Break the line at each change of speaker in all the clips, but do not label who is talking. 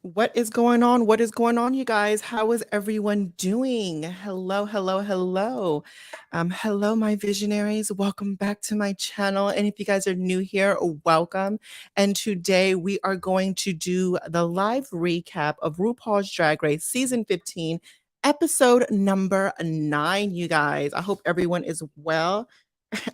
What is going on? What is going on, you guys? How is everyone doing? Hello, hello, hello. Hello, my visionaries. Welcome back to my channel. And if you guys are new here, welcome. And today we are going to do the live recap of RuPaul's Drag Race Season 15, episode number 9, you guys. I hope everyone is well.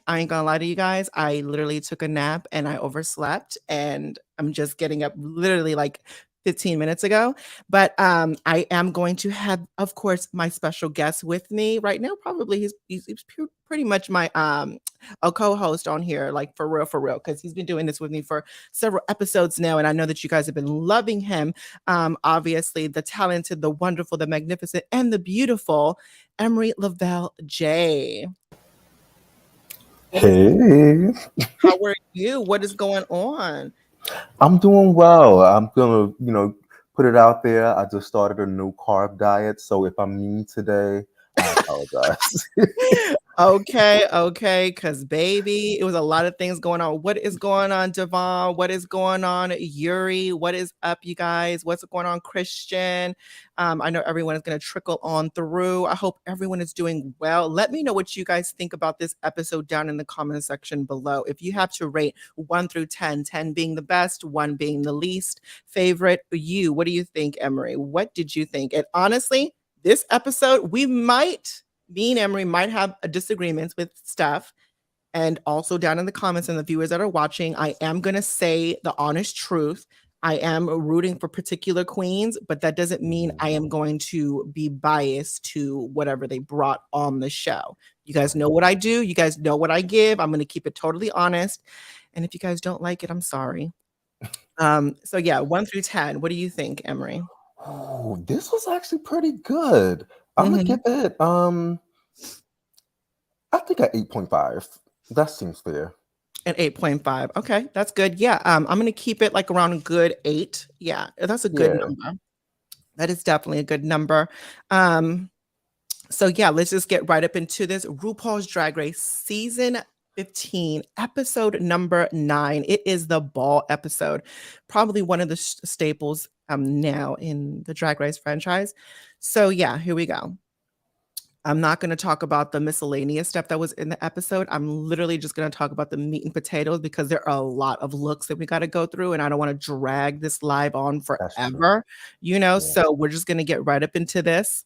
I ain't gonna lie to you guys. I literally took a nap and I overslept, and I'm just getting up literally like 15 minutes ago. But I am going to have, of course, my special guest with me right now. Probably he's pretty much my a co-host on here, like for real, because he's been doing this with me for several episodes now, and I know that you guys have been loving him. Obviously, the talented, the wonderful, the magnificent, and the beautiful Emery Lavell J. What is
Hey,
How are you? What is going on?
I'm doing well. I'm gonna, put it out there. I just started a new carb diet, so if I'm mean today, I apologize.
Okay, because baby, it was a lot of things going on. What is going on, Devon? What is going on, Yuri? What is up, you guys? What's going on, Christian? I know everyone is going to trickle on through. I hope everyone is doing well. Let me know what you guys think about this episode down in the comment section below. If you have to rate 1 through 10, 10 being the best, 1 being the least favorite, what do you think, Emery? What did you think? And honestly, this episode, me and Emery might have disagreements with stuff. And also down in the comments and the viewers that are watching, I am going to say the honest truth. I am rooting for particular queens, but that doesn't mean I am going to be biased to whatever they brought on the show. You guys know what I do. You guys know what I give. I'm going to keep it totally honest. And if you guys don't like it, I'm sorry. So yeah, 1 through 10. What do you think, Emery?
Oh, this was actually pretty good. I'm gonna give it I think at 8.5. That seems fair.
At 8.5. Okay, that's good. Yeah, I'm gonna keep it like around a good 8. Yeah, that's a good
Yeah.
number. That is definitely a good number. So yeah, let's just get right up into this. RuPaul's Drag Race season 15, episode number 9. It is the ball episode, probably one of the staples now in the Drag Race franchise. So yeah, here we go. I'm not going to talk about the miscellaneous stuff that was in the episode. I'm literally just going to talk about the meat and potatoes because there are a lot of looks that we got to go through, and I don't want to drag this live on
That's true.
forever,
Yeah.
So we're just going to get right up into this.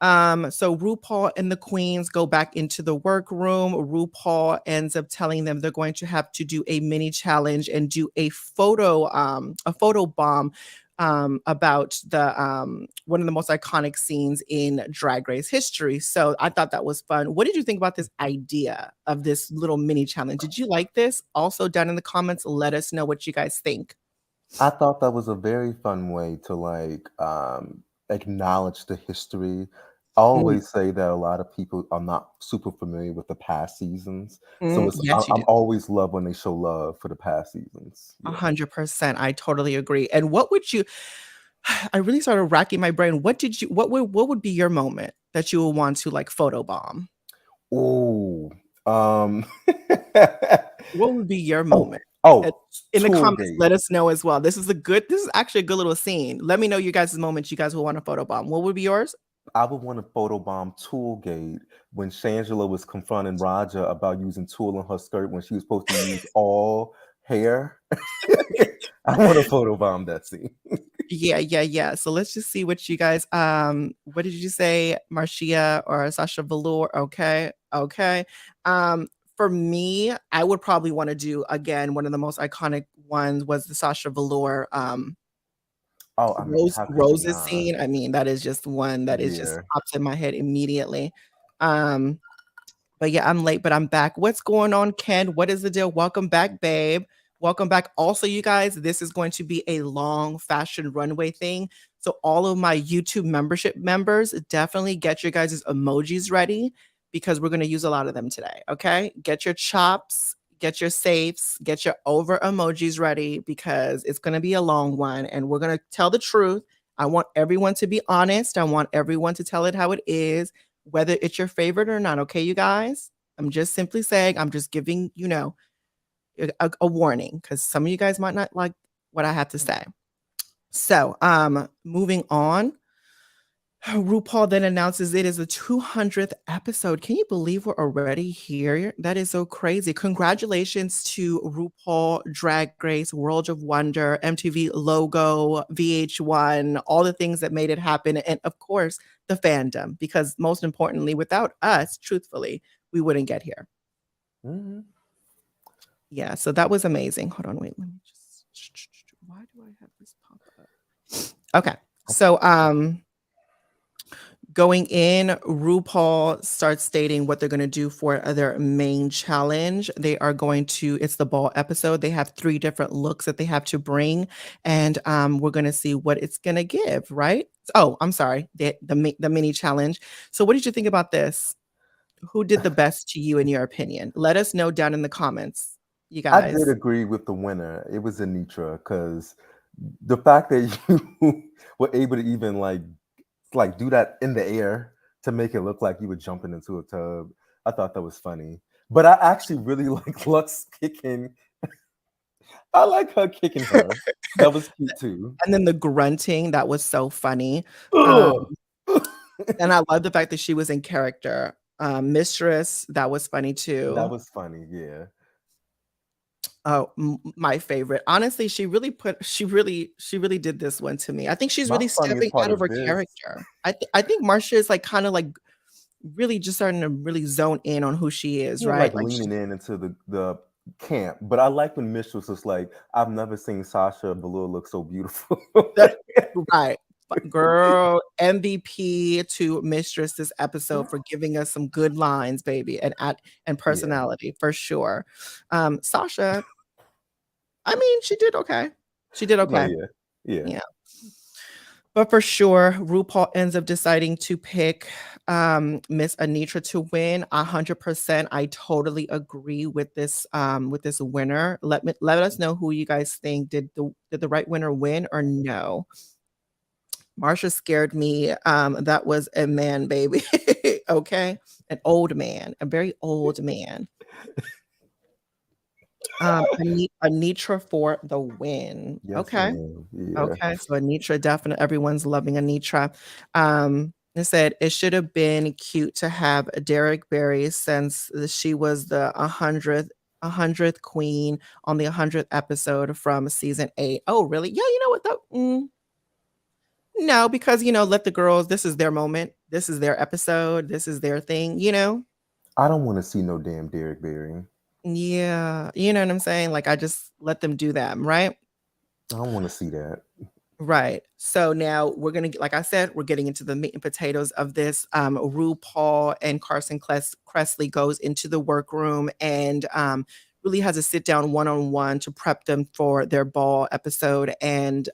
So RuPaul and the queens go back into the workroom. RuPaul ends up telling them they're going to have to do a mini challenge and do a photo bomb about the one of the most iconic scenes in Drag Race history. So I thought that was fun. What did you think about this idea of this little mini challenge? Did you like this? Also down in the comments, let us know what you guys think.
I thought that was a very fun way to acknowledge the history. I
Mm,
always say that a lot of people are not super familiar with the past seasons, so
yes, you do.
I'm always love when they show love for the past seasons. Yeah.
100%. I totally agree. And what would you I really started racking my brain. What would be your moment that you would want to like photobomb?
Oh, um,
What would be your
oh,
moment? And
oh,
in the comments,
Toolgate.
let us know as well. This is actually a good little scene. Let me know you guys' moments you guys will want to photobomb. What would be yours?
I would want to photobomb Toolgate when Shangela was confronting Raja about using tulle in her skirt when she was supposed to use all hair. I want to photobomb that scene.
Yeah. So let's just see what you guys what did you say, Marcia or Sasha Velour? Okay. For me, I would probably want to do again one of the most iconic ones was the Sasha Velour
Oh, I mean, how could you
Roses
not?
scene. I mean, that is just one that is just
Yeah.
pops in my head immediately. Um but yeah, I'm late, but I'm back. What's going on, Ken? What is the deal? Welcome back, babe. Welcome back. Also, you guys, this is going to be a long fashion runway thing. So, all of my YouTube membership members, definitely get your guys' emojis ready because we're going to use a lot of them today. Okay. Get your chops, get your safes, get your over emojis ready because it's going to be a long one and we're going to tell the truth. I want everyone to be honest. I want everyone to tell it how it is, whether it's your favorite or not. Okay, you guys? I'm just simply saying, I'm just giving, a warning because some of you guys might not like what I have to say. So, moving on, RuPaul then announces it is the 200th episode. Can you believe we're already here? That is so crazy. Congratulations to RuPaul, Drag Race, World of Wonder, MTV logo, VH1, all the things that made it happen. And of course, the fandom, because most importantly, without us, truthfully, we wouldn't get here.
Mm-hmm.
Yeah, so that was amazing. Hold on, wait, let me just, why do I have this pop up? Okay, so going in, RuPaul starts stating what they're going to do for their main challenge. They are going to, it's the ball episode. They have 3 different looks that they have to bring, and we're going to see what it's going to give, right? Oh, I'm sorry, the mini challenge. So what did you think about this? Who did the best to you in your opinion? Let us know down in the comments, you
I did
guys.
agree with the winner. It was Anitra, because the fact that you were able to even like do that in the air to make it look like you were jumping into a tub, I thought that was funny. But I actually really like Lux kicking. I like her kicking her. That was cute too.
And then the grunting, that was so funny.
Ugh.
And I love the fact that she was in character. Mistress, that was funny
That
too.
was funny, yeah.
Oh, my favorite. Honestly, she really did this one to me. I think she's
My
really
funniest
stepping
part
out of
of
her
this,
character. I think Marcia is like kind of like really just starting to really zone in on who she is,
yeah,
right?
like
Like she
leaning in into the camp. But I like when Mistress was like, I've never seen Sasha Velour look so beautiful.
that, right. Girl, MVP to Mistress this episode for giving us some good lines, baby, and
Yeah.
personality for sure. Sasha, I mean, she did okay. She did
No,
okay.
yeah. Yeah.
Yeah. But for sure, RuPaul ends up deciding to pick Miss Anitra to win. 100%. I totally agree with this winner. Let us know who you guys think. Did the right winner win or no? Marsha scared me. That was a man, baby. Okay, an old man, a very old man. Anitra for the win.
Yes,
Okay.
ma'am. Yeah.
Okay, so Anitra, definitely everyone's loving Anitra. It said it should have been cute to have Derek Barry since she was the 100th queen on the 100th episode from season 8. Oh, really? Yeah, you know what though? No, because let the girls, this is their moment. This is their episode. This is their thing.
I don't want to see no damn Derek Barry.
Yeah, you know what I'm saying? Like I just let them do them, right?
I don't want to see that.
Right. So now we're gonna like I said, we're getting into the meat and potatoes of this. RuPaul and Carson Kressley goes into the workroom and really has a sit down one-on-one to prep them for their ball episode. And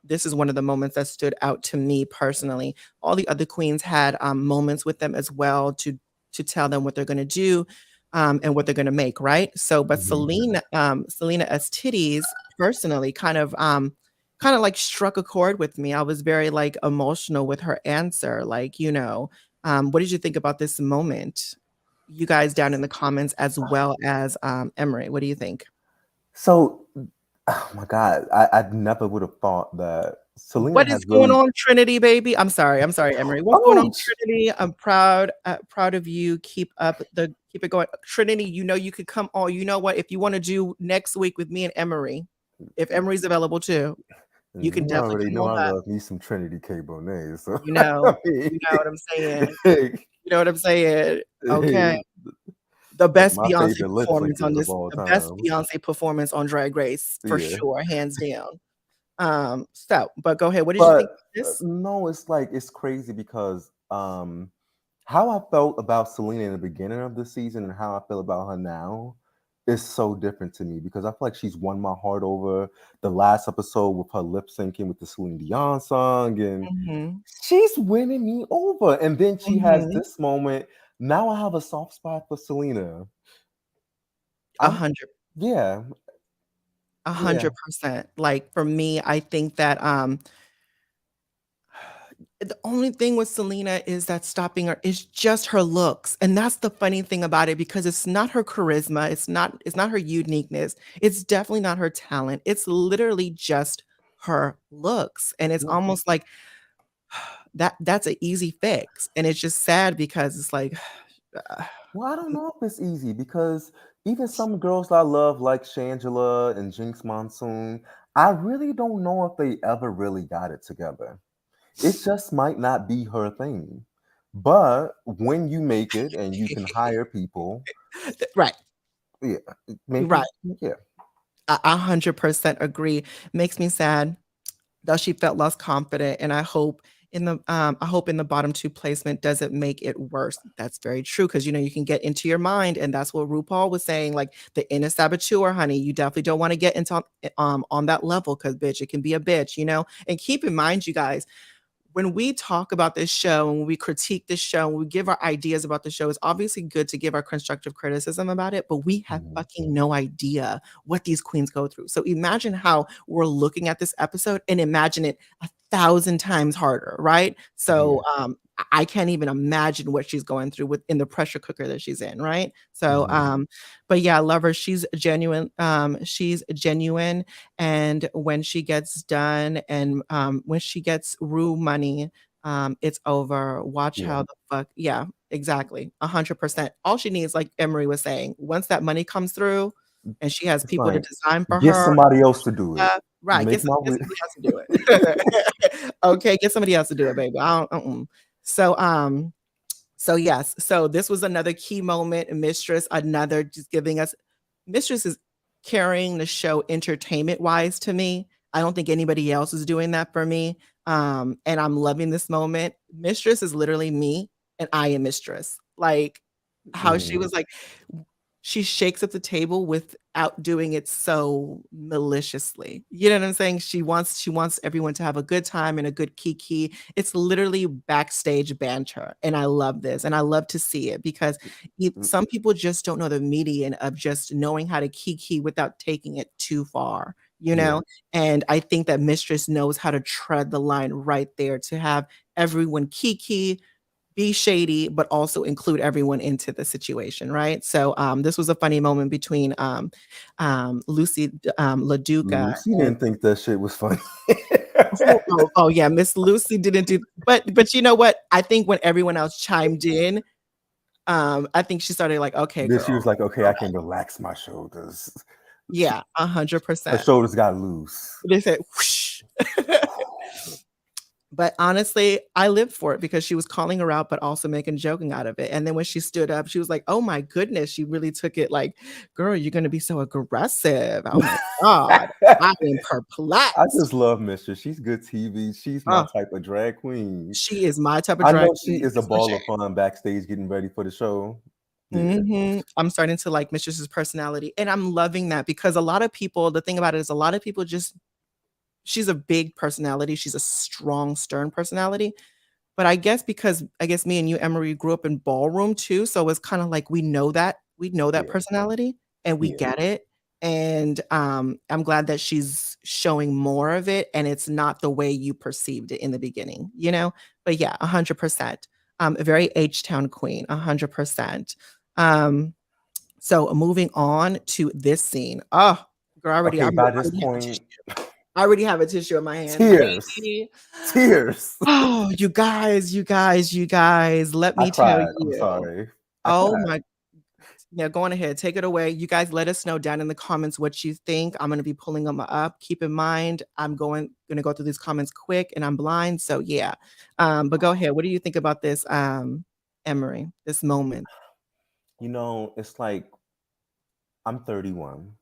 this is one of the moments that stood out to me personally. All the other queens had moments with them as well to tell them what they're gonna do and what they're gonna make, right? So, but
Mhm.
Selena S. Titties personally kind of like struck a chord with me. I was very like emotional with her answer. Like, what did you think about this moment? You guys down in the comments as well as Emery. What do you think?
So, oh my God, I never would have thought that Selena
What
has
is going
really.
on, Trinity, baby? I'm sorry, Emery. What's going on,
Oh,
Trinity? I'm proud of you. Keep it going, Trinity. You could come on. You know what? If you want to do next week with me and Emery, if Emery's available too, you can
you
definitely
already
come
know
on
I
up.
love me some Trinity K. Bonet. So,
You know,
I mean,
you know what I'm saying. You know what I'm saying? Okay.
hey,
The
like
best
my
Beyonce
favorite lip
performance on
syncers of
this
all
the best
time.
Beyonce performance on Drag Race for
Yeah.
sure, hands down. But go ahead. What did you think
But
of this?
no, it's like it's crazy because how I felt about Selena in the beginning of the season and how I feel about her now is so different to me, because I feel like she's won my heart over. The last episode with her lip syncing with the Celine Dion song, and
Mhm,
she's winning me over. And then she has
mhm.
this moment. Now I have a soft spot for Selena.
A
I'm
hundred
yeah,
a
yeah.
100%. Like, for me, I think that, the only thing with Selena is that stopping her is just her looks, and that's the funny thing about it because it's not her charisma, it's not her uniqueness, it's definitely not her talent, it's literally just her looks. And it's
Yeah.
almost like that's an easy fix. And it's just sad because it's like,
Well, I don't know if it's easy because even some girls I love, like Shangela and Jinx Monsoon, I really don't know if they ever really got it together. It just might not be her thing. But when you make it and you can hire people,
right,
yeah, maybe,
right.
yeah.
I 100% agree. Makes me sad that she felt less confident, and I hope in the bottom two placement doesn't make it worse. That's very true because you can get into your mind, and that's what RuPaul was saying. Like the inner saboteur, honey, you definitely don't want to get into on that level because bitch, it can be a bitch. And keep in mind, you guys, when we talk about this show and when we critique this show and we give our ideas about the show, it's obviously good to give our constructive criticism about it, but we have
Mhm.
fucking no idea what these queens go through. So imagine how we're looking at this episode and imagine it 1,000 times harder, right? So
Yeah.
I can't even imagine what she's going through within the pressure cooker that she's in, right? So
Mhm.
but yeah, I love her. She's genuine. She's genuine, and when she gets done and when she gets Rue money, it's over. Watch
Yeah.
how the fuck. Yeah, exactly. 100%. All she needs, like Emery was saying, once that money comes through and she has
It's
people to
like,
design for
get
her,
somebody else to do it.
right,
Make my
get
way.
somebody else to do it. Okay, get somebody else to do it, baby. I don't, so so yes, so this was another key moment. Mistress, another just giving us. Mistress is carrying the show entertainment wise to me. I don't think anybody else is doing that for me. And I'm loving this moment. Mistress is literally me, and I am Mistress. Like how she
Mhm.
was like, she shakes up the table without doing it so maliciously. You know what I'm saying? She wants everyone to have a good time and a good kiki. It's literally backstage banter, and I love this, and I love to see it because
Mm,
some people just don't know the median of just knowing how to kiki without taking it too far, you
yeah.
know? And I think that Mistress knows how to tread the line right there to have everyone kiki, be shady, but also include everyone into the situation, right? So this was a funny moment between Lucy LaDuca
Lucy
and
didn't think that shit was funny.
oh yeah, Miss Lucy didn't do, but you know what? I think when everyone else chimed in, I think she started like, okay,
Then she
girl,
was like, okay,
go
I
ahead.
can relax my shoulders.
Yeah,
Her
100%.
shoulders got loose.
They said whoosh. But honestly, I lived for it because she was calling her out, but also making joking out of it. And then when she stood up, she was like, "Oh my goodness!" She really took it like, "Girl, you're gonna be so aggressive." Oh my god, I am
I
perplexed.
just love Mistress. She's good TV. She's my
Oh,
type of drag queen.
she is my type of
I
drag
know she
queen.
is a
It's no
ball
shame.
of fun backstage getting ready for the show. Yeah.
I'm starting to like Mistress's personality, and I'm loving that because a lot of people. The thing about it is, a lot of people just. She's a big personality. She's a strong, stern personality. But I guess me and you, Emery, grew up in ballroom too, so it's kinda like we know that
Yeah.
personality, and we
Yeah.
get it, and, I'm glad that she's showing more of it, and it's not the way you perceived it in the beginning, you know? But yeah, 100%. A very H-Town queen, 100%. Um, so moving on to this scene. Oh, girl,
Okay, by this point,
I already have a tissue in my hand,
tears.
baby.
Tears.
Oh, you guys, let
I
me tell
cried. I'm
you.
sorry. I
Oh
cried.
my, yeah, go on ahead, take it away. You guys let us know down in the comments what you think. I'm gonna be pulling them up. Keep in mind, gonna go through these comments quick and I'm blind, so yeah. But go ahead. What do you think about this, Emery, this moment?
It's like I'm 31.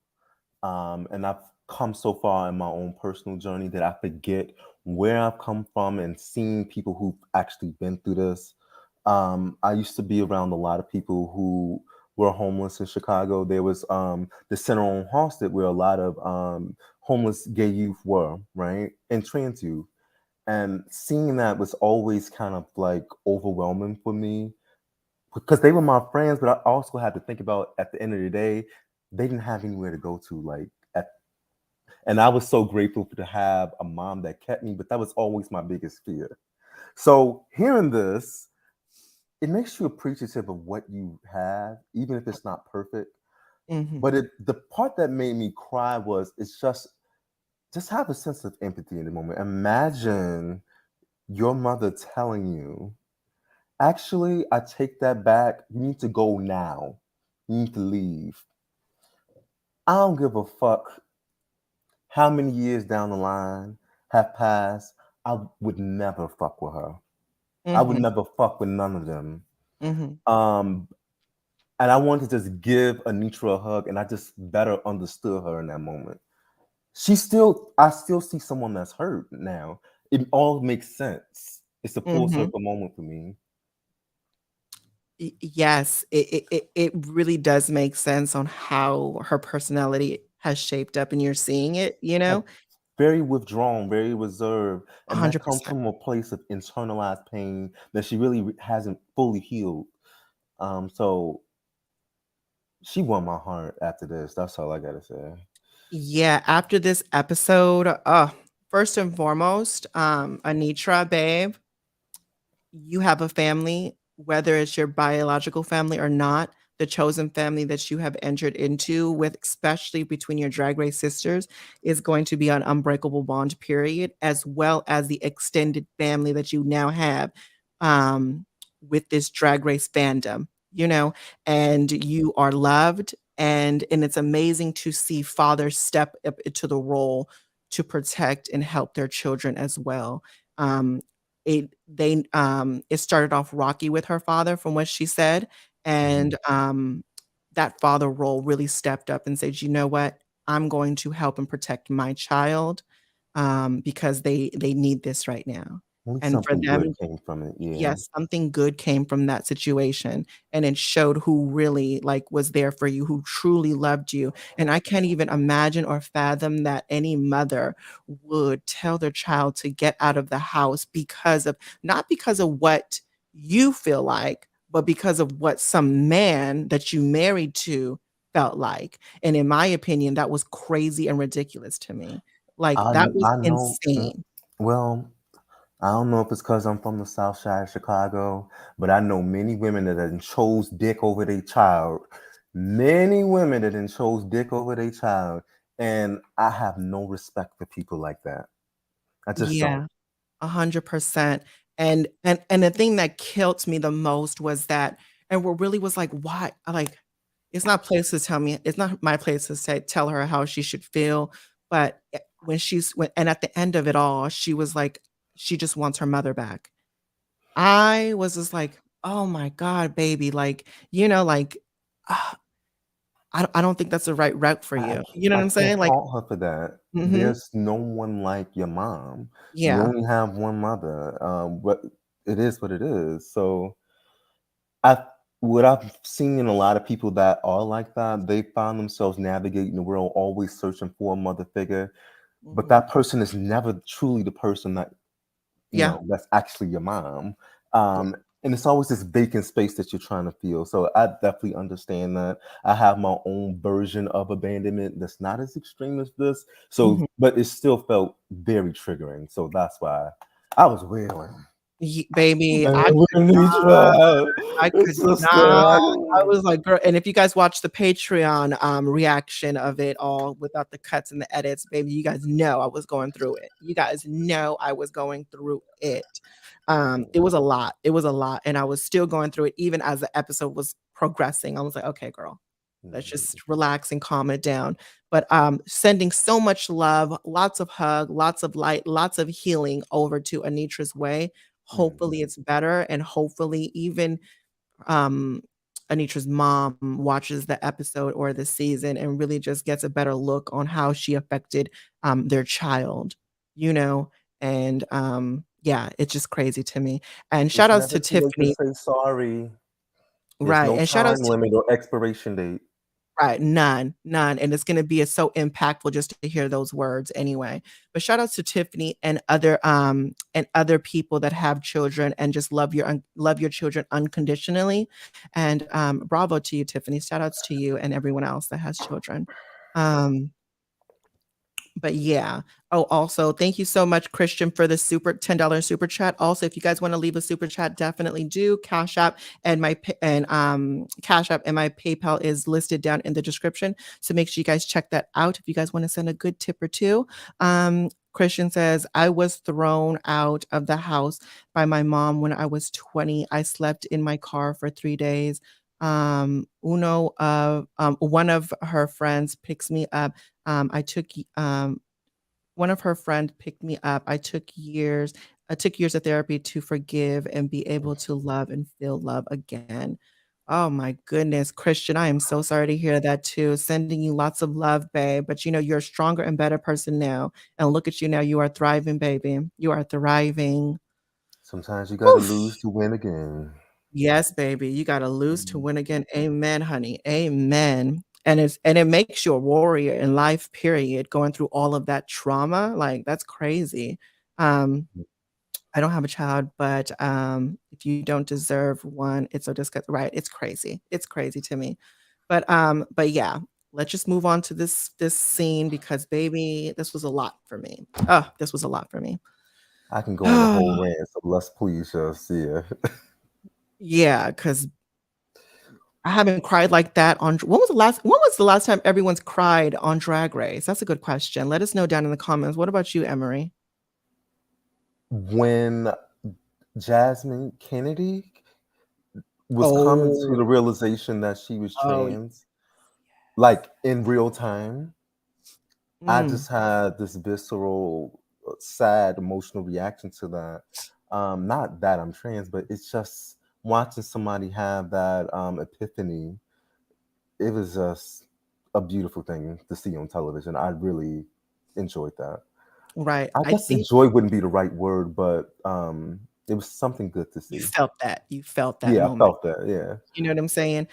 And I've come so far in my own personal journey that I forget where I've come from and seeing people who've actually been through this. I used to be around a lot of people who were homeless in Chicago. There was the center on Halsted where a lot of homeless gay youth were, right? And trans youth. And seeing that was always kind of like overwhelming for me because they were my friends, but I also had to think about at the end of the day, they didn't have anywhere to go to. And I was so grateful to have a mom that kept me, but that was always my biggest fear. So hearing this, it makes you appreciative of what you have, even if it's not perfect.
Mhm.
But the part that made me cry was it's just just have a sense of empathy in the moment. Imagine your mother telling you, actually, I take that back. You need to go now. You need to leave. I don't give a fuck how many years down the line have passed. I would never fuck with her. I would
Mhm,
never fuck with none of them.
mhm,
Um, and I wanted to just give Anitra a hug, and I just better understood her in that moment. I still see someone that's hurt now. It all makes sense. It's a full
mhm.
circle moment for me.
Yes, it really does make sense on how her personality has shaped up, and you're seeing it,
Like, very withdrawn, very reserved, and that comes
100%.
from a place of internalized pain that she really hasn't fully healed. So she won my heart after this. That's all I gotta say.
Yeah, after this episode, first and foremost, Anitra, babe, you have a family, whether it's your biological family or not, the chosen family that you have entered into with, especially between your Drag Race sisters, is going to be an unbreakable bond, period, as well as the extended family that you now have um, with this Drag Race fandom, you know, and you are loved. And it's amazing to see fathers step up into the role to protect and help their children as well. Um, it started off rocky with her father from what she said,
Mhm.
and, that father role really stepped up and said, "You know what? I'm going to help and protect my child, because they need this right now."
At least
And for
something good
them,
came from it. Yeah.
yes, something good came from that situation, and it showed who really, like, was there for you, who truly loved you, and I can't even imagine or fathom that any mother would tell their child to get out of the house because of not because of what you feel like, but because of what some man that you married to felt like, and in my opinion, that was crazy and ridiculous to me. Like,
I
that was
I know.
insane.
Well, I don't know if it's because I'm from the South Side of Chicago, but I know many women that done chose dick over their child. Many women that done chose dick over their child, and I have no respect for people like that. I just don't.
Yeah. 100%. And the thing that killed me the most was that and what really was like, why like, it's not place to tell me it's not my place to say tell her how she should feel, but, when and at the end of it all, she was like, she just wants her mother back. I was just like, "Oh my god, baby," like, like, ah, I don't think that's the right route for you. You know
I
what I'm
can't
saying? Like
fault her for that.
mhm,
There's no one like your mom. You
yeah,
only have one mother. But it is what it is. So I what I've seen in a lot of people that are like that, they find themselves navigating the world always searching for a mother figure, but
mhm,
that person is never truly the person that
yeah,
that's actually your mom.
yeah,
And it's always this vacant space that you're trying to feel. So I definitely understand that. I have my own version of abandonment that's not as extreme as this.
mhm.
So, but it still felt very triggering. So that's why I was wailing.
Ye baby,
Man,
I
we
could
need trial.
I could
Sister.
not. I was like, "Girl," and if you guys watch the Patreon, reaction of it all without the cuts and the edits, baby, you guys know I was going through it. You guys know I was going through it. It was a lot. It was a lot, and I was still going through it even as the episode was progressing. I was like, "Okay, girl, let's
Mhm.
just relax and calm it down." But, sending so much love, lots of hug, lots of light, lots of healing over to Anitra's way. Hopefully,
Mhm.
it's better, and hopefully even um, Anitra's mom watches the episode or the season and really just gets a better look on how she affected, their child, you know? And, yeah, it's just crazy to me. And shout
It's
outs
never
to
too late to
Tiffany.
say sorry. There's
Right,
no
and shout outs
time
to
limit or expiration date.
right, none, none, and it's gonna be so impactful just to hear those words anyway. But shout outs to Tiffany and other people that have children and just love your children unconditionally, and, bravo to you, Tiffany. Shout outs to you and everyone else that has children. Um, But yeah. Oh, also, thank you so much, Christian, for the super $10 super chat. Also, if you guys want to leave a super chat, definitely do. Cash App and Cash App and my PayPal is listed down in the description. So make sure you guys check that out if you guys want to send a good tip or two. Christian says, I was thrown out of the house by my mom when I was 20. I slept in my car for 3 days. One of her friends picks me up. I took One of her friends picked me up. I took years of therapy to forgive and be able to love and feel love again. Oh my goodness, Christian, I am so sorry to hear that too. Sending you lots of love, babe. But you're a stronger and better person now. And look at you now. You are thriving, baby. You are thriving.
Sometimes you gotta
Whew.
lose to win again.
Yes, baby. You gotta lose to
Mhm.
win again. Amen, honey. Amen. And it makes you a warrior in life, period, going through all of that trauma. Like, that's crazy. Um, I don't have a child, but if you don't deserve one, it's so disgusting. Right. It's crazy. It's crazy to me. But yeah, let's just move on to this scene because baby, this was a lot for me. Oh, this was a lot for me.
I can go on the whole rant, so let's please just
Yeah, because I haven't cried like that on when was the last time everyone's cried on Drag Race? That's a good question. Let us know down in the comments. What about you, Emery?
When Jasmine Kennedy was coming to the
Oh,
realization that she was
oh,
trans, like in real time, I
mm,
just had this visceral, sad, emotional reaction to that. Not that I'm trans, but it's just watching somebody have that epiphany. It was just a beautiful thing to see on television. I really enjoyed that.
right.
I
I
guess
think
enjoy wouldn't be the right word, but it was something good to
you
see.
felt that. You felt that
Yeah, I
moment.
felt that. Yeah.
You know what I'm saying?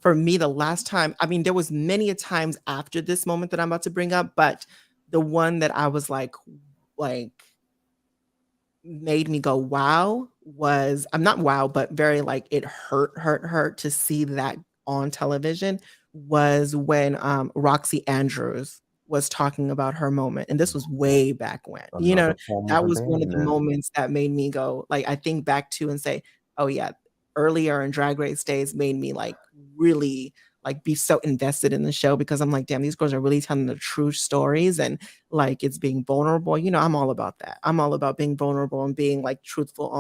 For me, the last time, I mean, there was many a times after this moment that I'm about to bring up, but the one that I was like made me go, "Wow," was I'm not wow, but very, like, it hurt to see that on television, was when, Roxy Andrews was talking about her moment, and this was way back when,
Another form of
that was one of the
abandonment.
moments that made me go like, I think back to and say, "Oh, yeah, earlier in Drag Race days made me, like, really, like, be so invested in the show," because I'm like, "Damn, these girls are really telling the true stories, and like it's being vulnerable." I'm all about that. I'm all about being vulnerable and being like truthful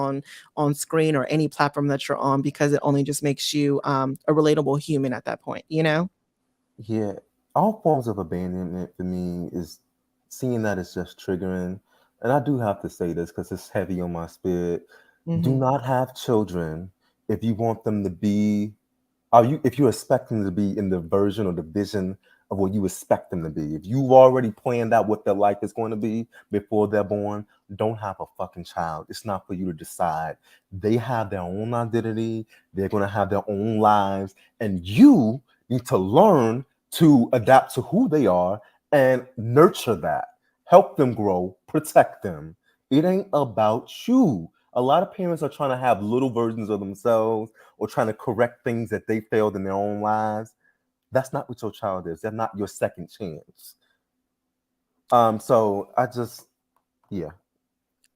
on screen or any platform that you're on because it only just makes you a relatable human at that point.
Yeah, all forms of abandonment for me is seeing that is just triggering. And I do have to say this because it's heavy on my spirit. Do
Mhm.
not have children if you want them to be, are you if you expect them to be in the version or the vision of what you expect them to be. If you've already planned out what their life is going to be before they're born, don't have a fucking child. It's not for you to decide. They have their own identity, they're going to have their own lives, and you need to learn to adapt to who they are and nurture that. Help them grow, protect them. It ain't about you. A lot of parents are trying to have little versions of themselves or trying to correct things that they failed in their own lives. That's not what your child is. They're not your second chance. So I just, yeah.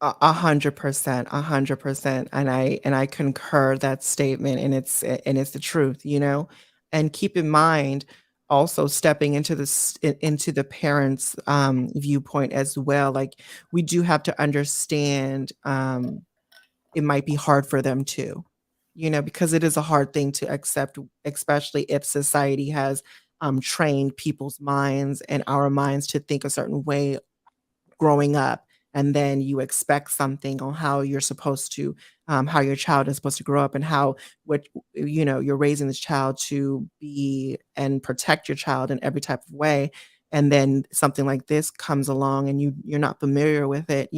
100%, 100%, and I concur that statement, and it's the truth. And keep in mind, also stepping into into the parents' viewpoint as well. Like we do have to understand, it might be hard for them too, because it is a hard thing to accept, especially if society has trained people's minds and our minds to think a certain way growing up, and then you expect something on how you're supposed to how your child is supposed to grow up, and how what you're raising this child to be and protect your child in every type of way, and then something like this comes along and you're not familiar with it.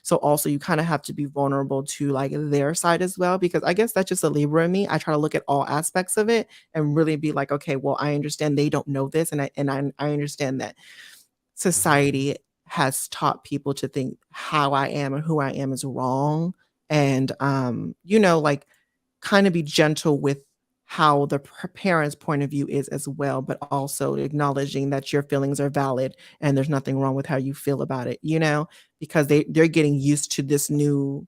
So also you kind of have to be vulnerable to like their side as well, because I guess that's just a Libra in me. I try to look at all aspects of it and really be like, okay, well, I understand they don't know this, and I understand that society has taught people to think how I am and who I am is wrong. And like kind of be gentle with how the parents' point of view is as well, but also acknowledging that your feelings are valid and there's nothing wrong with how you feel about it, because they're getting used to this new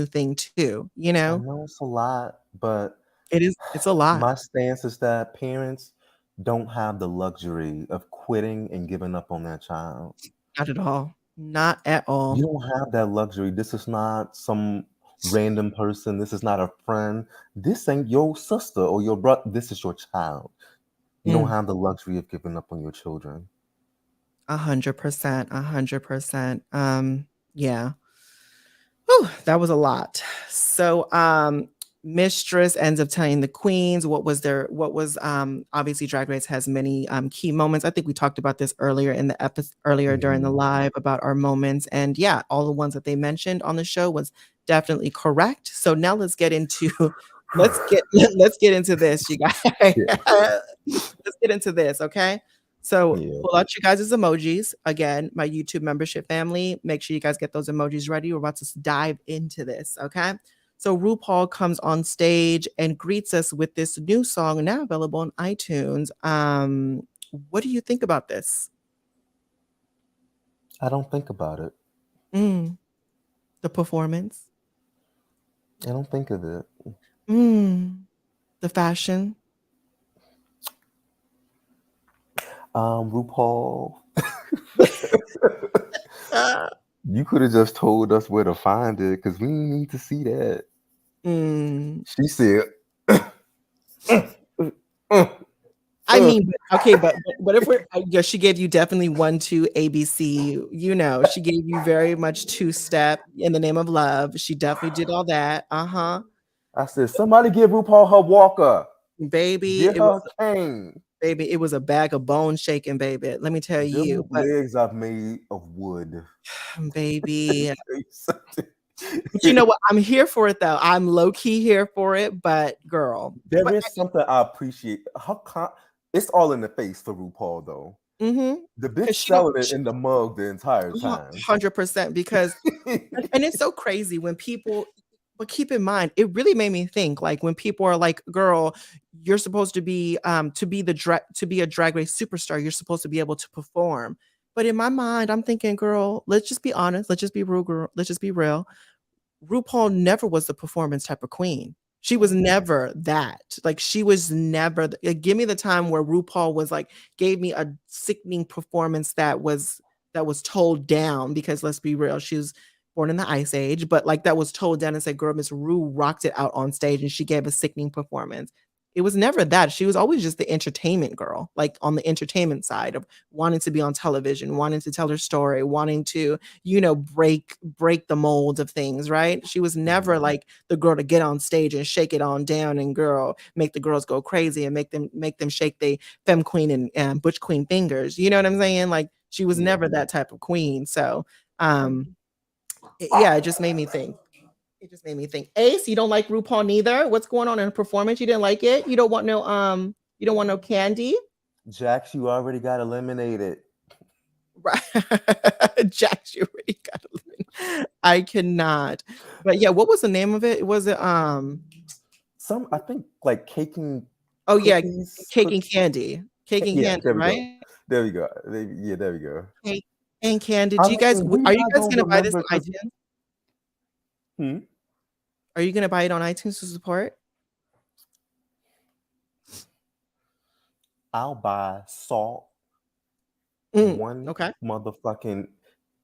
thing too,
I know it's a lot, but
it's a lot.
my stance is that parents don't have the luxury of quitting and giving up on their child.
Not at all. Not at all.
You don't have that luxury. This is not some random person. This is not a friend. This ain't your sister or your brother. This is your child. You don't have the luxury of giving up on your children.
100%. 100%. Yeah. Whew, that was a lot. So, Mistress ends up telling the queens what was obviously Drag Race has many key moments. I think we talked about this earlier in the episode during the live about our moments, and yeah, all the ones that they mentioned on the show was definitely correct. So now let's get into let's get into this, you guys. Let's get into this, okay? So pull out your guys' emojis. Again, my YouTube membership family, make sure you guys get those emojis ready. We're about to dive into this, okay? So RuPaul comes on stage and greets us with this new song now available on iTunes. What do you think about this?
I don't think about it.
The performance?
I don't think of it.
The fashion?
RuPaul. You could have just told us where to find it because we need to see that. She said,
I mean, okay, but if she gave you definitely 1, 2, ABC, she gave you very much 2-step in the name of love. She definitely did all that.
I said, somebody give RuPaul her walker.
Baby,
Get her cane.
Baby, it was a bag of bone shaking, baby. Let me tell you.
But legs are made of wood.
Baby. But you know what? I'm here for it, though. I'm low-key here for it, but girl.
There is something I appreciate. It's all in the face for RuPaul, though. The bitch selling it in the mug the entire time.
100%, because, and it's so crazy when people, but keep in mind, it really made me think, like, when people are like, girl, you're supposed to be a Drag Race superstar, you're supposed to be able to perform. But in my mind, I'm thinking, girl, let's just be honest, let's just be real, girl, let's just be real. RuPaul never was the performance type of queen. She was never that. Like, she was never, give me the time where RuPaul was like, gave me a sickening performance that was told down, because let's be real, she was born in the Ice Age, but like that was told down and said, girl, Miss Ru rocked it out on stage and she gave a sickening performance. It was never that. She was always just the entertainment girl, like on the entertainment side of wanting to be on television, wanting to tell her story, wanting to, break the mold of things, right? She was never like the girl to get on stage and shake it on down and girl, make the girls go crazy and make them shake the femme queen and butch queen fingers. You know what I'm saying? Like, she was never that type of queen. So, it just made me think. Ace, you don't like RuPaul neither? What's going on in her performance? You didn't like it? You don't want no candy?
Jax, you already got eliminated.
Right. Jax, you already got eliminated. I cannot. But yeah, what was the name of it? Was it
I think like caking.
Oh yeah, cake and candy. Cake and candy, right?
There we go. Yeah, there we go.
Cake and candy. Are you guys gonna buy this on iTunes? Are you gonna buy it on iTunes to support?
I'll buy salt. One motherfucking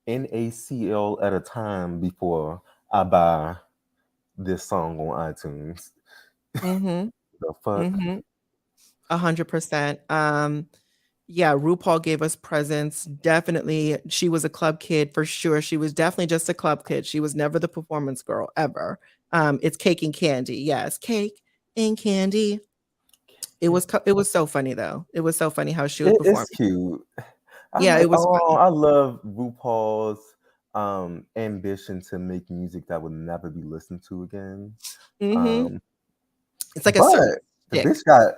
NaCl at a time before I buy this song on iTunes. The fuck?
100%. Yeah, RuPaul gave us presents. Definitely, she was a club kid for sure. She was definitely just a club kid. She was never the performance girl ever. It's cake and candy. Yes, cake and candy. It was so funny though. It was so funny how she was performing.
It's cute.
It was funny.
I love RuPaul's ambition to make music that would never be listened to again.
It's like a certain
the bitch got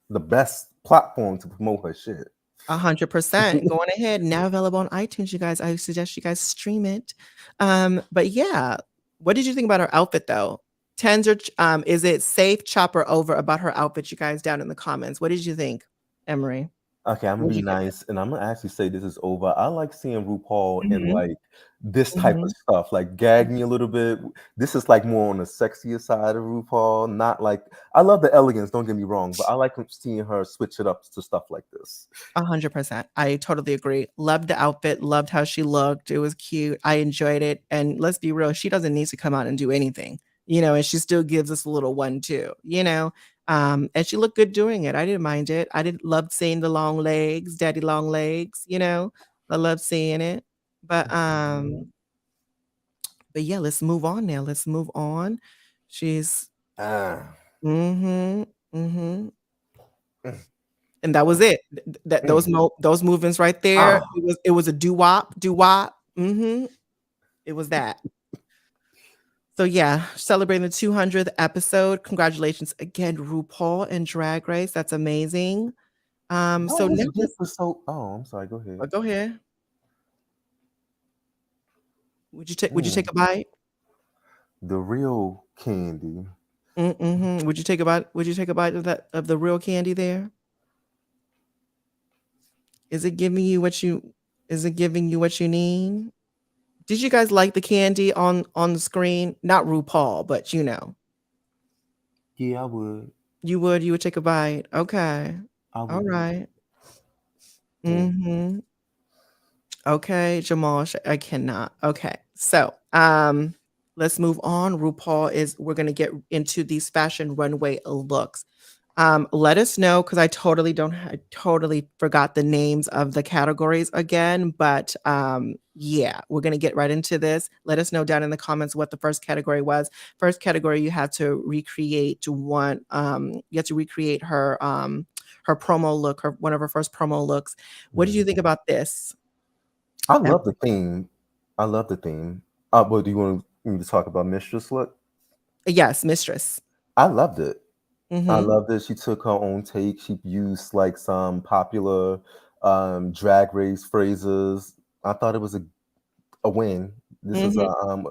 the best platform to promote her shit.
100%. Going ahead, now available on iTunes, you guys. I suggest you guys stream it. But yeah, what did you think about her outfit though? Tens or is it safe, chop or over about her outfit? You guys down in the comments. What did you think, Emery?
Okay, I'm gonna
What'd
be
you give
nice, and I'm gonna actually say this is over. I like seeing RuPaul in
it?
like this type
Hmm.
of stuff, like gag me a little bit. This is like more on the sexier side of RuPaul. Not like I love the elegance. Don't get me wrong, but I like seeing her switch it up to stuff like this.
100%. I totally agree. Loved the outfit, loved how she looked. It was cute. I enjoyed it. And let's be real, she doesn't need to come out and do anything, and she still gives us a little one too, and she looked good doing it. I didn't mind it. I did love seeing the long legs, daddy long legs, I love seeing it. But
Mhm.
yeah, let's move on now. Let's move on. She's
Ah.
mm-hmm. Mm-hmm.
Mm,
And that was it. That
mm,
those movements right there.
ah.
It was a doo-wop, doo-wop. It was that. So yeah, celebrating the 200th episode. Congratulations again, RuPaul and Drag Race. That's amazing.
What
So
was
now
this was so? Oh, I'm sorry. Go ahead.
go ahead. Would you take
Mm,
a bite?
the real candy.
Mm-hmm. Would you take a bite of the real candy there? Is it giving you what you is it giving you what you need? Did you guys like the candy on the screen? Not RuPaul, but
Yeah, I would.
you would take a bite. Okay.
I
All
would.
right.
Yeah.
Mhm. Okay, Jamal, I cannot. Okay. So, let's move on. We're going to get into these fashion runway looks. Let us know because I totally forgot the names of the categories again, but yeah, we're gonna get right into this. Let us know down in the comments what the first category was. First category, you had to recreate her promo look, one of her first promo looks. What did you think
Mhm.
about this?
I
Em-
love the theme. I love the theme. But do you want me to talk about Mistress look?
Yes, Mistress.
I loved it. I
Mm-hmm.
loved it. She took her own take. She used like some popular drag race phrases. I thought it was a win. This is a
Mm-hmm.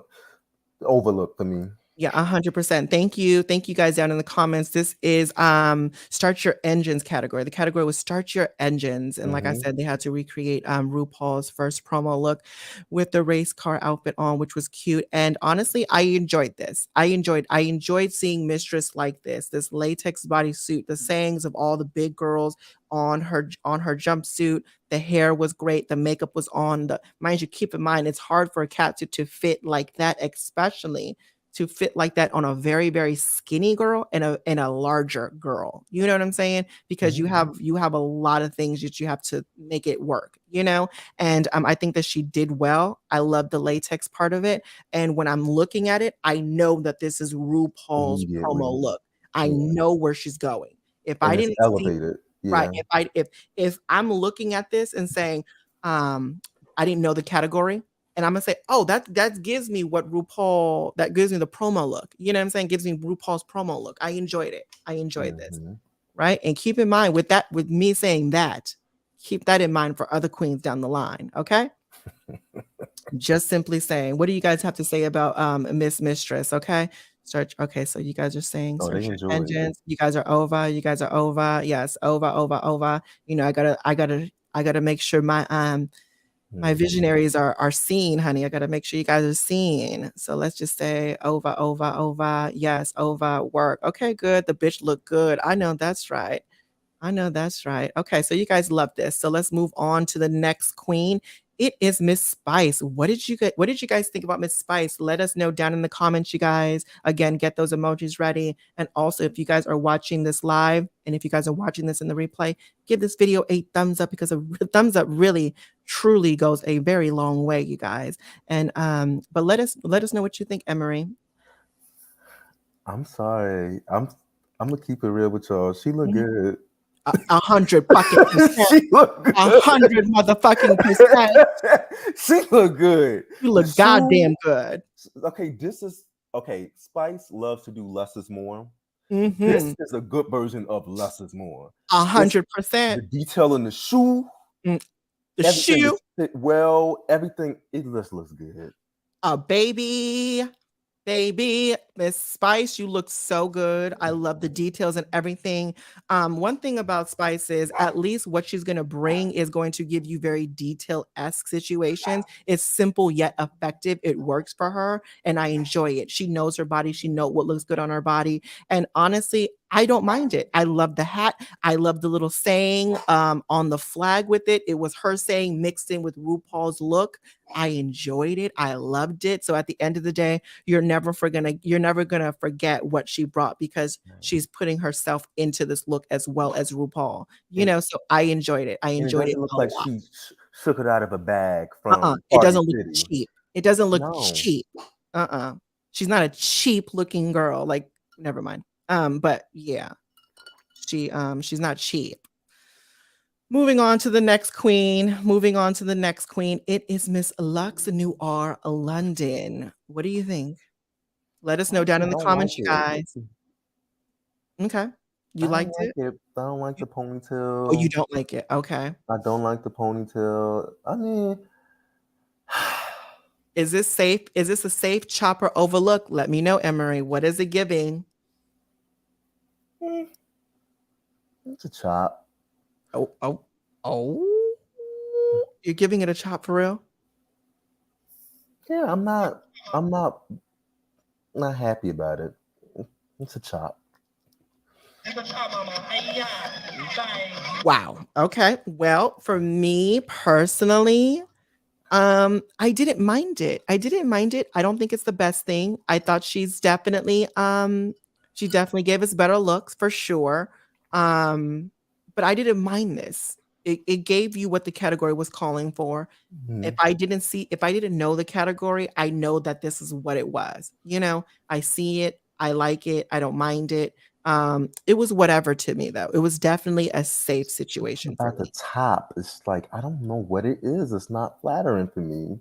overlook for me.
Yeah, 100%. Thank you. Thank you guys down in the comments. This is start your engines category. The category was start your engines. And like I
Hmm.
said, they had to recreate RuPaul's first promo look with the race car outfit on, which was cute. And honestly, I enjoyed this. I enjoyed seeing Mistress like this latex bodysuit, the sayings of all the big girls on her jumpsuit. The hair was great, the makeup was on. The mind you, keep in mind, it's hard for a catsuit to fit like that, especially to fit like that on a very very skinny girl and a larger girl, you know what I'm saying, because you
Hmm.
have a lot of things that you have to make it work. And I think that she did well. I love the latex part of it, and when I'm looking at it, I know that this is RuPaul's promo
Immediately.
look. I
Yeah.
know where she's going. If I
And it's
didn't see
elevated.
Right.
Yeah.
If I'm looking at this and saying, I didn't know the category, and I'm gonna say, oh, that gives me what RuPaul, that gives me the promo look. You know what I'm saying? Gives me RuPaul's promo look. I enjoyed it. I enjoyed this.
Hmm.
Right. And keep in mind with me saying that, keep that in mind for other queens down the line. Okay. Just simply saying, what do you guys have to say about Mistress? Okay. Search. Okay, so you guys are saying
Oh, they
search your
enjoyed it.
engines. You guys are over. You guys are over. Yes, over, over, over. I gotta make sure my
Hmm.
visionaries are seen, honey. I gotta make sure you guys are seen. So let's just say over, over, over. Yes, over, work. Okay, good. The bitch look good. I know that's right. I know that's right. Okay, so you guys love this. So let's move on to the next queen. It is Miss Spice. What did you guys think about Miss Spice? Let us know down in the comments, you guys. Again, get those emojis ready. And also, if you guys are watching this live and if you guys are watching this in the replay, give this video a thumbs up because a thumbs up really truly goes a very long way, you guys. And but let us know what you think, Emery.
I'm sorry. I'm gonna keep it real with y'all. She look
Mhm.
good.
100 fucking percent.
She look
A
good.
hundred motherfucking percent.
She look good.
You
The
look
shoe.
goddamn good.
Okay, this is okay. Spice loves to do less is more. This
Mhm.
is a good version of less is more.
A
It's
hundred
the
percent.
detail in the shoe,
Mm, the
everything
shoe,
is fit well, everything it just looks good.
a baby. Baby, Miss Spice, you look so good. I love the details and everything. One thing about Spice is at least what she's going to bring is going to give you very detail-esque situations. It's simple yet effective. It works for her, and I enjoy it. She knows her body. She knows what looks good on her body. And honestly, I don't mind it. I love the hat. I love the little saying on the flag with it. It was her saying mixed in with RuPaul's look. I enjoyed it. I loved it. So at the end of the day, you're never gonna forget what she brought because she's putting herself into this look as well as RuPaul.
And,
So I enjoyed it. I
and it
enjoyed it
doesn't look
a
like
lot.
she shook it out of a bag from
It
Party
doesn't look
City.
cheap. It doesn't look
No.
cheap. She's not a cheap looking girl. Like, never mind. But yeah, she's not cheap. Moving on to the next queen. It is Miss Lux Noir London. What do you think? Let us
I
know down
actually
in the
don't like
comments, you
it.
guys. Okay. You
I don't
liked
like
it?
it. I don't like the
Oh, you
ponytail.
don't like it. Okay.
I don't like the ponytail. I mean,
Is this safe? Is this a safe chopper overlook? Let me know, Emery. What is it giving?
it's a chop.
Oh. You're giving it a chop for real?
Yeah, I'm not happy about it. It's a chop.
Wow. Okay. Well, for me personally, I didn't mind it. I don't think it's the best thing. I thought she definitely gave us better looks for sure. But I didn't mind this. It gave you what the category was calling for. If I didn't know the category, I know that this is what it was. I see it, I like it, I don't mind it. It was whatever to me though. It was definitely a safe situation for
About the
me.
top, it's like I don't know what it is. It's not flattering for me.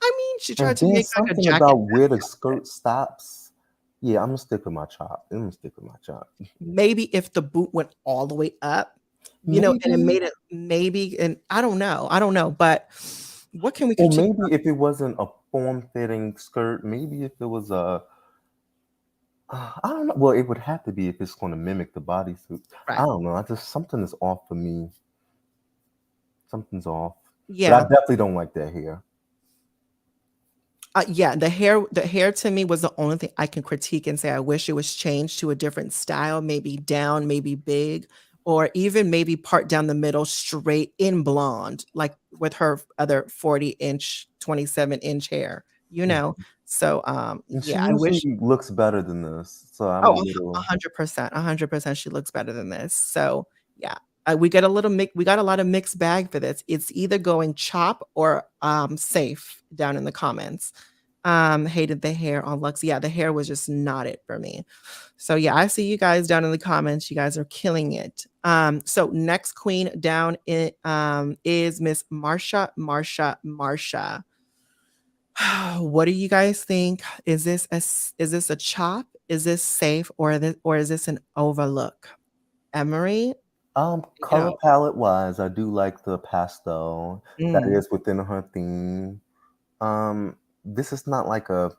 I mean, she
And
tried to
then
make like a
something
jacket.
about where the skirt stops. Yeah, I'm gonna stick with my chop. I'm gonna stick with my chop.
Maybe if the boot went all the way up, and it
Maybe,
made it maybe, and I don't know, but what can we
or
critique?
maybe if it wasn't a form-fitting skirt, maybe if it was a, I don't know. Well, it would have to be if it's going to mimic the bodysuit. I
Right.
don't know. I just something is off for me. Something's off. But I
Yeah.
definitely don't like that hair.
Yeah, the hair to me was the only thing I can critique and say I wish it was changed to a different style, maybe down, maybe big, or even maybe part down the middle, straight in blonde, like with her other 40-inch, 27-inch hair, you know? So,
And she
yeah, I wish.
usually looks better than this. So I'm a
Oh,
little.
100%, 100% she looks better than this. So, yeah, we got a lot of mixed bag for this. It's either going chop or, safe down in the comments. Hated the hair on Lux. Yeah, the hair was just not it for me. So, yeah, I see you guys down in the comments. You guys are killing it. So next queen down is Miss Marsha. What do you guys think? Is this a chop? Is this safe or is this an overlook? Emery, pick it
Color
up.
palette wise, I do like the pastel. That
Mm,
is within her theme. This is not like a.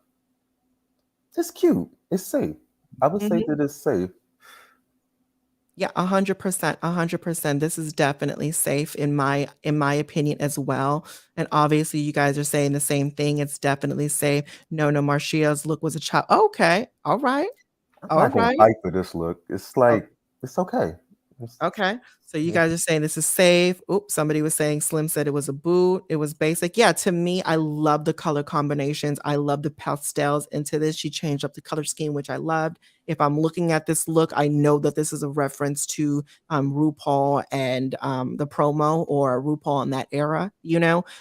It's cute. It's safe. I would say
mhm.
that it's safe.
Yeah, 100%, 100%. This is definitely safe in my opinion as well. And obviously, you guys are saying the same thing. It's definitely safe. No, Marcia's look was a chop. Okay, all right,
I'm
all
not gonna
right.
fight for this look. It's like it's okay. It's,
Okay. So you
it's
guys are saying this is safe. Oops, somebody was saying Slim said it was a boot. It was basic. Yeah, to me, I love the color combinations. I love the pastels into this. She changed up the color scheme, which I loved. If I'm looking at this look, I know that this is a reference to RuPaul and the promo or RuPaul in that era.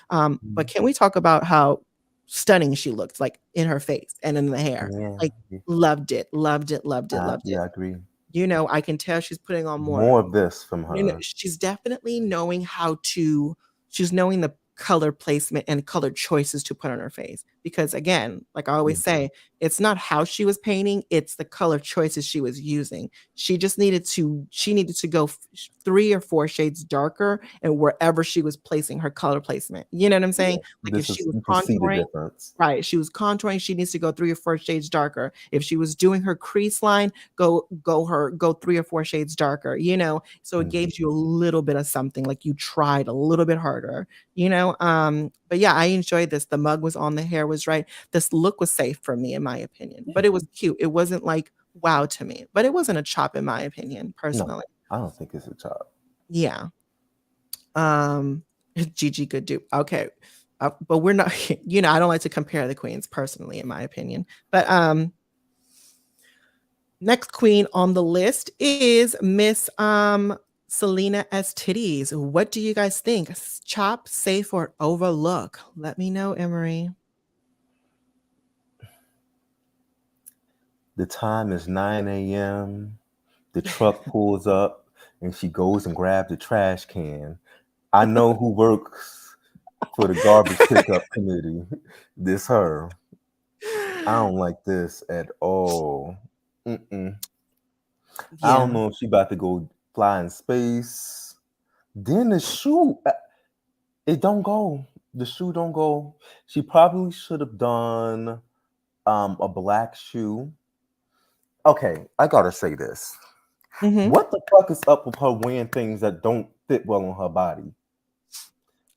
But can we talk about how stunning she looked like in her face and in the hair?
yeah,
Like loved it, loved it, loved it, loved it.
yeah, I agree.
I can tell she's putting on more.
More of this from her.
She's definitely knowing she's knowing the color placement and color choices to put on her face. Because again, like I
Yeah.
always say, It's not how she was painting, it's the color choices she was using. She needed to go 3 or 4 shades darker and wherever she was placing her color placement. You know what I'm saying? Like if
This
she
is,
was
you can see the
contouring,
difference.
right, she was contouring, she needs to go 3 or 4 shades darker. If she was doing her crease line, go 3 or 4 shades darker, you know? So it
Mhm.
gives you a little bit of something, like you tried a little bit harder, you know? But yeah, I enjoyed this. The mug was on, the hair was right. This look was safe for me, in my opinion, but it was cute. It wasn't like wow to me, but it wasn't a chop in my opinion,
No,
personally.
I don't think it's a chop.
Yeah. Um, Gigi could do okay. But we're not, you know, I don't like to compare the queens personally, in my opinion. But next queen on the list is Miss Selena S. Titties. What do you guys think? Chop, safe, or overlook? Let me know, Emery.
The time is 9 a.m. The truck pulls up and she goes and grabs the trash can. I know who works for the garbage pickup committee. This her. I don't like this at all. Mm-mm. I don't
Yeah.
know if she about to go fly in space. Then the shoe, it don't go. The shoe don't go. She probably should have done a black shoe. Okay, I gotta say this.
Mm-hmm.
What the fuck is up with her wearing things that don't fit well on her body?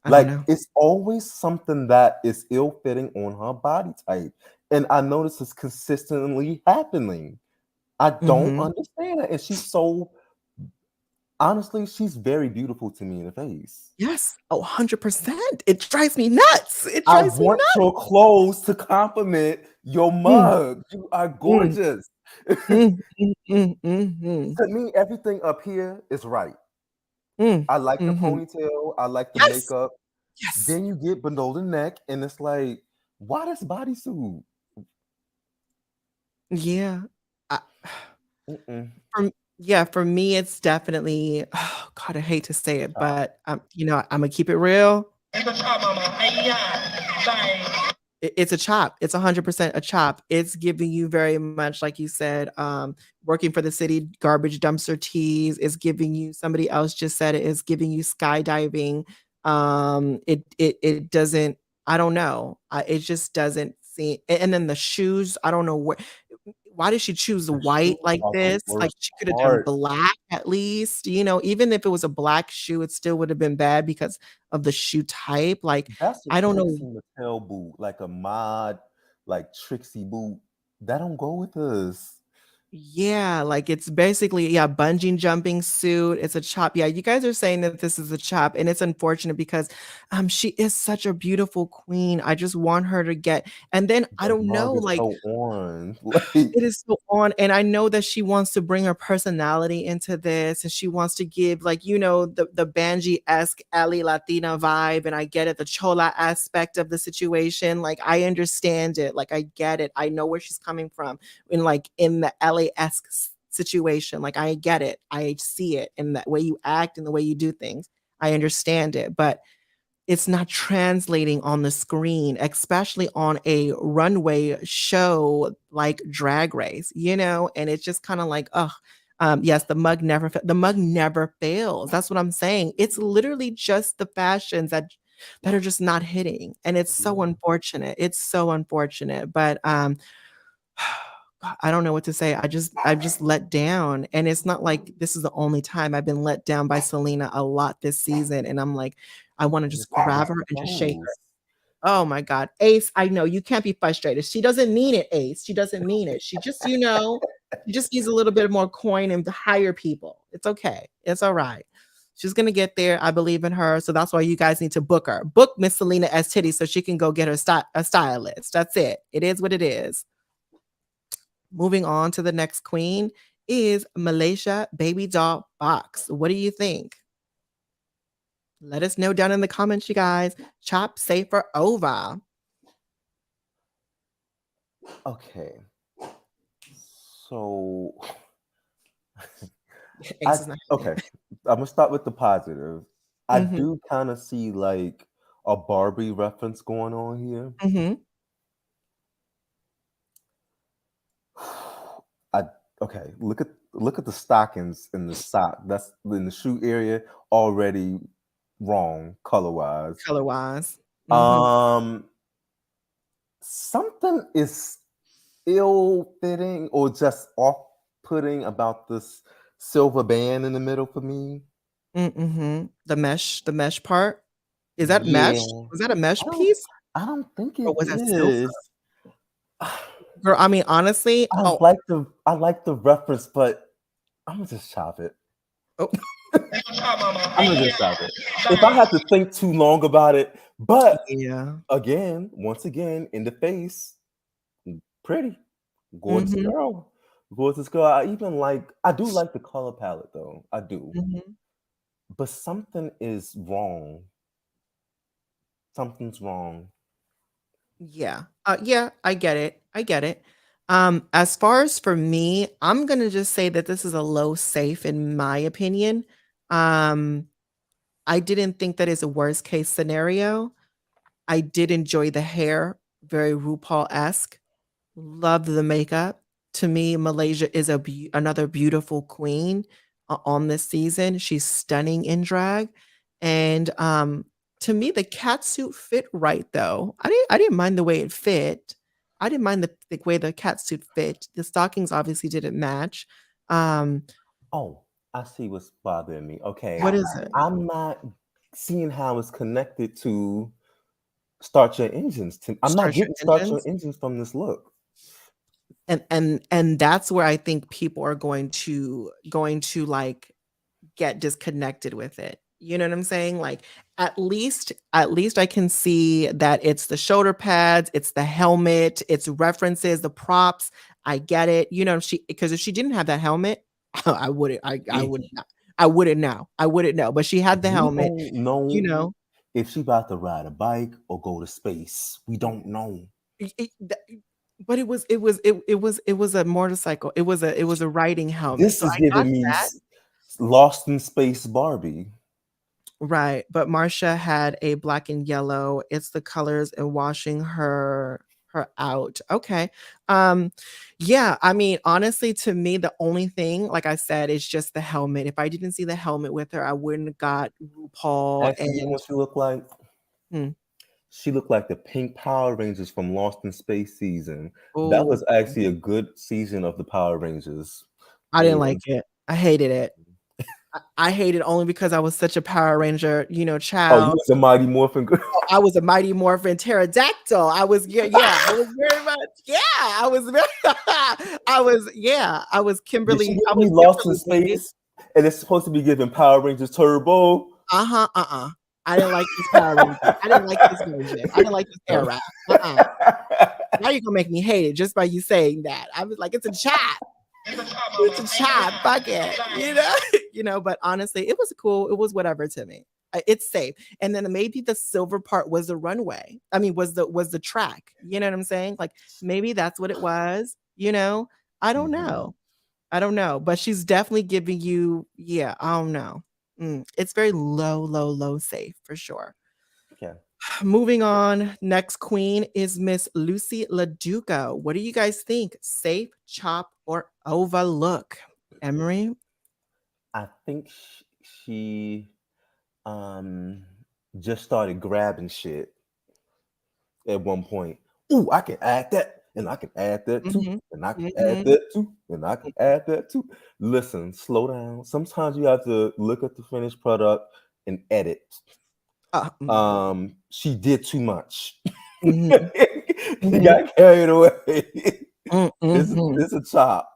I don't
Like
know.
it's always something that is ill-fitting on her body type. And I notice it's consistently happening. I don't
Mm-hmm.
understand it. And she's so honestly, she's very beautiful to me in the face.
Yes. Oh, 100%. It drives me nuts. It
I
drives me
want your clothes to compliment your
nuts.
mug. You are
Mm,
gorgeous.
mm, mm, mm, mm, mm,
To me, everything up here is right.
mm,
I like the
mhm.
ponytail. I like the
Yes.
makeup.
Yes.
Then you get below the neck, and it's like, why this bodysuit?
Yeah. I
Mm-mm.
yeah, for me, it's definitely oh god, I hate to say it, but, you know, Imma keep it real. It's a chop. It's 100% a chop. It's giving you very much, like you said, working for the city, garbage dumpster tees. It's giving you somebody else just said it, it's giving you skydiving. It doesn't I don't know. It just doesn't seem and then the shoes, I don't know why did she choose
The shoes
white like
are the
this? Like,
worst
she could have done
part.
black at least, you know, even if it was a black shoe, it still would have been bad because of the shoe type. Like,
That's a
I don't know.
Trixie Mattel boot, like a mod, like Trixie boot. That don't go with us.
Yeah, like it's basically, yeah, bungee jumping suit. It's a chop. Yeah, you guys are saying that this is a chop, and it's unfortunate because she is such a beautiful queen. I just want her to get and then I
The
don't know,
mug is
like
so orange. Like
it is so on, and I know that she wants to bring her personality into this, and she wants to give, like, you know, the Banji-esque LA Latina vibe, and I get it, the chola aspect of the situation. Like, I understand it. Like, I get it. I know where she's coming from in the LA-esque situation. Like, I get it. I see it in the way you act and the way you do things. I understand it, but it's not translating on the screen, especially on a runway show like Drag Race, you know? And it's just kind of like, oh, yes, the mug never fails. That's what I'm saying. It's literally just the fashions that are just not hitting, and it's so
yeah.
unfortunate. It's so unfortunate, but God, I don't know what to say. I'm just let down, and it's not like this is the only time I've been let down by Selena a lot this season, and I'm like, I wanna
And
just
it's always
grab her
the
and just shake her.
clothes.
Oh my god. Ace, I know you can't be frustrated. She doesn't mean it, Ace. She doesn't mean it. She just, you know, she just needs a little bit more coin and to hire people. It's okay. It's alright. She's gonna get there. I believe in her. So that's why you guys need to book her. Book Miss Selena S. Titty so she can go get her a stylist. That's it. It is what it is. Moving on to the next queen is Malaysia Baby Doll Box. What do you think? Let us know down in the comments, you guys. Chop, safe, or over?
Okay. So I
Ace is not hitting.
okay. I'm gonna start with the positive. I
Mhm,
do kind of see like a Barbie reference going on here.
mhm.
Okay, look at the stockings in the sock. That's in the shoe area already wrong color wise.
Color wise.
Um, something is ill fitting or just off putting about this silver band in the middle for me.
The mesh part. Is that mesh?
Yeah,
Was that a
I
mesh
don't
piece
I don't think
or
it
was that silver?
is.
Girl, I mean, honestly, oh,
I like the reference, but I'm gonna just chop it.
oh,
I'm gonna just chop it. If I have to think too long about it, but
yeah.
again, once again, in the face, pretty, gorgeous
Mhm,
girl, gorgeous girl. I do like the color palette though. I do,
mhm.
but something is wrong. Something's wrong.
Yeah. Yeah, I get it. I get it. As far as for me, I'm gonna just say that this is a low safe in my opinion. Um, I didn't think that is a worst case scenario. I did enjoy the hair, very RuPaul-esque. Love the makeup. To me, Malaysia is another beautiful queen on this season. She's stunning in drag, and to me, the catsuit fit right though. I didn't mind the way it fit. I didn't mind the way the catsuit fit. The stockings obviously didn't match. Um,
Oh, I see what's bothering me. Okay,
what is it?
I'm not seeing how it's connected to start your engines. I'm not
Start your
getting start your
engines.
engines from this look.
And that's where I think people are going to like get disconnected with it. You know what I'm saying? Like at least I can see that it's the shoulder pads, it's the helmet, it's references, the props. I get it. You know, she because if she didn't have that helmet, I wouldn't I
Eh,
would not. I wouldn't know. I wouldn't know. But she had the
We
helmet,
don't
you
know
know.
if she about to ride a bike or go to space. We don't know.
But it was a motorcycle. It was a riding helmet.
This
So
is
I got
giving me
that.
Lost in Space Barbie.
Right, but Marsha had a black and yellow. It's the colors and washing her out. Okay. Um, yeah, I mean, honestly, to me, the only thing, like I said, is just the helmet. If I didn't see the helmet with her, I wouldn't have got RuPaul
Actually, you know
and
what she looked like?
hmm.
She looked like the pink Power Rangers from Lost in Space season. That
Oh,
was actually a good season of the Power Rangers.
I
They
didn't
were.
like it. I hated it. I hated it only because I was such a Power Ranger,
Oh, you
child.
was a Mighty Morphin girl.
Oh, I was a Mighty Morphin pterodactyl. I was yeah, I was very much I was very I was
Did she
Kimberly
give
I
me
was
Lost in
Kimberly Davis.
Space? And it's supposed to be giving Power Rangers Turbo.
Uh-huh, uh-uh. I didn't like this Power Ranger. I didn't like this version. I didn't like this
No.
era. Uh-uh. Now you're gonna make me hate it just by you saying that. I was like, it's a chat. It's a chat. Fuck it. But honestly, it was cool. It was whatever to me. It's safe. And then maybe the silver part was the runway. I mean, was the track. You know what I'm saying? Like maybe that's what it was, you know? I don't
Mhm.
know. I don't know. But she's definitely giving you, yeah, I don't know. It's very low, low, low safe for sure.
Okay.
Moving on, next queen is Miss Lucy LaDuca. What do you guys think? Safe, chop, or overlook? Emery?
I think she um just started grabbing shit at one point. Ooh, I can add that, and I can add that too,
Mhm.
and I can add
Mhm.
that too, and I can add that too. Listen, slow down. Sometimes you have to look at the finished product and edit.
Mhm.
She did too much.
Mhm.
She
Mhm.
got carried away.
Mhm.
It's a chop.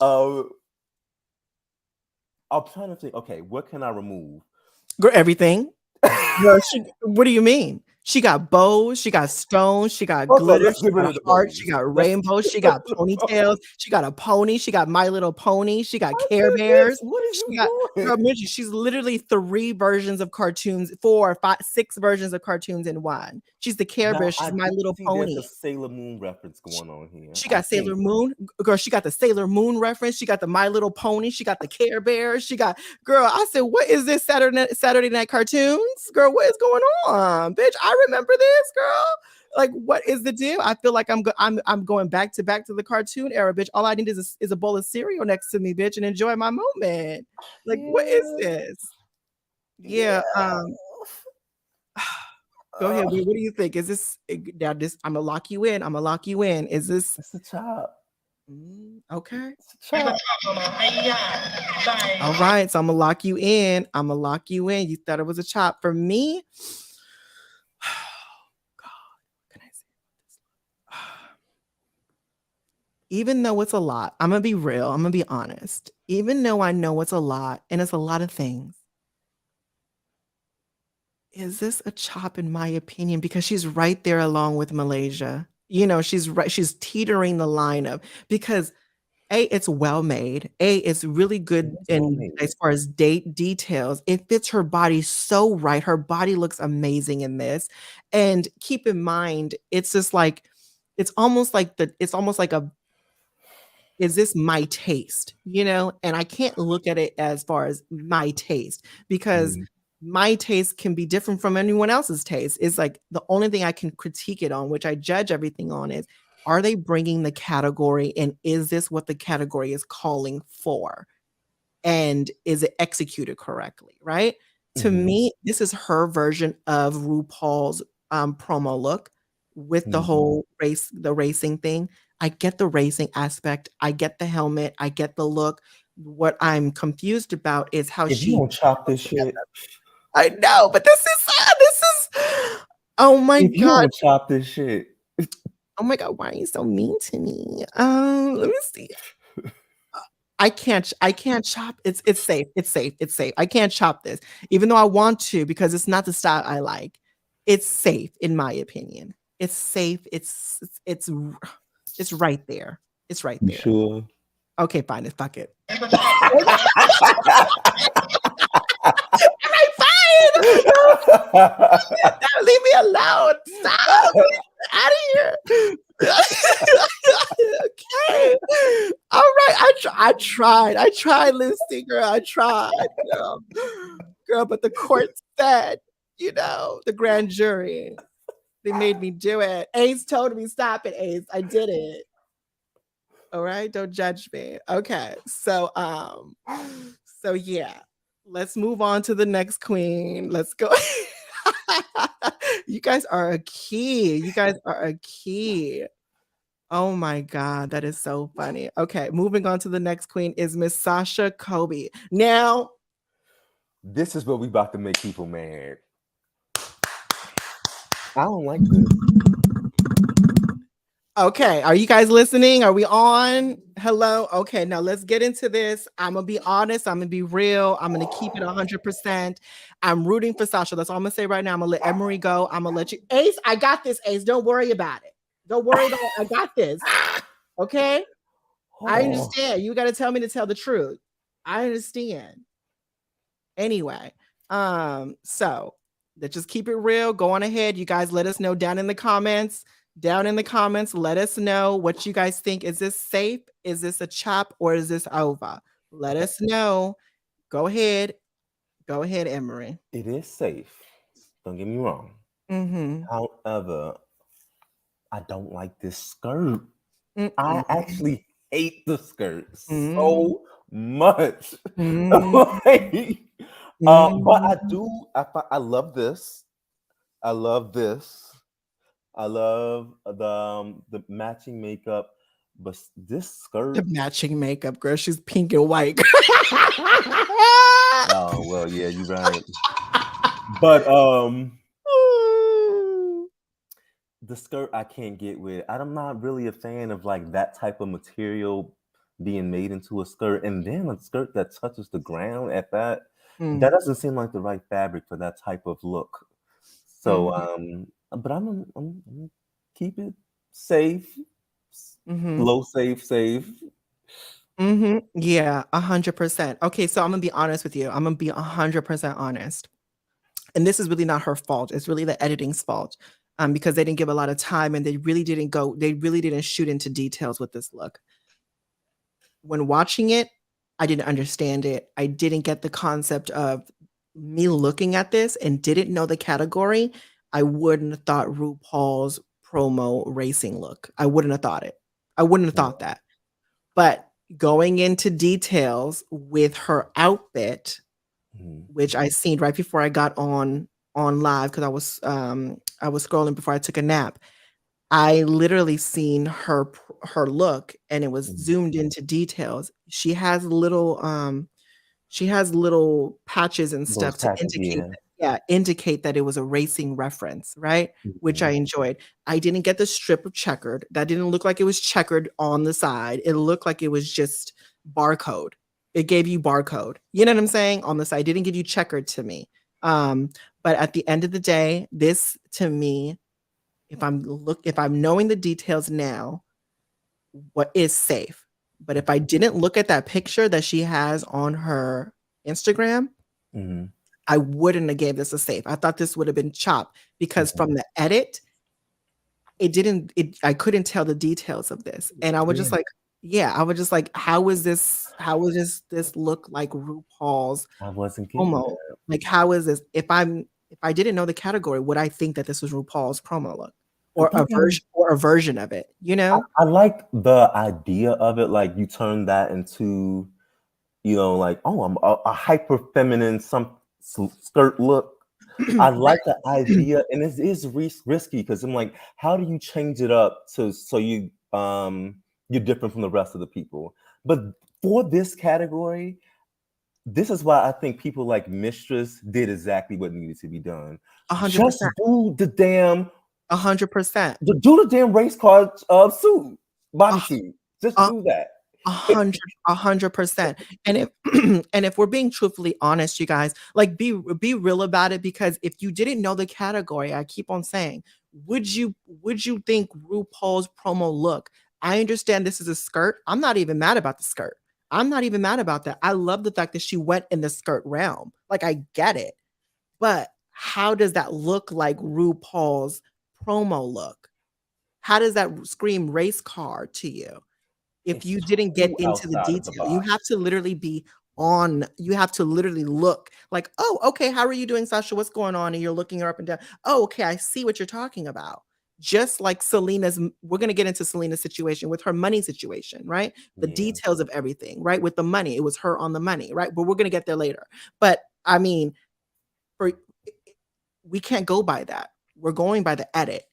Um, I'm trying to think. Okay, what can I remove?
Girl, everything. Girl, what do you mean? She got bows, she got stones, she got
First of all,
glitter,
let's
she
get rid
got
of the
hearts, she
bows.
got
Let's
rainbows,
get
she
rid
got
of the
ponytails,
bows.
she got a pony, she got My Little Pony, she got
I
Care
did this.
Bears,
What are
she
you
got
doing?
girl, Midget, she's literally 3 versions of cartoons, 4, 5, 6 versions of cartoons in one. She's the Care Bear,
Now
she's
I
My
do
Little
see there's
Pony.
a Sailor Moon reference going on here.
She
I
got Sailor
think.
Moon. Girl, she got the Sailor Moon reference. She got the My Little Pony. She got the Care Bears. She got, girl, I said, what is this Saturday night cartoons? Girl, what is going on? Bitch, I remember this, girl. Like, what is the deal? I feel like I'm going back to the cartoon era, bitch. All I need is a bowl of cereal next to me, bitch, and enjoy my moment. Like, what is
Yeah.
this? Yeah. Go ahead. What do you think? Is this now? This I'm gonna lock you in. I'm gonna lock you in. Is this
It's a chop.
okay?
It's a chop.
All right. So I'm gonna lock you in. I'm gonna lock you in. You thought it was a chop for me. God, what can I say about this? Even though it's a lot, I'm gonna be real. I'm gonna be honest. Even though I know it's a lot, and it's a lot of things. Is this a chop in my opinion? Because she's right there along with Malaysia. You know, she's right, she's teetering the line of because A, it's well made. A, it's really good
It's well
in
made.
as far as date details. It fits her body so right. Her body looks amazing in this. And keep in mind, it's just like it's almost like a is this my taste? You know, and I can't look at it as far as my taste because my taste can be different from anyone else's taste. It's like the only thing I can critique it on, which I judge everything on, is are they bringing the category and is this what the category is calling for? And is it executed correctly? Right. To me, this is her version of RuPaul's promo look with the whole the racing thing. I get the racing aspect. I get the helmet. I get the look. What I'm confused about is how
If you
she
don't chop this shit,
I know, but this is oh my
if you
god.
don't chop this shit,
Oh my god, why are you so mean to me? Let me see. I can't chop. It's safe. It's safe. It's safe. I can't chop this, even though I want to because it's not the style I like. It's safe in my opinion. It's safe. It's right there. It's right
you
there.
sure?
Okay, fine. Fuck it. All right, fine. Leave me alone. Stop. Out of here. Okay. All right. I tried listening, girl. I tried, girl. But the court said, the grand jury, they made me do it. Ace told me, stop it, Ace. I did it. All right. Don't judge me. Okay. So yeah. Let's move on to the next queen. Let's go. You guys are a key. You guys are a key. Oh my God, that is so funny. Okay, moving on to the next queen is Miss Sasha Kobe. Now,
this is what we about to make people mad. I don't like this.
Okay, are you guys listening? Are we on? Hello? Okay, now let's get into this. I'm going to be honest. I'm going to be real. I'm going to keep it 100%. I'm rooting for Sasha. That's all I'm going to say right now. I'm going to let Emery go. I'm going to let you. Ace, I got this, Ace. Don't worry about it. Don't worry about it. I got this. Okay? I understand. You got to tell me to tell the truth. I understand. Anyway, so let's just keep it real. Go on ahead. You guys let us know down in the comments. Let us know what you guys think. Is this safe? Is this a chop or is this over? Let us know. Go ahead. Go ahead, Emery.
It is safe. Don't get me wrong. However, I don't like this skirt. I actually hate the skirt so much. But I do. I love this. I love this. I love the matching makeup, but this skirt.
The matching makeup, girl. She's pink and white.
Oh well, yeah, you're right. But the skirt I can't get with. I'm not really a fan of like that type of material being made into a skirt, and then a skirt that touches the ground at that. That doesn't seem like the right fabric for that type of look. So, but I'm keep it safe, low safe.
Yeah, 100%. Okay, so I'm gonna be honest with you. I'm gonna be 100% honest. And this is really not her fault. It's really the editing's fault. Because they didn't give a lot of time and they really didn't shoot into details with this look. When watching it, I didn't understand it. I didn't get the concept of me looking at this and didn't know the category. I wouldn't have thought RuPaul's promo racing look. I wouldn't have thought it. I wouldn't have
Yeah.
thought that. But going into details with her outfit, which I seen right before I got on live because I was scrolling before I took a nap. I literally seen her look, and it was zoomed into details. She has little patches and stuff
Those
to
patches,
indicate that it was a racing reference, right? Which I enjoyed. I didn't get the strip of checkered. That didn't look like it was checkered on the side. It looked like it was just barcode. It gave you barcode. You know what I'm saying? On the side. It didn't give you checkered to me. But at the end of the day, this to me, if I'm knowing the details now, what is safe. But if I didn't look at that picture that she has on her Instagram, I wouldn't have gave this a safe. I thought this would have been chopped because from the edit, I couldn't tell the details of this. And I was just like, how is this look like RuPaul's
I wasn't getting
promo?
that.
Like, how is this? If I didn't know the category, would I think that this was RuPaul's promo look? Or a version of it, you know?
I like the idea of it. Like you turn that into, like, oh, I'm a hyper feminine skirt look. I like the idea, and it is risky because I'm like, how do you change it up so you're different from the rest of the people? But for this category, this is why I think people like Mistress did exactly what needed to be done.
100%.
Just do the damn
100%.
Do the damn race car suit, bodysuit. Just do that.
100%. And if we're being truthfully honest, you guys, like be real about it, because if you didn't know the category, I keep on saying, would you think RuPaul's promo look? I understand this is a skirt. I'm not even mad about the skirt. I'm not even mad about that. I love the fact that she went in the skirt realm. Like, I get it. But how does that look like RuPaul's promo look? How does that scream race car to you? If you didn't get into the detail, you have to literally you have to literally look like, oh, okay, how are you doing, Sasha? What's going on? And you're looking her up and down. Oh, okay, I see what you're talking about. Just like we're going to get into Selena's situation with her money situation, right? The details of everything, right? With the money, it was her on the money, right? But we're going to get there later. But I mean, we can't go by that. We're going by the edit,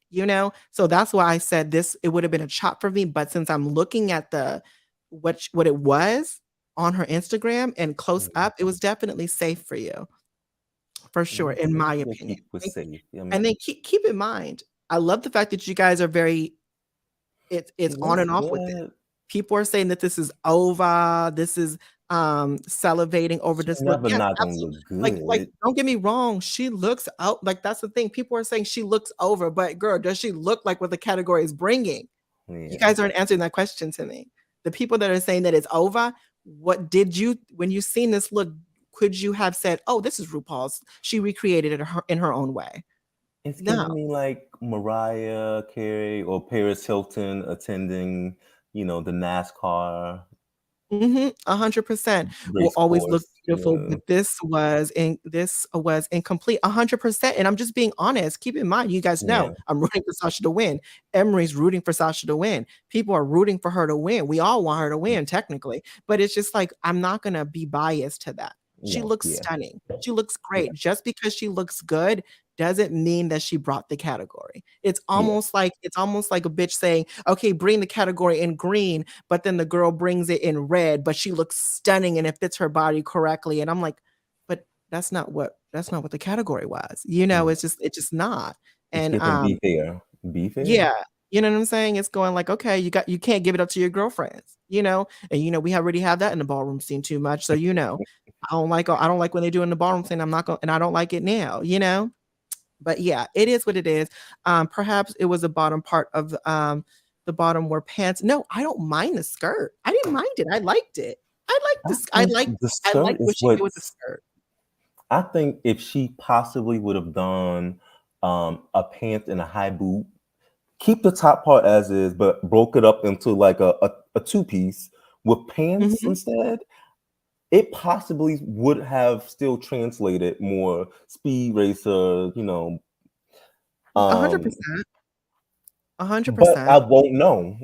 So that's why I said it would have been a chop for me. But since I'm looking at what it was on her Instagram and close up, it was definitely safe for you. For sure, in my opinion. And then keep in mind, I love the fact that you guys are very, it's on and off with it. People are saying that this is over. This is salivating over this look.
Never not gonna look good.
Like, don't get me wrong. She looks out. Like, that's the thing. People are saying she looks over, but girl, does she look like what the category is bringing? You guys aren't answering that question to me. The people that are saying that it's over, what did you, when you seen this look, could you have said, oh, this is RuPaul's? She recreated it in her own way.
It's giving me like Mariah Carey or Paris Hilton attending, the NASCAR.
100% will always look beautiful, but this was incomplete. 100%. And I'm just being honest. Keep in mind, you guys know I'm rooting for Sasha to win. Emery's rooting for Sasha to win. People are rooting for her to win. We all want her to win, technically, but it's just like, I'm not gonna be biased to that. She looks stunning. She looks great. Just because she looks good doesn't mean that she brought the category. It's almost like a bitch saying, okay, bring the category in green, but then the girl brings it in red, but she looks stunning and it fits her body correctly. And I'm like, but that's not what the category was. It's just not. And
be fair.
Yeah. You know what I'm saying? It's going like, okay, you can't give it up to your girlfriends, and we already have that in the ballroom scene too much. So, I don't like when they do in the ballroom scene. I'm not going, and I don't like it now, But yeah, it is what it is. Perhaps it was the bottom part of the bottom were pants. No, I don't mind the skirt. I didn't mind it. I liked it. I like what she did with the skirt.
I think if she possibly would have done a pant and a high boot, keep the top part as is, but broke it up into like a two-piece with pants instead, it possibly would have still translated more speed racer,
100%.
but I
100%.
won't know.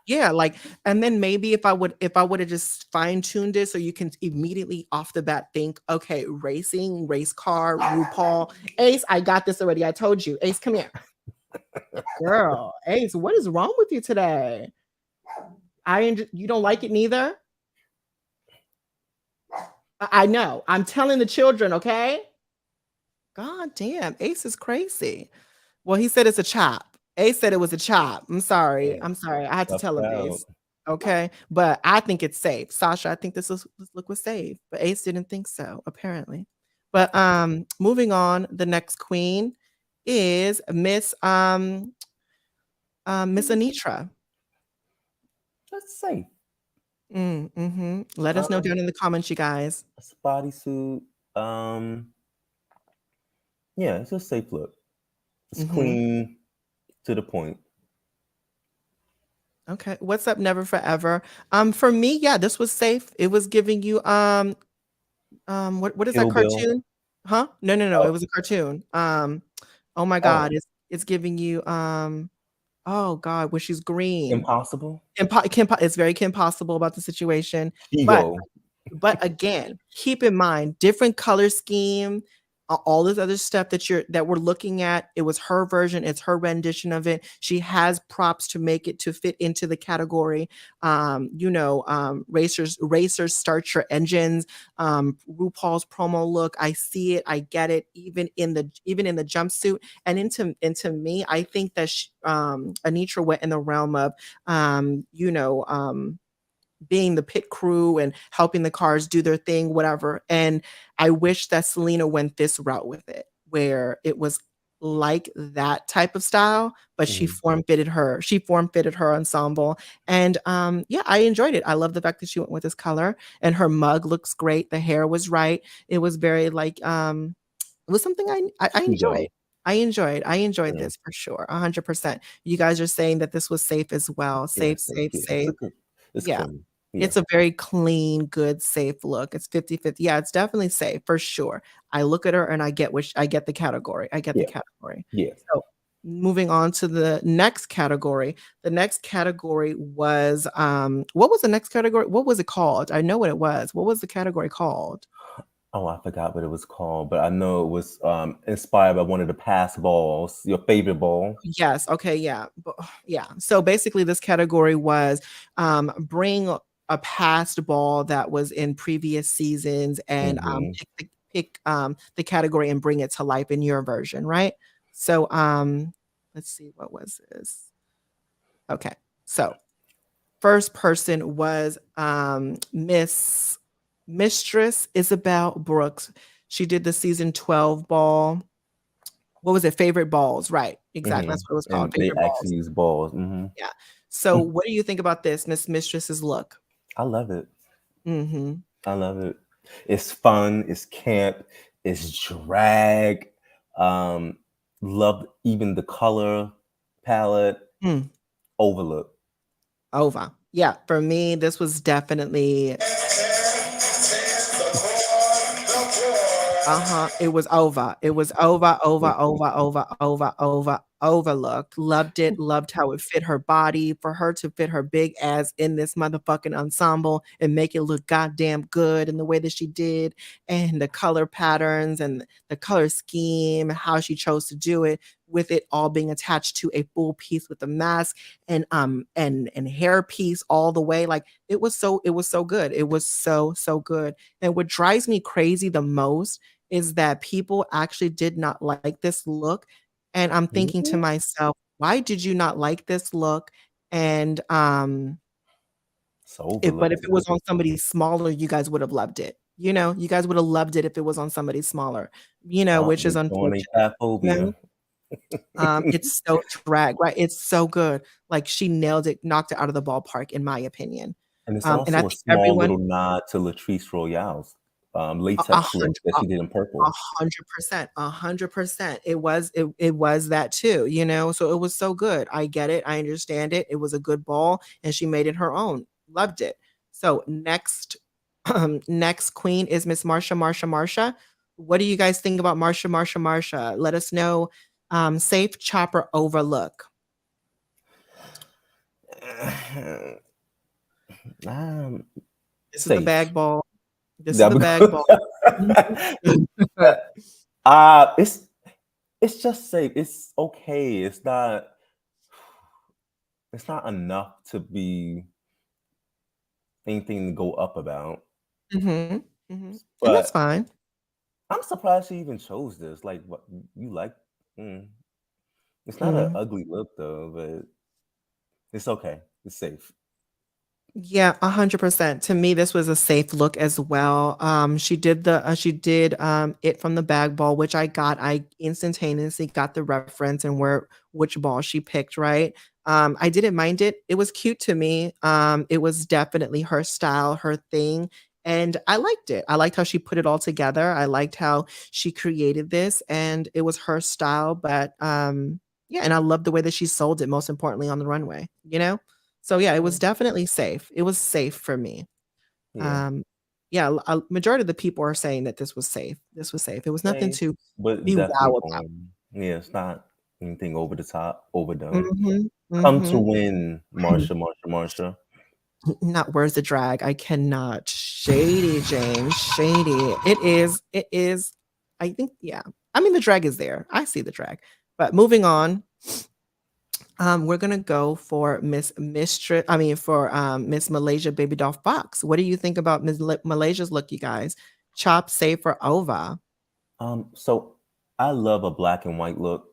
Yeah, like, and then maybe if I would have just fine-tuned it so you can immediately off the bat think, okay, racing, race car, RuPaul, Ace, I got this already. I told you. Ace, come here. Girl, Ace, what is wrong with you today? You don't like it neither? I know. I'm telling the children, okay? God damn, Ace is crazy. Well, he said it's a chop. Ace said it was a chop. I'm sorry.
Yeah,
I'm sorry. I had to
tough
tell him,
crowd.
Ace. Okay. But I think it's safe. Sasha, I think this look was safe. But Ace didn't think so, apparently. But moving on, the next queen is Miss Anitra.
Let's say
Let us know
um,
down in the comments, you guys.
it's a bodysuit. Um, yeah, it's a safe look. It's
Mm-hmm.
clean to the point.
Okay. What's up, Never Forever? For me, yeah, this was safe. It was giving you what is that
Kill Bill.
cartoon? Huh? No, no, no.
Oh,
It was a cartoon. Oh my
oh,
God, it's giving you oh God, when she's green.
Impossible.
It's very Kim Possible about the situation. But
Ego.
again, keep in mind, different color scheme, all this other stuff that we're looking at. It was her version, it's her rendition of it. She has props to make it to fit into the category. Racers start your engines. RuPaul's promo look, I see it, I get it, even in the jumpsuit. And into me, I think that Anitra went in the realm of being the pit crew and helping the cars do their thing, whatever. And I wish that Selena went this route with it, where it was like that type of style, but she
Mhm.
form fitted her. She form fitted her ensemble. And yeah, I enjoyed it. I love the fact that she went with this color, and her mug looks great. The hair was right. It was very like it was something I enjoyed.
Ego.
I enjoyed
Yeah,
this for sure. 100%. You guys are saying that this was safe as well.
yeah,
Safe,
safe.
safe,
Yeah, it's
safe.
a good. It's
Yeah.
clean. Yeah,
It's a very clean, good, safe look. It's 50-50. Yeah, it's definitely safe for sure. I look at her and I get the category. I get the
yeah,
category.
yeah.
So moving on to the next category. The next category was what was the next category? What was it called? I know what it was. What was the category called?
Oh, I forgot what it was called, but I know it was inspired by one of the past balls. Your favorite ball.
Yes. Okay. Yeah. Yeah. So basically, this category was bring a past ball that was in previous seasons and
Hmm.
pick the category and bring it to life in your version, right? So let's see, what was this? Okay. So first person was Mistress Isabel Brooks. She did the season 12 ball. What was it? Favorite balls, right? Exactly.
Hmm.
That's what it was called.
And they
Favorite
actually
balls.
use balls. Hmm.
Yeah. So what do you think about this, Mistress's look?
I love it.
Mm-hmm.
I love it. It's fun. It's camp. It's drag. Um, Love even the color palette.
Mm.
Overlook.
Over. Yeah. For me, this was definitely it was over. It was overlooked. Loved it. Loved how it fit her body. For her to fit her big ass in this motherfucking ensemble and make it look goddamn good in the way that she did, and the color patterns and the color scheme, how she chose to do it, with it all being attached to a full piece with the mask and hair piece all the way. Like it was so good. It was so good. And what drives me crazy the most is that people actually did not like this look, and I'm thinking to
Mhm.
myself, "Why did you not like this look?" And,
So Overlook
if
is a
it was
good
on
one.
somebody smaller, you guys would have loved it. You guys would have loved it if it was on somebody smaller, which is
They showing a
unfortunate,
fat
you know?
phobia.
It's so drag, right? It's so good. Like, she nailed it, knocked it out of the ballpark, in my opinion.
And it's
And I
also a
think
small
everyone
little nod to Latrice Royale's
a
latex look
hundred
that she did in purple.
100%, 100%. It was that too, so it was so good. I get it. I understand it. It was a good ball and she made it her own. Loved it. So next, next queen is Miss Marsha. What do you guys think about Marsha? Let us know. Safe chopper overlook. This is the
Safe.
bag ball. This is
There
the
we
bag
go.
ball. Mhm.
It's just safe. It's okay. It's not enough to be anything to go up about.
Mhm. Mhm. And that's
But
fine.
I'm surprised she even chose this. Like, what you like? Mm. It's not an
Mm.
ugly look though, but it's okay. It's safe.
Yeah, 100%. To me, this was a safe look as well. She did it from the bag ball, which I got. I instantaneously got the reference and where which ball she picked, right? I didn't mind it. It was cute to me. It was definitely her style, her thing. And I liked it. I liked how she put it all together. I liked how she created this and it was her style. But yeah, and I love the way that she sold it, most importantly on the runway, you know? So, yeah, it
Yeah.
was definitely safe. It was safe for me.
Yeah.
Um, yeah, a majority of the people are saying that this was safe. This was safe. It was nothing
Safe,
to
but
be
definitely
wow about.
home. Yeah, it's not anything over the top, overdone.
Mhm,
Come to
mhm.
win, Marsha, Marsha, Marsha.
Not worth the drag. I cannot. Shady, James, shady. It is. I think, yeah. I mean, the drag is there. I see the drag. But moving on, we're gonna go for Miss Malaysia Baby Doll Fox. What do you think about Malaysia's look, you guys? Chop, safe, or over?
So I love a black and white look,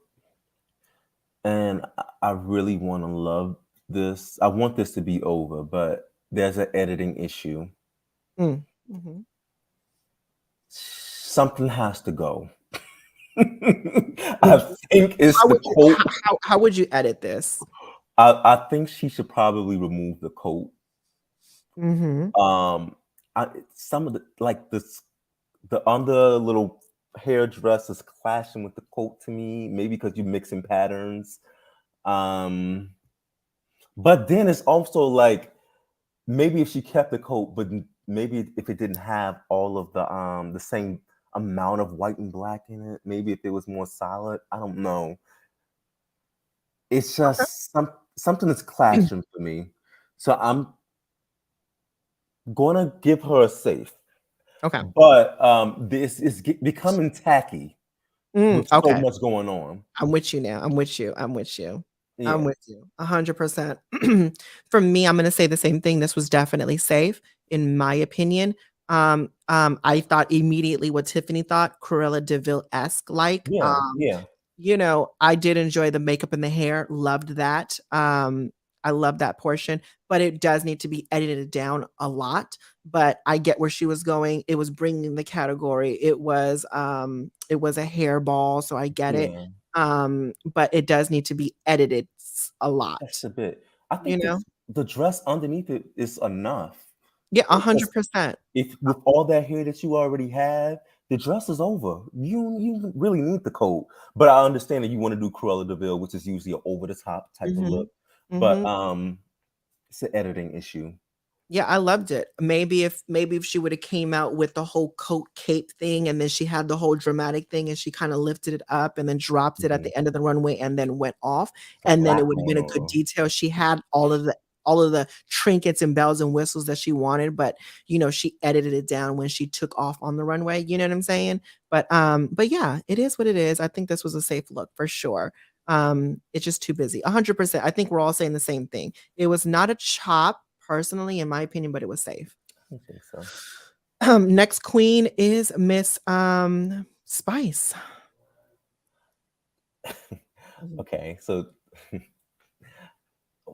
and I really want to love this. I want this to be over, but there's an editing issue.
Mm, mhm.
Something has to go.
Would
I
you
think it's
how
the
would you
coat.
how would you edit this?
I think she should probably remove the coat.
Mhm.
Um, some of the like the under little hair dress is clashing with the coat to me. Maybe because you're mixing patterns. Um, but then it's also like maybe if she kept the coat, but maybe if it didn't have all of the same amount of white and black in it, maybe if it was more solid. I don't know. It's
Okay.
just something is clashing for me. So I'm gonna give her a safe.
Okay.
But this is becoming tacky with so
Okay.
much going on.
I'm with you now. I'm with you. I'm with you. I'm
Yeah,
with you 100%. For me, I'm gonna say the same thing. This was definitely safe, in my opinion. I thought immediately what Tiffany thought, Cruella de Vil-esque like.
yeah, yeah,
I did enjoy the makeup and the hair, loved that. I love that portion, but it does need to be edited down a lot. But I get where she was going. It was bringing the category. It was a hairball, so I get it.
yeah.
But it does need to be edited a
Just
lot,
a bit. I
you
think
know?
the dress underneath it is enough.
Yeah,
Because
100%.
if with all that hair that you already have, the dress is over. You really need the coat. But I understand that you want to do Cruella de Vil, which is usually an over the top type of
Mhm.
look. But
Mhm.
it's an editing issue.
Yeah, I loved it. Maybe if she woulda came out with the whole coat cape thing, and then she had the whole dramatic thing, and she kinda lifted it up and then dropped it at
Mhm.
the end of the runway and then went off,
The
and then it
black
would've
going
been a good
on.
detail. She had all of the trinkets and bells and whistles that she wanted, but, she edited it down when she took off on the runway, you know what I'm saying? But yeah, it is what it is. I think this was a safe look for sure. It's just too busy. 100%. I think we're all saying the same thing. It was not a chop, personally, in my opinion, but it was safe.
I think so.
Next queen is Miss Spice. Mhm.
Okay, so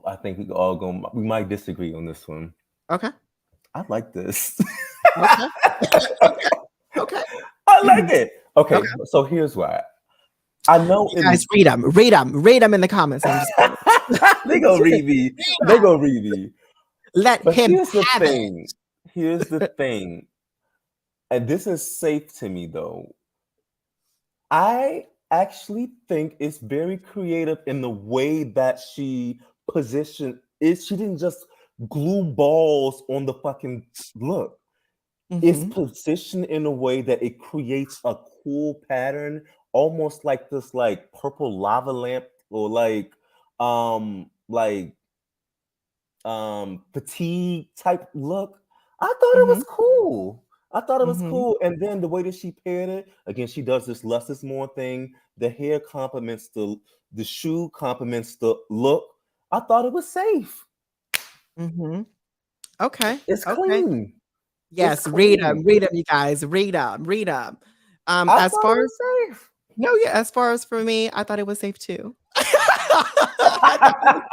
I think we might disagree on this one.
Okay.
I like this.
Okay. Okay. Okay.
I like it. Okay,
Okay.
so here's why. I know
You
in
guys read them. Read them in the comments. I'm just kidding.
they gonna read me.
Read
They
'em.
gonna read me.
Let
But
him
here's the
have
thing. Here's the
it.
thing. And this is safe to me though. I actually think it's very creative in the way that she positioned it. She didn't just glue balls on the fucking look. It's
Mhm.
positioned in a way that it creates a cool pattern, almost like this like purple lava lamp or like fatigue type look. I thought it
Mm-hmm.
was cool. I thought it was
Mm-hmm.
cool. And then the way that she paired it, again, she does this less is more thing. The hair complements the shoe complements the look. I thought it was safe.
Mm-hmm. Okay.
It's
Okay.
clean. It's
Yes,
clean.
read them, you guys. Read them.
I
As
thought it
far as
was safe.
no, yeah, as far as for me, I thought it was safe too. I thought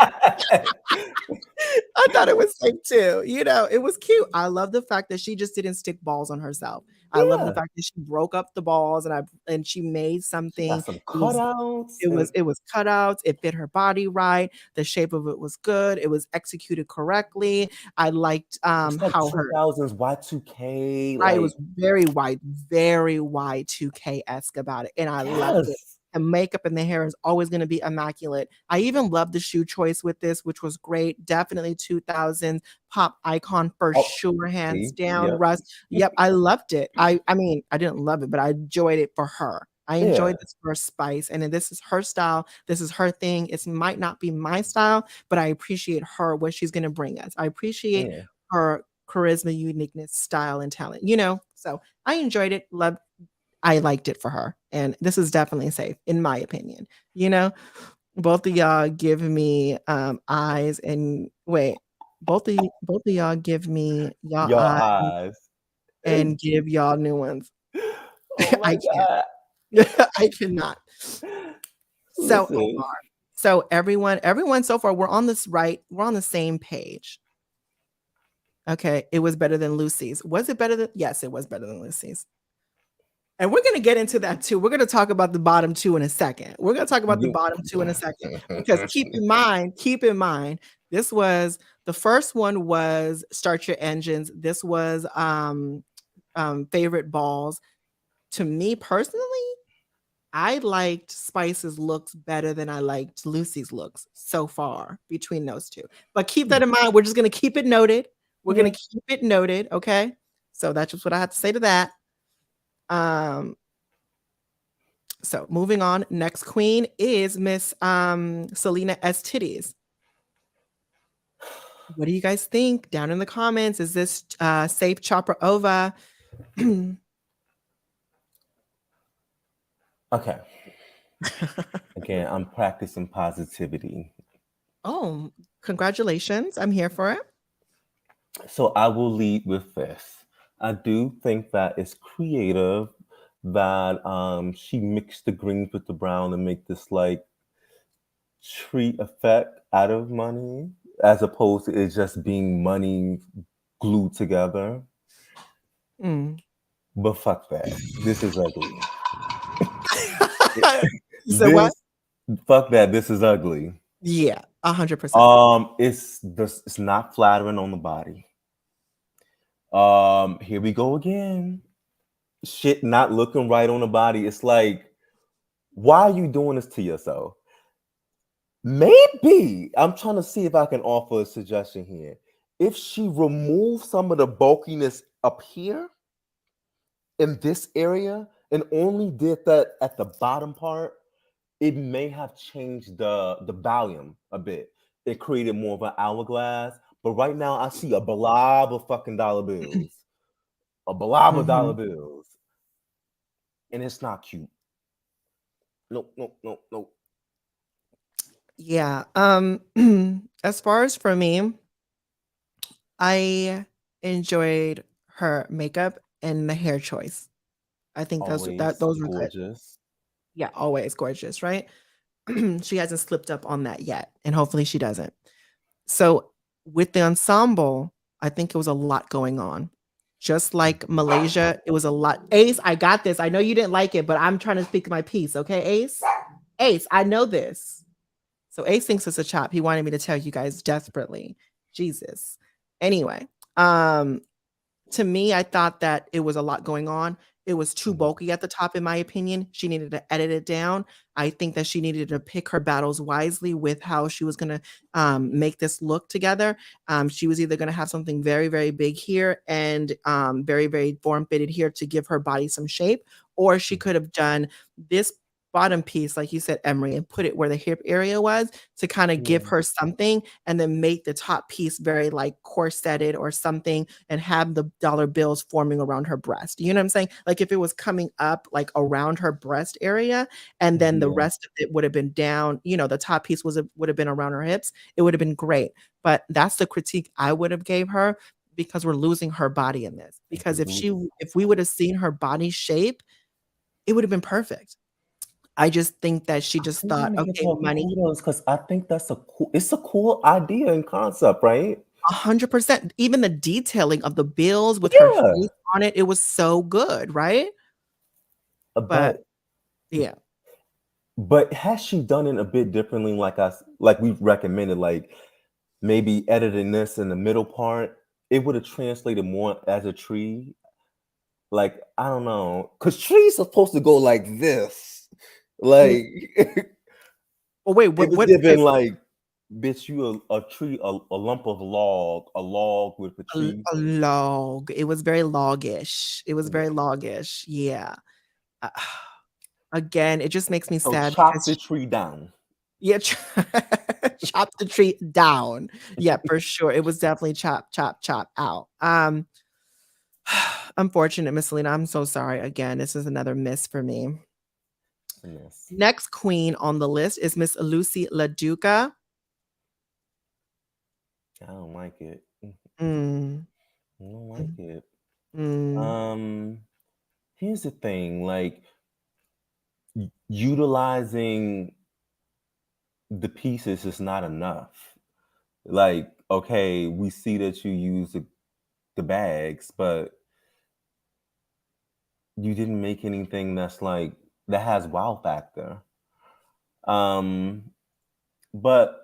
I thought it was safe too. You know, it was cute. I love the fact that she just didn't stick balls on herself. I love the
Yeah.
fact that she broke up the balls and she made
She got
something.
some
It was
cutouts
it was
and
it was cutouts. It fit her body right. The shape of it was good. It was executed correctly. I liked
it's like
how her
2000s Y2K.
right, it was
Like,
very Y2K-esque about it, and I loved it.
yes.
The makeup and the hair is always gonna be immaculate. I even love the shoe choice with this, which was great. Definitely 2000s pop icon for
Oh,
sure, hands
see?
down,
Yep.
Russ. Yep, I loved it. I mean, I didn't love it, but I enjoyed it for her. I
Yeah.
enjoyed this for Spice, and then this is her style. This is her thing. It might not be my style, but I appreciate her, what she's gonna bring us. I appreciate
Yeah.
her charisma, uniqueness, style, and talent, you know? So I enjoyed it, loved I liked it for her. And this is definitely safe, in my opinion. You know, both of y'all give me eyes and wait, both of y'all give me y'all
Your
eyes
eyes.
and give y'all new ones.
Oh my
I can't.
God.
I cannot. So
Listen.
so everyone so far, we're on this right, we're on the same page. Okay, it was better than Lucy's. Was it better than yes, it was better than Lucy's. And we're going to get into that too. We're going to talk about the bottom two in a second. We're going to talk about the
You
bottom two in a second because keep in mind, this was the first one was Start Your Engines. This was Favorite Balls. To me personally, I liked Spice's looks better than I liked Lucy's looks so far between those two. But keep that in mind. We're just going to keep it noted. We're going to keep it noted. Okay. So that's just what I have to say to that. So moving on, next queen is Miss Selena S. Titties. What do you guys think? Down in the comments. Is this safe chopper over?
Okay. Again, I'm practicing positivity.
Oh, congratulations. I'm here for it.
So I will lead with this. I do think that it's creative that she mixed the greens with the brown and make this like tree effect out of money as opposed to it just being money glued together.
Mm.
But fuck that. This is ugly.
So what?
This fuck that. This is ugly.
Yeah, 100%.
It's not flattering on the body. Here we go again. Shit not looking right on the body. It's like, why are you doing this to yourself? Maybe I'm trying to see if I can offer a suggestion here. If she removed some of the bulkiness up here in this area and only did that at the bottom part, it may have changed the volume a bit. It created more of an hourglass. But right now, I see a blob of fucking dollar bills, a blob of dollar bills, and it's not cute. Nope, nope, nope, nope.
Yeah. As far as for me, I enjoyed her makeup and the hair choice. I think
Always
those were good.
gorgeous.
Yeah, always gorgeous, right? She hasn't slipped up on that yet, and hopefully she doesn't. So with the ensemble, I think it was a lot going on. Just like Malaysia, it was a lot. Ace, I got this. I know you didn't like it, but I'm trying to speak my piece, okay, Ace? Ace, I know this. So Ace thinks it's a chop. He wanted me to tell you guys desperately. Jesus. Anyway, to me, I thought that it was a lot going on. It was too bulky at the top, in my opinion. She needed to edit it down. I think that she needed to pick her battles wisely with how she was going to make this look together. She was either going to have something very, very big here and very, very form fitted here to give her body some shape, or she could have done this bottom piece, like you said, Emery, and put it where the hip area was to kind of give
Yeah.
her something, and then make the top piece very like corseted or something, and have the dollar bills forming around her breast. You know what I'm saying? Like if it was coming up like around her breast area, and then the
Yeah.
rest of it would have been down, the top piece would have been around her hips, it would have been great. But that's the critique I would have gave her, because we're losing her body in this. Because if we would have seen her body shape, it would have been perfect. I just think that she
I
just
think you
thought,
may give
okay,
her
money.
kudos because I think it's a cool idea and concept, right?
100%. Even the detailing of the bills with her
Yeah.
face on it, it was so good, right? But
But
yeah.
but has she done it a bit differently, like we've recommended, like maybe editing this in the middle part, it would have translated more as a tree. Like, I don't know, because trees are supposed to go like this.
Mm,
Like
oh, wait,
it was
okay,
given like, bitch, you a tree, a lump of log, a log with a tree.
a log. It was very loggish. It was very
Yeah.
loggish. Yeah. Uh, again, it just makes me
So
sad
chop
because
the tree down.
yeah, chop the tree down. Yeah, for sure. It was definitely chop, chop, chop out. Unfortunate, Miss Selena. I'm so sorry. Again, this is another miss for me.
Yes.
Next queen on the list is Miss Lucy LaDuca.
I don't like it.
Mm,
I don't like
mm,
it.
mm,
Um, Here's the thing, like utilizing the pieces is not enough. Like, okay, we see that you use the bags, but you didn't make anything that has wow factor. Um, but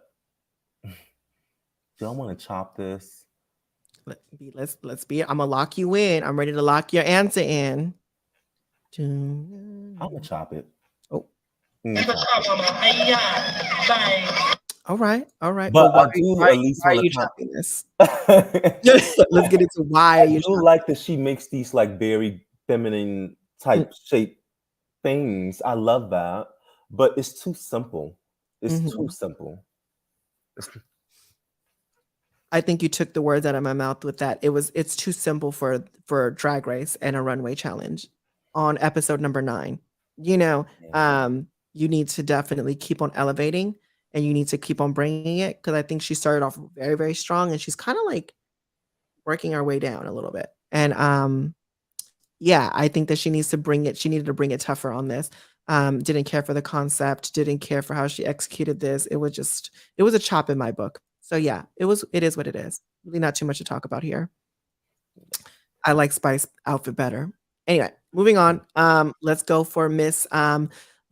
do I want to chop this?
let's be. I'm gonna lock you in. I'm ready to lock your answer in.
I'm gonna chop it.
Oh,
I'm gonna chop it.
all right, all right. But
But I do at least
why are
want
you
to
chopping this?
I
Let's get into why are you
do
chopping.
like that she makes these like very feminine type shape things. I love that, but it's too simple. It's too
Mhm.
simple.
I think you took the words out of my mouth with that. It's too simple for Drag Race and a runway challenge on episode number 9. You know,
Yeah.
you need to definitely keep on elevating, and you need to keep on bringing it, because I think she started off very, very strong, and she's kind of like working our way down a little bit. And yeah, I think that she needed to bring it tougher on this. Didn't care for the concept, didn't care for how she executed this. It was a chop in my book. So yeah, it is what it is. Really not too much to talk about here. I like Spice outfit better. Anyway, moving on. Let's go for Miss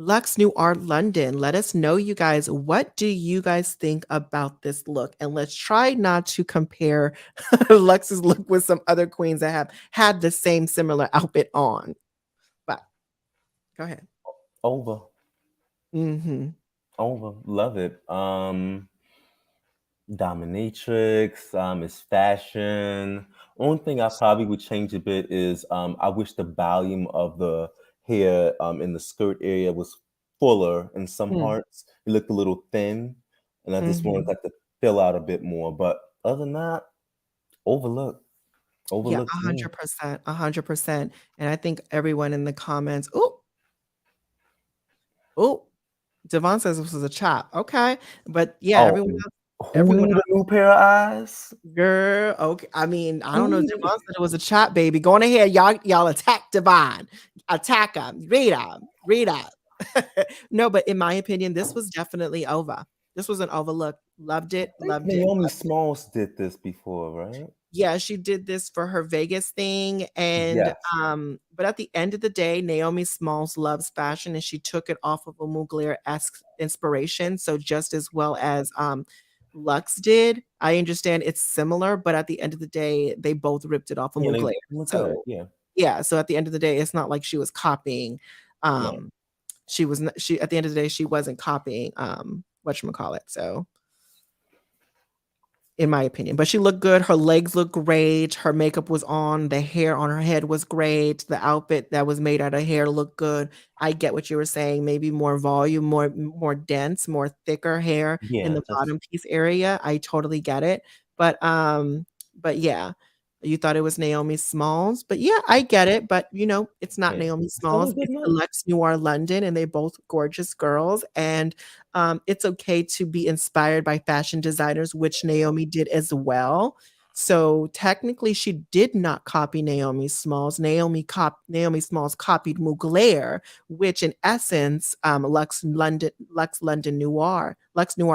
Lux New Art London. Let us know, you guys, what do you guys think about this look? And let's try not to compare Lux's look with some other queens that have had the same similar outfit on. But go ahead.
Over.
Mm-hmm.
Over. Love it. Dominatrix, it's fashion. Only thing I probably would change a bit is I wish the volume of the hair in the skirt area was fuller in some parts. It looked a little thin, and I just wanted
Mm-hmm.
that to fill out a bit more. But other than that, overlooked.
Yeah,
Overlooked to me.
100%, 100%. And I think everyone in the comments, oh, Devon says this was a chop. Okay. But yeah,
Oh, who
everyone
need a new pair of eyes?
girl, okay. I mean, I don't
Who
know.
need
Devon said it was a chop, baby. Go on ahead. Y'all attack Devon. Attack him. Read him. Read him. No, but in my opinion, this was definitely over. This was an overlook. Loved it.
I think
Loved it.
Naomi Smalls did this before, right?
Yeah, she did this for her Vegas thing, and
Yes.
but at the end of the day, Naomi Smalls loves fashion, and she took it off of a Mugler-esque inspiration, so just as well as Lux did. I understand it's similar, but at the end of the day, they both ripped it off of
Yeah, they
Mugler.
look good.
So
Yeah.
yeah, so at the end of the day, it's not like she was copying.
No.
She was she at the end of the day, she wasn't copying whatchamacallit. So in my opinion. But she looked good. Her legs looked great. Her makeup was on. The hair on her head was great. The outfit that was made out of hair looked good. I get what you were saying. Maybe more volume, more dense, more thicker hair in
Yeah,
the
just
bottom piece area. I totally get it. But yeah, you thought it was Naomi Smalls. But yeah, I get it. But it's not
yeah.
Naomi
Still a
Smalls.
good
It's
look.
Alex Noir London, and they both gorgeous girls. And it's okay to be inspired by fashion designers, which Naomi did as well. So technically, she did not copy Naomi Smalls. Naomi Smalls copied Mugler, which in essence, Lux Noir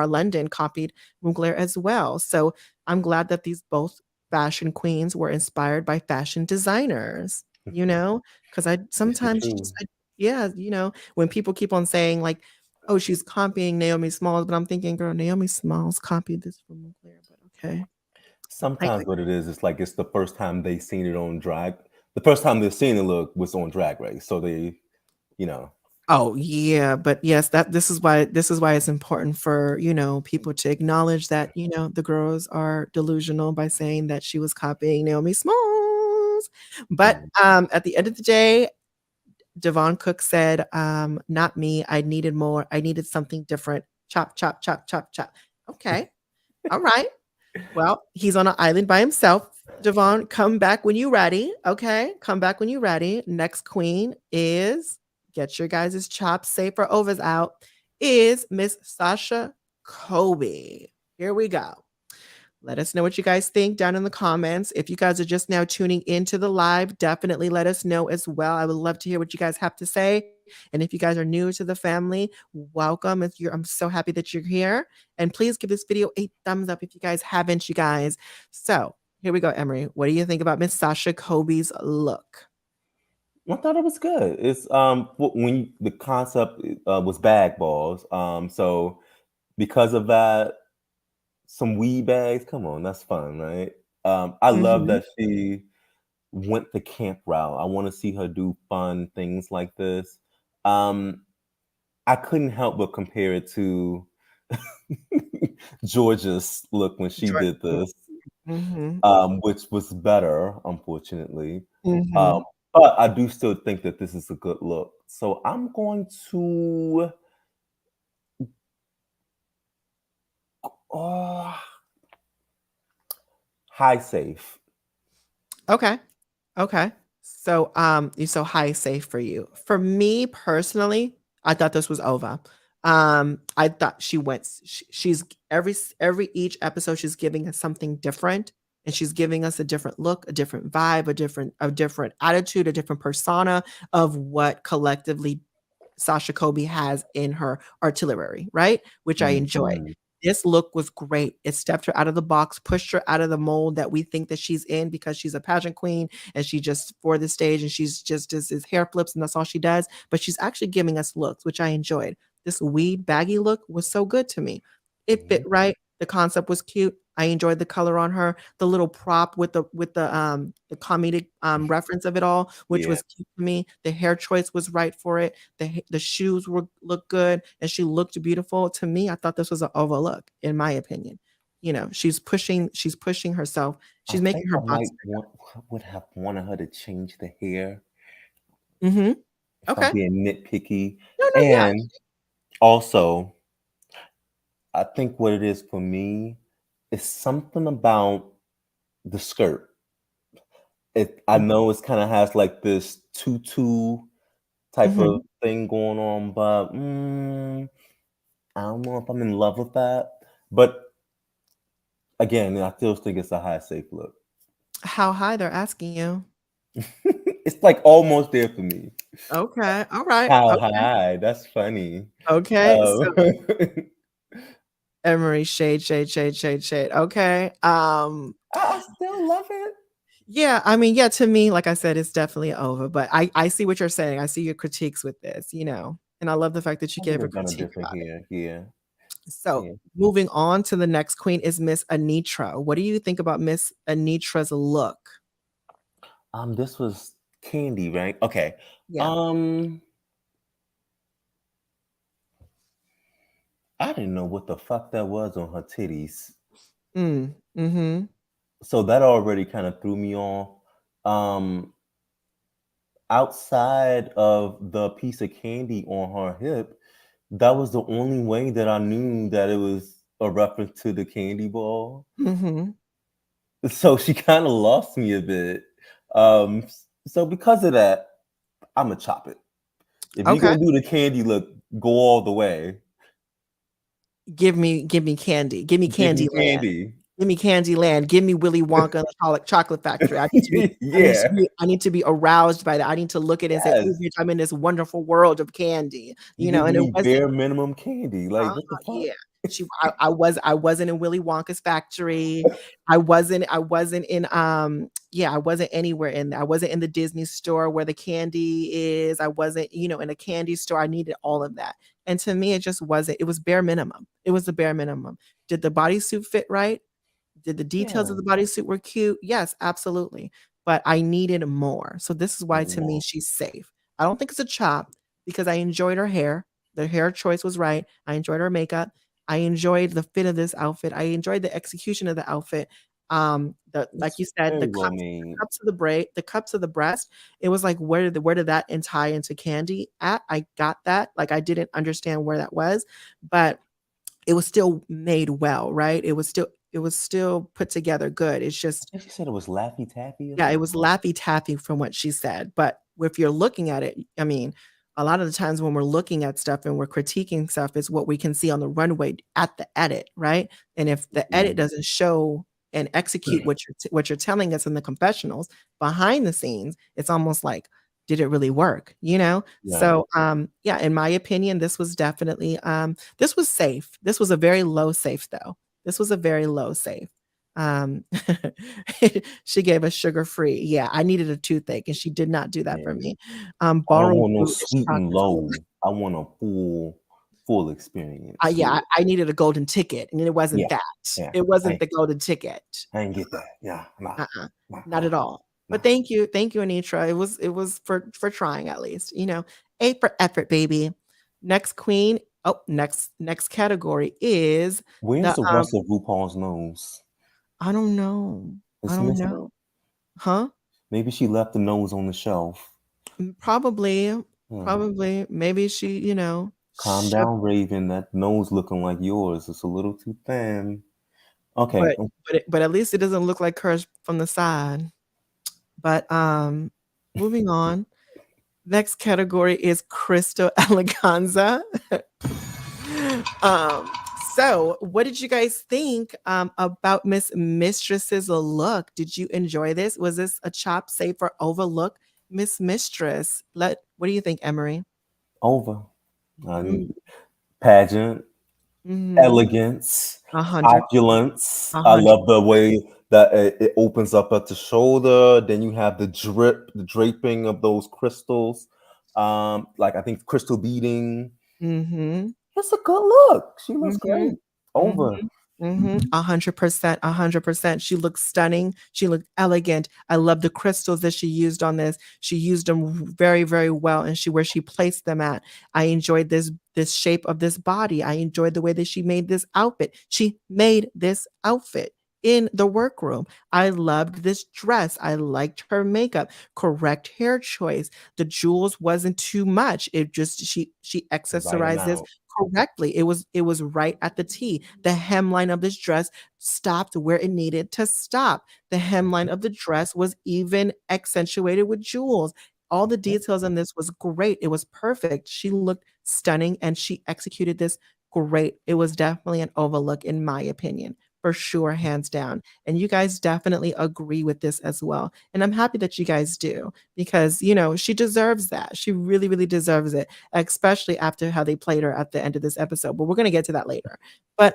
London copied Mugler as well. So I'm glad that these both fashion queens were inspired by fashion designers. Because I
This is
sometimes
true.
yeah, when people keep on saying like, oh, she's copying Naomi Smalls, but I'm thinking, girl, Naomi Smalls copied this from Moncler, but okay.
Sometimes what it is like it's the first time they seen it on drag. The first time they've seen the look was on Drag Race, so they, you know.
Oh yeah, but yes, this is why it's important for, people to acknowledge that, the girls are delusional by saying that she was copying Naomi Smalls. But
Mm.
at the end of the day, Devon Cook said, not me. I needed more. I needed something different. Chop, chop, chop, chop, chop. Okay. All right. Well, he's on an island by himself. Devon, come back when you're ready. Okay. Come back when you're ready. Next queen is, get your guys' chops safe or overs out, is Miss Sasha Kobe. Here we go. Let us know what you guys think down in the comments. If you guys are just now tuning into the live, definitely let us know as well. I would love to hear what you guys have to say. And if you guys are new to the family, welcome. I'm so happy that you're here. And please give this video a thumbs up if you guys haven't, you guys. So here we go, Emery. What do you think about Miss Sasha Kobe's look?
I thought it was good. It's when the concept was bag balls. So because of that, some weed bags. Come on, that's fun, right? I love
Mm-hmm.
that she went the camp route. I want to see her do fun things like this. Um, I couldn't help but compare it to Georgia's look when she did this,
Mm-hmm.
which was better, unfortunately.
Mm-hmm.
Um, but I do still think that this is a good look. So I'm going to oh, high safe.
Okay. Okay. So you so high safe for you. For me personally, I thought this was over. I thought she's every each episode she's giving us something different, and she's giving us a different look, a different vibe, a different attitude, a different persona of what collectively Sasha Kobe has in her artillery, right? Which I enjoyed.
Mhm.
This look was great. It stepped her out of the box, pushed her out of the mold that we think that she's in because she's a pageant queen and she just for the stage and she's just does his hair flips and that's all she does. But she's actually giving us looks, which I enjoyed. This weed baggy look was so good to me. It fit
Mhm.
right. The concept was cute. I enjoyed the color on her. The little prop with the comedic reference of it all, which
Yeah,
was cute to me. The hair choice was right for it. The shoes looked good and she looked beautiful. To me, I thought this was an overlook, in my opinion. She's pushing herself.
I
She's
think
making her
I
box.
would have wanted her to change the hair
Mm-hmm.
if I'm
Okay.
being nitpicky.
No, no, yeah.
And also, I think what it is for me is something about the skirt. I
Mhm.
know it's kind of has like this tutu type of
Mhm.
thing going on, but I don't know if I'm in love with that. But again, I still think it's a high safe look.
How high they're asking you.
It's like almost there for me.
Okay. All right.
How
Okay.
high? That's funny.
Okay. So
Um,
Emery, shade, shade, shade, shade, shade. Okay.
I still love it.
Yeah, I mean, yeah, to me, like I said, it's definitely over. But I see what you're saying. I see your critiques with this. And I love the fact that you
I would
gave a
have done a
critique
different
about it.
here. Yeah,
So
yeah.
moving on to the next queen is Miss Anitra. What do you think about Miss Anitra's look?
This was candy, right? Okay.
Yeah.
Um, I didn't know what the fuck that was on her titties.
Mm-hmm.
So that already kind of threw me off. Um, Outside of the piece of candy on her hip, that was the only way that I knew that it was a reference to the candy ball.
Mm-hmm.
So she kind of lost me a bit. Um, so because of that, I'm gonna chop it. If you're
Okay.
gonna do the candy look, go all the way.
Give me candy. Give me
Give me
Candyland.
candy.
Give me Candyland. Give me Willy Wonka and the Chocolate Factory. I need to be. I need to
Yeah.
be. I need to be aroused by that. I need to look at it and say, "Oh,
Yes.
bitch, I'm in this wonderful world of candy."
You
And
giving
it
me
wasn't.
bare minimum candy. Like what the fuck?
Yeah. I wasn't in Willy Wonka's factory. I wasn't in yeah, I wasn't anywhere in I wasn't in the Disney store where the candy is. I wasn't, in a candy store. I needed all of that. And to me, it just wasn't, it was bare minimum. It was the bare minimum. Did the bodysuit fit right? Did the details of
Yeah.
the bodysuit were cute? Yes, absolutely. But I needed more. So this is why
Need
to me
more.
she's safe. I don't think it's a chop because I enjoyed her hair. The hair choice was right. I enjoyed her makeup. I enjoyed the fit of this outfit. I enjoyed the execution of the outfit. The like
It's
you said,
very well made.
the cups of the breast. It was like where did that and tie into candy at? I got that. Like I didn't understand where that was, but it was still made well, right? It was still put together good. It's
I
just,
think she said it was Laffy Taffy or
yeah, it
something.
was laffy taffy from what she said. But if you're looking at it, I mean, a lot of the times when we're looking at stuff and we're critiquing stuff, is what we can see on the runway at the edit, right? And if the edit
Mhm.
doesn't show and execute what you're telling us in the confessionals behind the scenes, it's almost like, did it really work?
Yeah.
So yeah, in my opinion, this was definitely this was safe. This was a very low safe though. This was a very low safe. Um, she gave us sugar free. Yeah, I needed a toothache, and she did not do that for
Yeah.
me.
I don't
Ballroom
want no
blue is
sweet and
chocolate.
low. I want a full experience
Yeah,
with it.
I needed a golden ticket, and it wasn't
Yeah.
that.
Yeah.
It wasn't the golden ticket.
I ain't get that. Yeah. Nah.
Uh-uh,
Nah.
not
Nah.
at all. But
Nah.
thank you, Anitra. It was for trying at least. A for effort, baby. Next queen. Oh, next category is
Where's
the
the rest of RuPaul's nose?
I don't know. I
It's
don't
missing.
know. Huh?
Maybe she left the nose on the shelf.
Probably,
Hmm.
probably. Maybe she,
Calm
shoved,
down, Raven. That nose looking like yours. It's a little too thin. Okay.
but at least it doesn't look like hers from the side. But moving on. Next category is Crystal Eleganza. um, so what did you guys think about Miss Mistress's look? Did you enjoy this? Was this a chop, safe, or overlook? Miss Mistress. What do you think, Emery?
Over.
Mm,
Pageant.
mhm.
Elegance,
100,
opulence. I
100.
love the way that it opens up at the shoulder. Then you have the drip, the draping of those crystals. Like I think crystal beading.
Mhm.
It's a good look. She looks
Mhm.
great. Over.
Mhm. Mhm. 100%, 100%. She looks stunning. She looked elegant. I love the crystals that she used on this. She used them very, very well, and where she placed them at. I enjoyed this shape of this body. I enjoyed the way that she made this outfit. She made this outfit in the workroom. I loved this dress. I liked her makeup. Correct hair choice. The jewels wasn't too much. It just she
Right
accessorized this
amount.
correctly. It was right at the T. The hemline of this dress stopped where it needed to stop. The hemline of the dress was even accentuated with jewels. All the details in this was great. It was perfect. She looked stunning and she executed this great. It was definitely an overlook in my opinion. For sure, hands down. And you guys definitely agree with this as well. And I'm happy that you guys do because, she deserves that. She really, really deserves it, especially after how they played her at the end of this episode. But we're gonna get to that later. But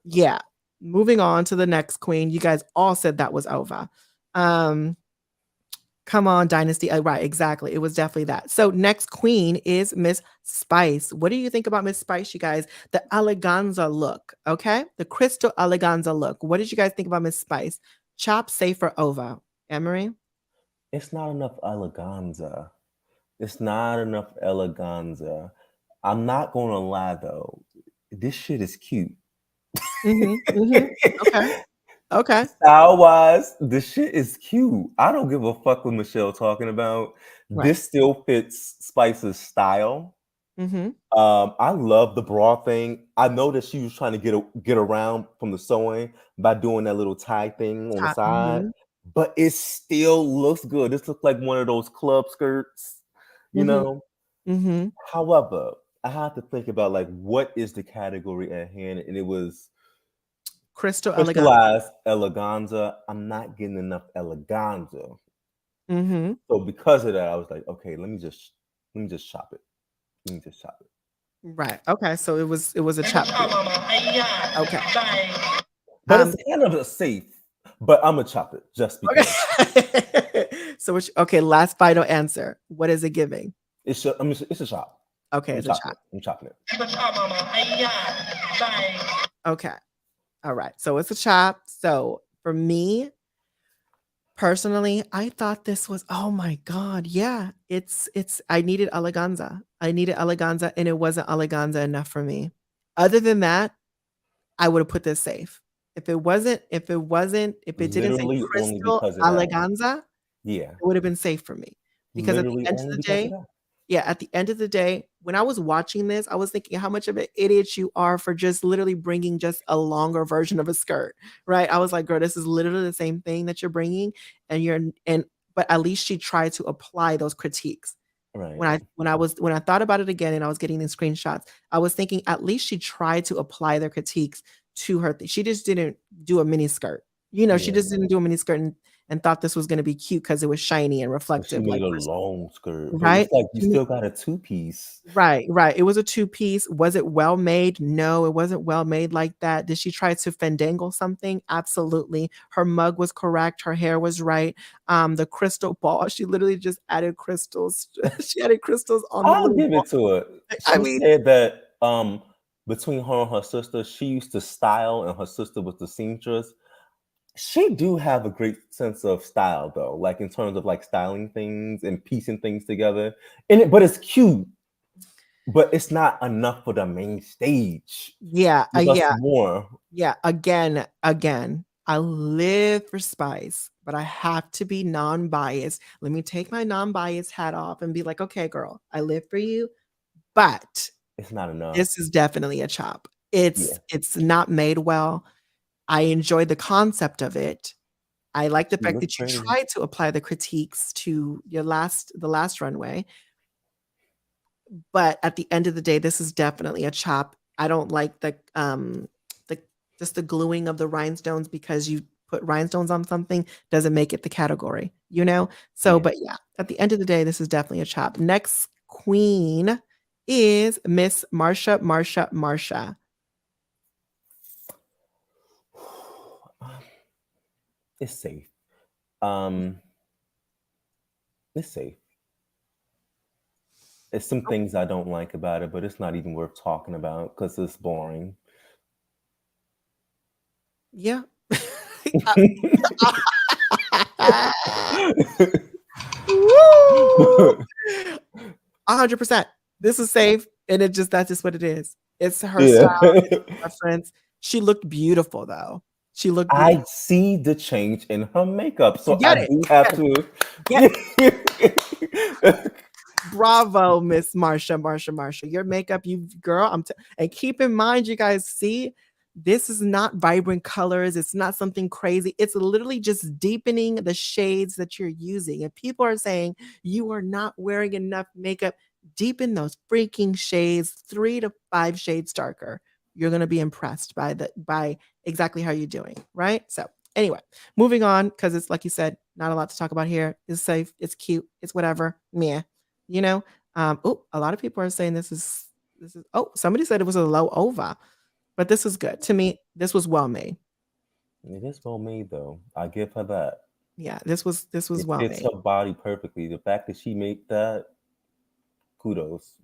yeah. Moving on to the next queen. You guys all said that was over. Um, Come on, Dynasty. Right, exactly. It was definitely that. So next queen is Miss Spice. What do you think about Miss Spice, you guys? The eleganza look, okay? The crystal eleganza look. What did you guys think about Miss Spice? Chop, safe, or over? Emery?
It's not enough eleganza. It's not enough eleganza. I'm not gonna lie though. This shit is cute.
Okay. Okay.
Style wise, the shit is cute. I don't give a fuck what Michelle talking about.
Right.
This still fits Spice's style.
Mm-hmm.
I love the bra thing. I know that she was trying to get around from the sewing by doing that little tie thing on the side,
Mm-hmm.
but it still looks good. This looks like one of those club skirts, you
Mm-hmm.
know.
Mm-hmm.
However, I have to think about like what is the category at hand, and it was
Crystal elegant.
crystallized eleganza. I'm not getting enough eleganza,
Mm-hmm.
so because of that, I was like, okay, let me just shop it. Let me just shop it.
Right. Okay. So it was a chop for you. Okay.
But it's kind of a safe. But I'm gonna chop it just because.
Okay. So which okay, last final answer. What is it giving?
It's a chop.
Okay,
I'm
it's a
chopping
chop.
it. I'm chopping it.
Okay. All right. So it's a chop. So for me, personally, I thought this was oh my god, yeah. It's I needed eleganza. I needed eleganza and it wasn't eleganza enough for me. Other than that, I would have put this safe. If it didn't say
Literally only
crystal
because of that.
eleganza,
Yeah.
it would have been safe for me. Because at the
Literally
end of
only
the
because of
day
that.
yeah, at the end of the day, when I was watching this, I was thinking how much of an idiot you are for just literally bringing just a longer version of a skirt, right? I was like, "Girl, this is literally the same thing that you're bringing, and you're and but at least she tried to apply those critiques."
Right.
When I thought about it again and I was getting the screenshots, I was thinking at least she tried to apply their critiques to her. She just didn't do a mini skirt. She
Yeah.
just didn't do a mini skirt and thought this was going to be cute because it was shiny and
But she
reflective,
made
like
a
crystal,
long skirt. But
right?
it's like you still got a two-piece.
Right, right. It was a two-piece. Was it well made? No, it wasn't well made like that. Did she try to fandangle something? Absolutely. Her mug was correct. Her hair was right. The crystal ball, she literally just added crystals. She added crystals on the
I'll
little
give
ball.
it to her.
I
She
mean,
said that between her and her sister, she used to style and her sister was the seamstress. She do have a great sense of style though, like in terms of like styling things and piecing things together. But it's cute, but it's not enough for the main stage.
yeah,
Give us
yeah,
more.
yeah. Again, I live for spice, but I have to be non-biased. Let me take my non-biased hat off and be like, okay, girl, I live for you, but
It's not enough.
this is definitely a chop.
Yeah.
It's not made well. I enjoy the concept of it. I like the
She
fact
looked
that you
pretty.
tried to apply the critiques to the last runway, but at the end of the day, this is definitely a chop. I don't like the just the gluing of the rhinestones because you put rhinestones on something doesn't make it the category, you know? So,
Yeah.
but yeah, at the end of the day, this is definitely a chop. Next queen is Miss Marsha.
It's safe. Um, it's safe. It's some things I don't like about it, but it's not even worth talking about because it's boring.
Yeah. 100%. This is safe, and that's just what it is. It's her
Yeah.
style, it's her preference. She looked beautiful, though. She looked beautiful.
I see the change in her makeup,
You
so I
get it.
do
You
have
get it.
to.
Get Bravo, Miss Marsha. Your makeup, you girl. And keep in mind, you guys see, this is not vibrant colors. It's not something crazy. It's literally just deepening the shades that you're using. If people are saying you are not wearing enough makeup, deepen those freaking shades, 3 to 5 shades darker. You're gonna be impressed by exactly how you're doing, right? So anyway, moving on because it's like you said, not a lot to talk about here. It's safe. It's cute. It's whatever. Meh. You know, oh, a lot of people are saying this is oh, somebody said it was a low ova, but this is good. To me, this was well made.
It is well made, though. I give her that.
Yeah, this was
It
well
fits
made.
her body perfectly. The fact that she made that, kudos.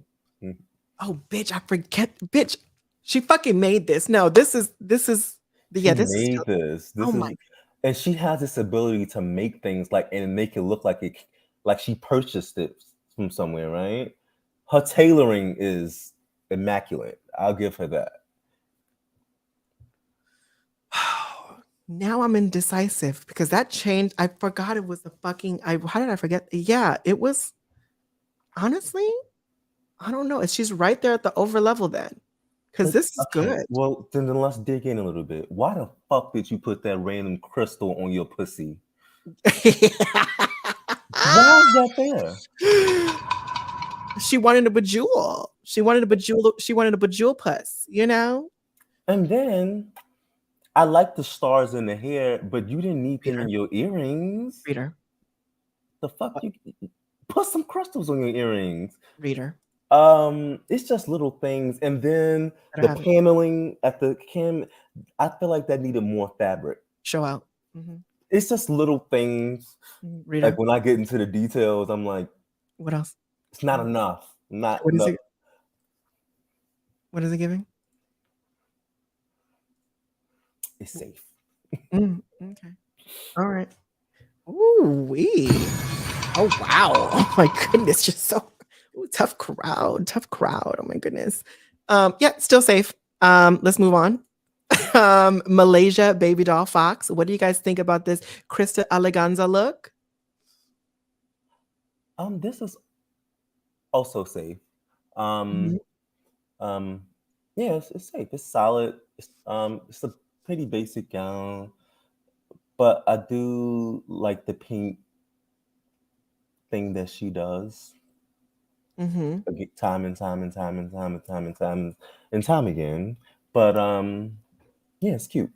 Mm.
Oh, bitch, I forget, bitch. She fucking made this. No, this is
She
yeah, this is
made this.
oh
This is,
my
and she has this ability to make things like and make it look like it, like she purchased it from somewhere, right? Her tailoring is immaculate. I'll give her that.
Now I'm indecisive because that changed. I forgot it was the fucking. How did I forget? Yeah, it was. Honestly, I don't know. She's right there at the over level then, because
But
this is
okay,
good.
well then let's dig in a little bit. Why the fuck did you put that random crystal on your pussy? Why is that there?
She wanted a bejewel. She wanted a bejewel. She wanted a bejewel puss. You know,
And then I like the stars in the hair, but you didn't need them in
reader,
your earrings.
reader,
The fuck you put some crystals on your earrings.
reader.
It's just little things, and then
Better
the
have it
paneling at the cam. I feel like that needed more fabric.
show out. Mm-hmm.
It's just little things. Like
Reader.
when I get into the details, I'm like,
What else?
it's not
Mhm.
enough. Not
What is
enough.
it? What is it giving?
It's safe.
Okay. All right. Ooh wee. Oh wow. Oh my goodness. Just so tough crowd. Tough crowd. Oh my goodness. Yeah, still safe. Let's move on. Malaysia baby doll fox. What do you guys think about this Krista Eleganza look?
This is also safe. Um,
Mhm.
um, yeah, it's safe. It's solid. It's a pretty basic gown, but I do like the pink thing that she does.
Mhm.
Time and time and time and time and time and time and time again. But yeah, it's cute.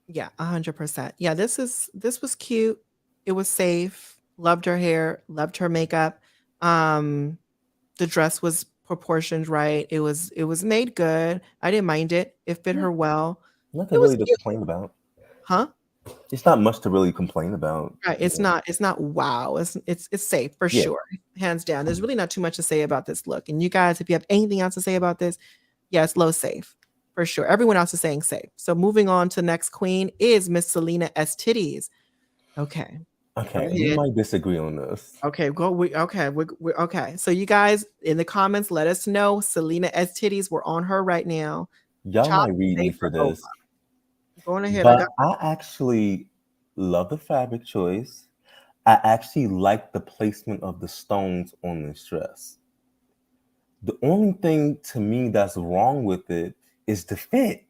Yeah, 100%. Yeah, this was cute. It was safe. Loved her hair, loved her makeup. Um the dress was proportioned right. It was made good. I didn't mind it. It fit
Yeah,
her well.
nothing
It was
really to
cute.
complain about.
Huh?
It's not much to really complain about.
Right.
You know?
It's not wow. It's safe for
Yeah.
sure. Hands down. There's really not too much to say about this look. And you guys, if you have anything else to say about this, yes, low safe. For sure. Everyone else is saying safe. So moving on to next queen is Miss Selena S. Titties. Okay. Go
Okay, we
ahead.
might disagree on this.
Okay, we okay. So you guys in the comments, let us know. Selena S titties. We're on her right now.
Y'all
Chop,
might read me
safe,
for
or over.
this,
Going ahead. I
but
got.
I actually love the fabric choice. I actually like the placement of the stones on this dress. The only thing to me that's wrong with it is the fit.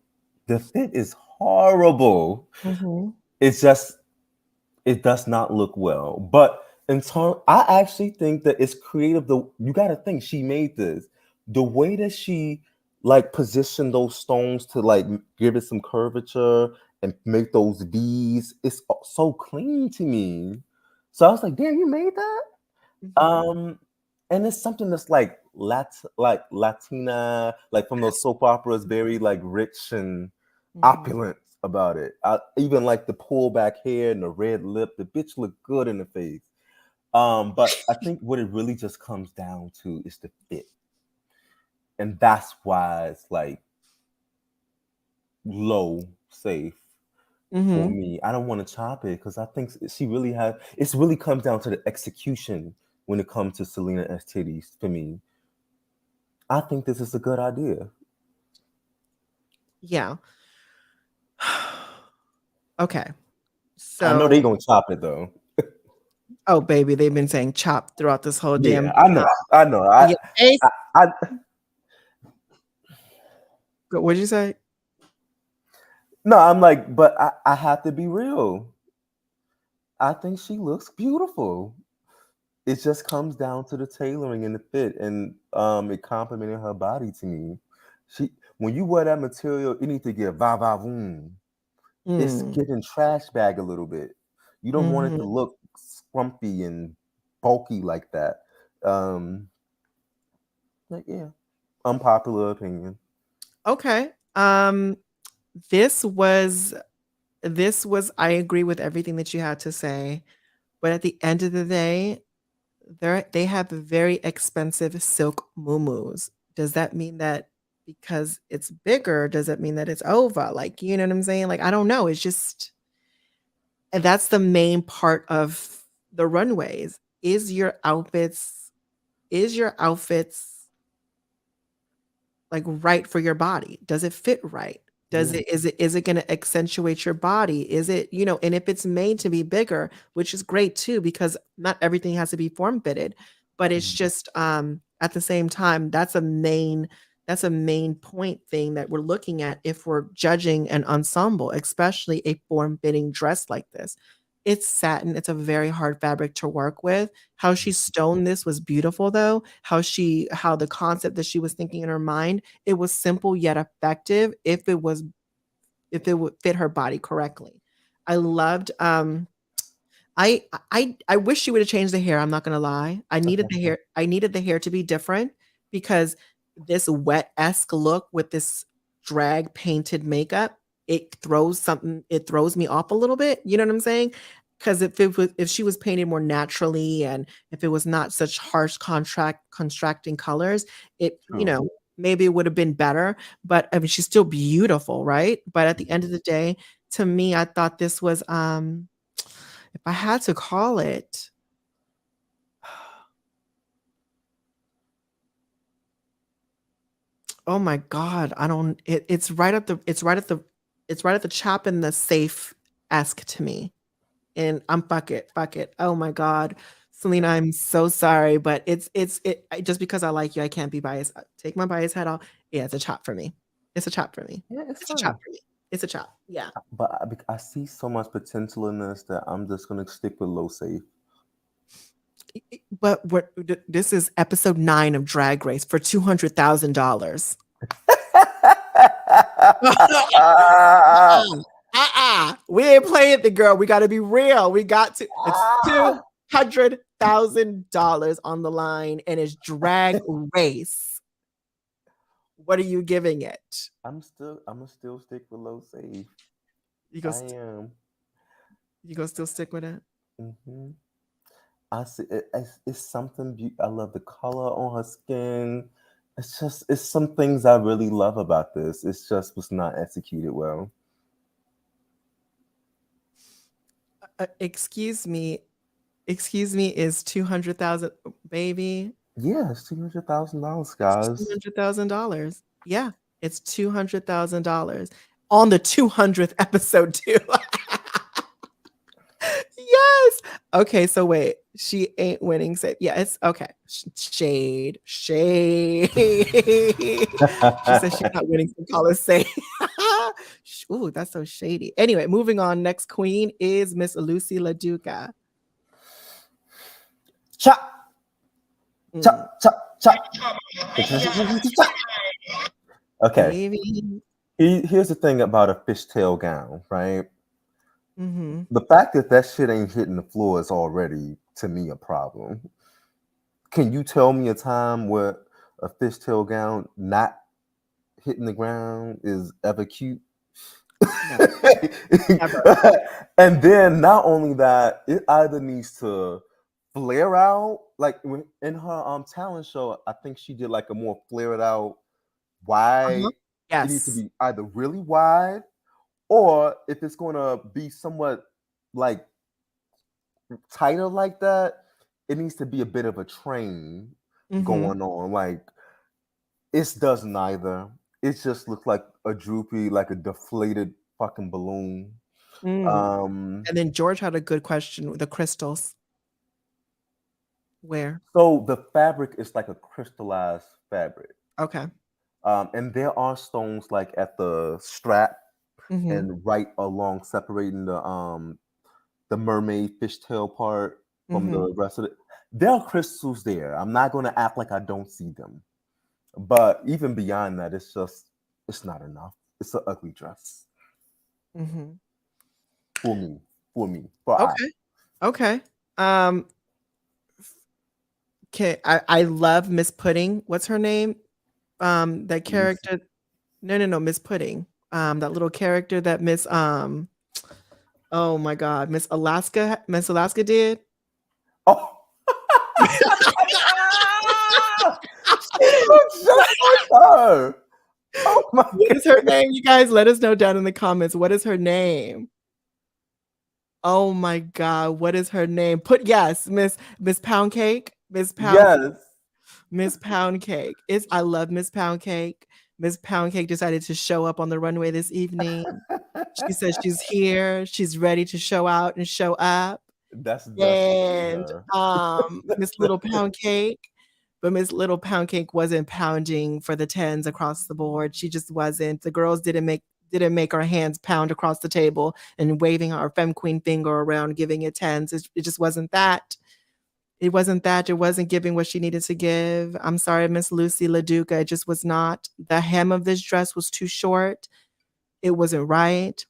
The fit is horrible.
Mhm.
It's just it does not look well. But in turn, I actually think that it's creative. You got to think she made this. The way that she like positioned those stones to like give it some curvature and make those V's, it's so clean to me. So I was like, damn, you made that.
Mhm.
And it's something that's like Latina, like from those
Yes.
soap operas, very like rich and
Mhm.
opulent about it. I even like the pullback hair and the red lip. The bitch looked good in the face. But I think what it really just comes down to is the fit, and that's why it's like low safe for
Mhm.
me. I don't want to chop it because I think she really has. It's really comes down to the execution when it comes to Selena S titties for me. I think this is a good idea.
Yeah. Okay.
I know they
So,
gonna chop it though.
oh baby, they've been saying chop throughout this whole
Yeah,
damn.
I know. I know.
Yeah. Ace.
I
What'd you say?
no. I'm like, but I have to be real. I think she looks beautiful. It just comes down to the tailoring and the fit, and it complimented her body to me. She, when you wear that material, you need to get va va voom. It's
Mm.
getting trash bag a little bit. You don't want it
Mhm.
to look scrumpy and bulky like that. Um, like yeah, unpopular opinion.
Okay. This was I agree with everything that you had to say, but at the end of the day, they have very expensive silk muumuus. Does that mean that because it's bigger, does it mean that it's over? Like, you know what I'm saying? Like, I don't know. It's just and that's the main part of the runways. Is your outfits like right for your body? Does it fit right? Is it going to accentuate your body? Is it, and if it's made to be bigger, which is great too, because not everything has to be form fitted, but it's just at the same time, that's a main point thing that we're looking at if we're judging an ensemble, especially a form fitting dress like this. It's satin. It's a very hard fabric to work with. How she stoned this was beautiful though. How the concept that she was thinking in her mind, it was simple yet effective if it would fit her body correctly. I loved I wish she would have changed the hair. I'm not gonna lie. I needed the hair to be different because this wet-esque look with this drag painted makeup, it throws me off a little bit. You know what I'm saying? Because if she was painted more naturally and if it was not such harsh contrasting colors, maybe it would have been better. But I mean, she's still beautiful, right? But at the end of the day, to me, I thought this was if I had to call it, oh my God, it's right at the chop in the safe-esque to me. And I'm fuck it. Oh my God. Selena, I'm so sorry, but just because I like you, I can't be biased. Take my bias head off. Yeah, it's a chop for me. It's a chop for me.
Yeah, it's
a chop for me. It's a chop. Yeah.
But I see so much potential in this that I'm just gonna stick with low safe.
But this is episode 9 of Drag Race for $200,000. We ain't playing the girl. We got to be real. We got to. It's $200,000 on the line, and it's Drag Race. What are you giving it?
I'm gonna still stick with low safe.
You gonna still stick with it?
Mm-hmm. I see it's something. I love the color on her skin. It's some things I really love about this. It's just was not executed well.
Excuse me, is 200,000, baby?
Yeah, it's $200,000, guys.
$200,000. Yeah, it's $200,000 on the 200th episode too. Yes. Okay, so wait, she ain't winning. Yeah, it's okay. Shade. She says she's not winning. So call us say. Ooh, that's so shady. Anyway, moving on. Next queen is Miss Lucy LaDuca.
Chop. Chop, chop, chop. Okay. Baby. Here's the thing about a fishtail gown, right?
Mm-hmm.
The fact that shit ain't hitting the floor is already, to me, a problem. Can you tell me a time where a fishtail gown not hitting the ground is ever cute? No. And then not only that, it either needs to flare out, like when in her talent show, I think she did like a more flared out wide.
Yes.
It needs to be either really wide, or if it's going to be somewhat like tighter like that, it needs to be a bit of a train going on. Like it does neither. It just looks like a droopy, like a deflated fucking balloon.
And then George had a good question with the crystals. Where?
So the fabric is like a crystallized fabric.
Okay.
And there are stones like at the strap and right along separating the mermaid fishtail part from the rest of it. There are crystals there. I'm not going to act like I don't see them. But even beyond that, it's not enough. It's an ugly dress. For me.
Okay. Okay. I love Miss Pudding. What's her name? That character. No, Miss Pudding. That little character that Miss oh my God, Miss Alaska did.
Oh. Just like her. Oh my
What is her name? You guys let us know down in the comments. What is her name? Oh my God, what is her name? Miss Pound Cake. Miss Pound.
Yes.
Miss Pound Cake. I love Miss Pound Cake. Miss Poundcake decided to show up on the runway this evening. She says she's here. She's ready to show out and show up.
That's definitely
And
her.
Miss Little Pound Cake, but Miss Little Pound Cake wasn't pounding for the tens across the board. She just wasn't. The girls didn't make our hands pound across the table and waving our femme queen finger around, giving it tens. It just wasn't that. It wasn't that. It wasn't giving what she needed to give. I'm sorry, Miss Lucy LaDuca. It just was not. The hem of this dress was too short. It wasn't right.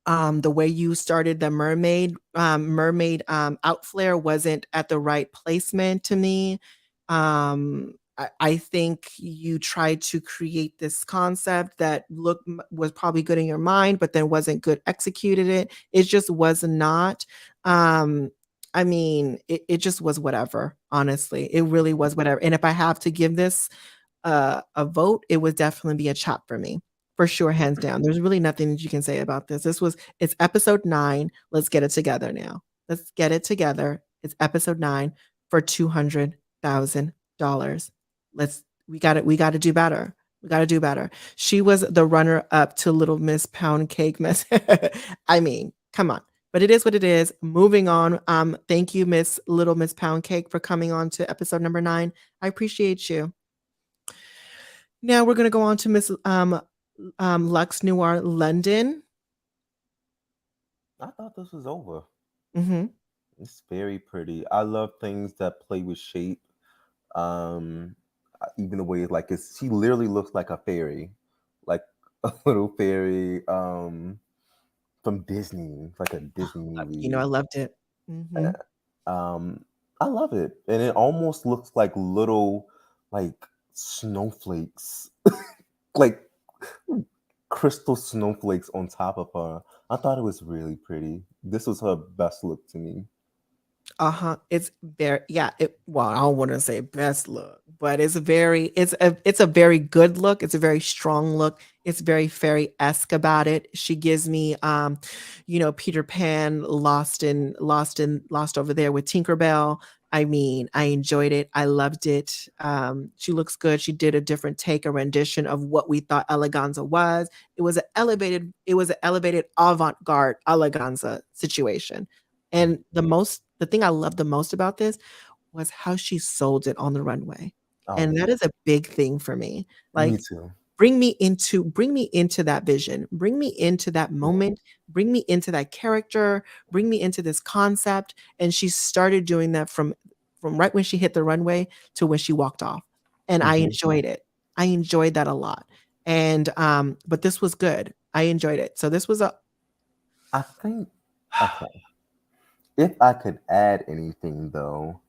The way you started the mermaid out flare wasn't at the right placement to me. I think you tried to create this concept that was probably good in your mind, but then wasn't good executed it. It just was not. I mean, it just was whatever, honestly. It really was whatever. And if I have to give this a vote, it would definitely be a chop for me. For sure, hands down. There's really nothing that you can say about this. It's episode 9. Let's get it together now. Let's get it together. It's episode 9 for $200,000. We got to do better. We got to do better. She was the runner up to Little Miss Pound Cake mess. I mean, come on. But it is what it is. Moving on. Thank you, Little Miss Pound Cake, for coming on to episode number 9. I appreciate you. Now we're gonna go on to Miss Lux Noir London.
I thought this was over.
Mm-hmm.
It's very pretty. I love things that play with shape. Even the way like she literally looks like a fairy, like a little fairy from Disney, like a Disney movie.
I loved it. Mm-hmm.
I love it, and it almost looks like little like snowflakes, like crystal snowflakes on top of her. I thought it was really pretty. This was her best look to me.
It's very, yeah. Well, I don't want to say best look, but it's a very good look. It's a very strong look. It's very fairy-esque about it. She gives me, Peter Pan lost over there with Tinkerbell. I mean, I enjoyed it. I loved it. She looks good. She did a different take, a rendition of what we thought Eleganza was. It was an elevated avant-garde Eleganza situation. And the thing I love the most about this was how she sold it on the runway. And that is a big thing for me. Like,
me too.
bring me into that vision. Bring me into that moment. Bring me into that character. Bring me into this concept. And she started doing that from right when she hit the runway to when she walked off. And I enjoyed it. I enjoyed that a lot. And but this was good. I enjoyed it. So this was
I think okay. If I could add anything though,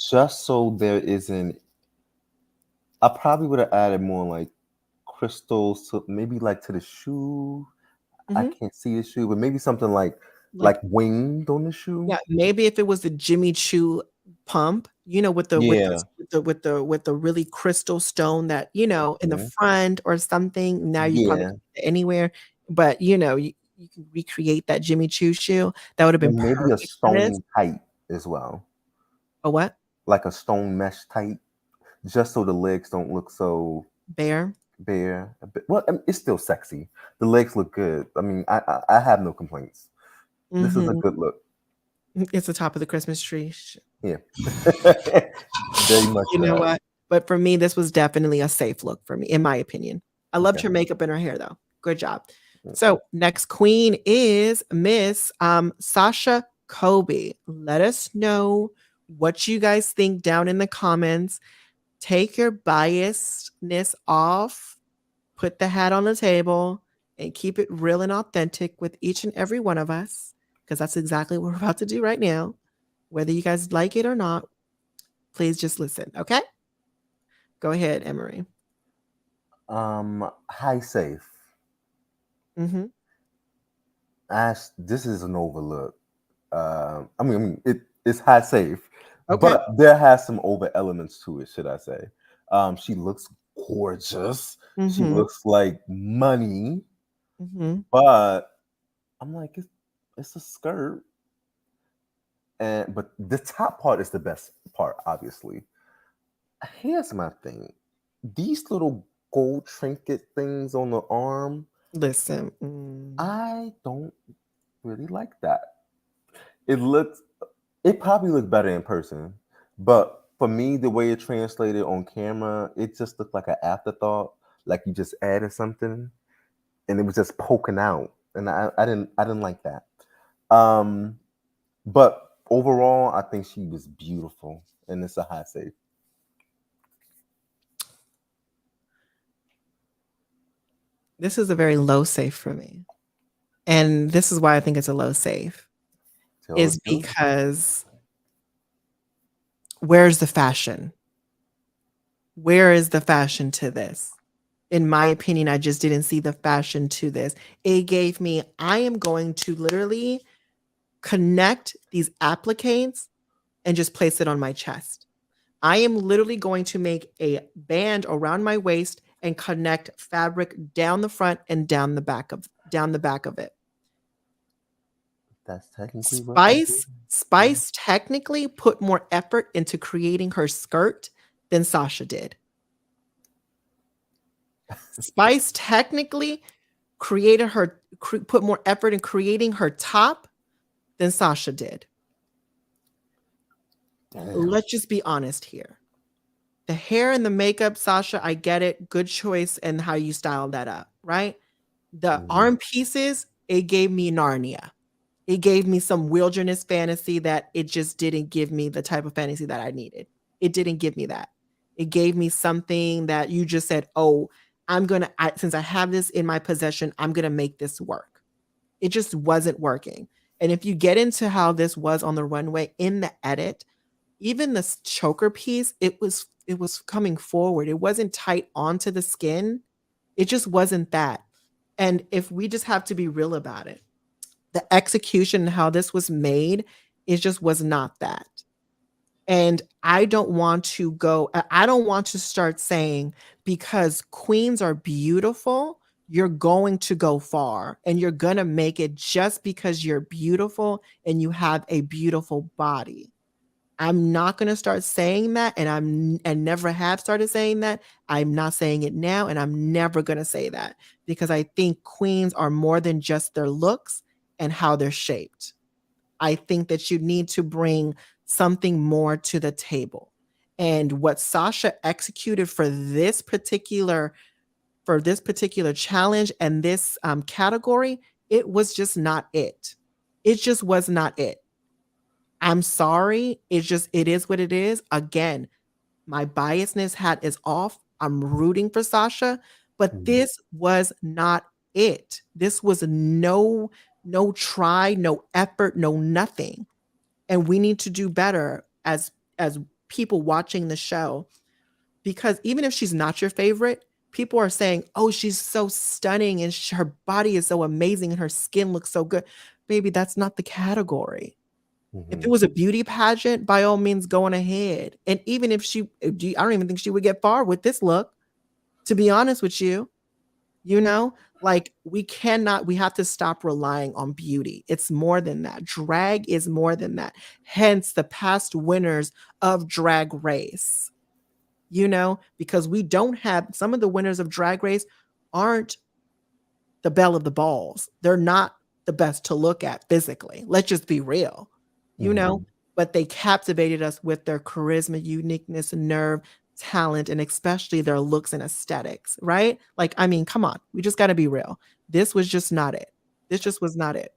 just so there isn't, I probably would have added more like crystals, so maybe like to the shoe. I can't see the shoe, but maybe something like winged on the shoe.
Yeah, maybe if it was the Jimmy Choo pump, with the really crystal stone that, in the front or something. Now you probably can't get it anywhere, but you can recreate that Jimmy Choo shoe. That would have been
maybe a
perfect for this.
stone tight as well.
A what?
Like a stone mesh tight, just so the legs don't look so
bare.
Well, I mean, it's still sexy. The legs look good. I mean, I have no complaints. This is a good look.
It's the top of the Christmas tree.
Yeah. Very much.
You know what? But for me, this was definitely a safe look for me, in my opinion. I loved her makeup and her hair, though. Good job. So next queen is Miss Sasha Colby. Let us know what you guys think down in the comments. Take your biasness off, put the hat on the table, and keep it real and authentic with each and every one of us, because that's exactly what we're about to do right now. Whether you guys like it or not, please just listen, okay? Go ahead, Emery.
High safe. This is an overlook. I mean, it's high safe, but there has some over elements to it, should I say? She looks gorgeous. She looks like money, but I'm like, it's a skirt, but the top part is the best part, obviously. Here's my thing: these little gold trinket things on the arm.
Listen,
I don't really like that. It probably looked better in person, but for me, the way it translated on camera, it just looked like an afterthought, like you just added something, and it was just poking out, and I didn't like that. Um, but overall, I think she was beautiful, and it's a high save.
this is a very low safe for me. And this is why I think it's a low safe,
Tell us
is
too.
because where's the fashion? Where is the fashion to this? In my opinion, I just didn't see the fashion to this. It gave me, I am going to literally connect these appliques and just place it on my chest. I am literally going to make a band around my waist and connect fabric down the front and down the back of it.
That's technically what you did.
Spice technically put more effort into creating her skirt than Sasha did. Spice technically put more effort in creating her top than Sasha did.
Damn.
Let's just be honest here. The hair and the makeup, Sasha, I get it. Good choice and how you styled that up, right? The arm pieces, it gave me Narnia. It gave me some wilderness fantasy that it just didn't give me the type of fantasy that I needed. It didn't give me that. It gave me something that you just said, oh, since I have this in my possession, I'm going to make this work. It just wasn't working. And if you get into how this was on the runway in the edit, even the choker piece, it was coming forward. It wasn't tight onto the skin. It just wasn't that. And if we just have to be real about it, the execution and how this was made, it just was not that. And I don't want to start saying because queens are beautiful, you're going to go far and you're going to make it just because you're beautiful and you have a beautiful body. I'm not going to start saying that, and never have started saying that. I'm not saying it now, and I'm never going to say that because I think queens are more than just their looks and how they're shaped. I think that you need to bring something more to the table. And what Sasha executed for this particular challenge and this category, it was just not it. It just was not it. I'm sorry. It is what it is. Again, my biasness hat is off. I'm rooting for Sasha, but this was not it. This was no try, no effort, no nothing. And we need to do better as people watching the show, because even if she's not your favorite, people are saying, "Oh, she's so stunning and her body is so amazing and her skin looks so good." Baby, that's not the category. If it was a beauty pageant, by all means, going ahead. And even if I don't even think she would get far with this look, to be honest with you. Like we have to stop relying on beauty. It's more than that. Drag is more than that. Hence the past winners of Drag Race, because we don't have, some of the winners of Drag Race aren't the belle of the balls. They're not the best to look at physically. Let's just be real. But they captivated us with their charisma, uniqueness, nerve, talent, and especially their looks and aesthetics, right? Like, I mean, come on, we just got to be real. This was just not it. This just was not it.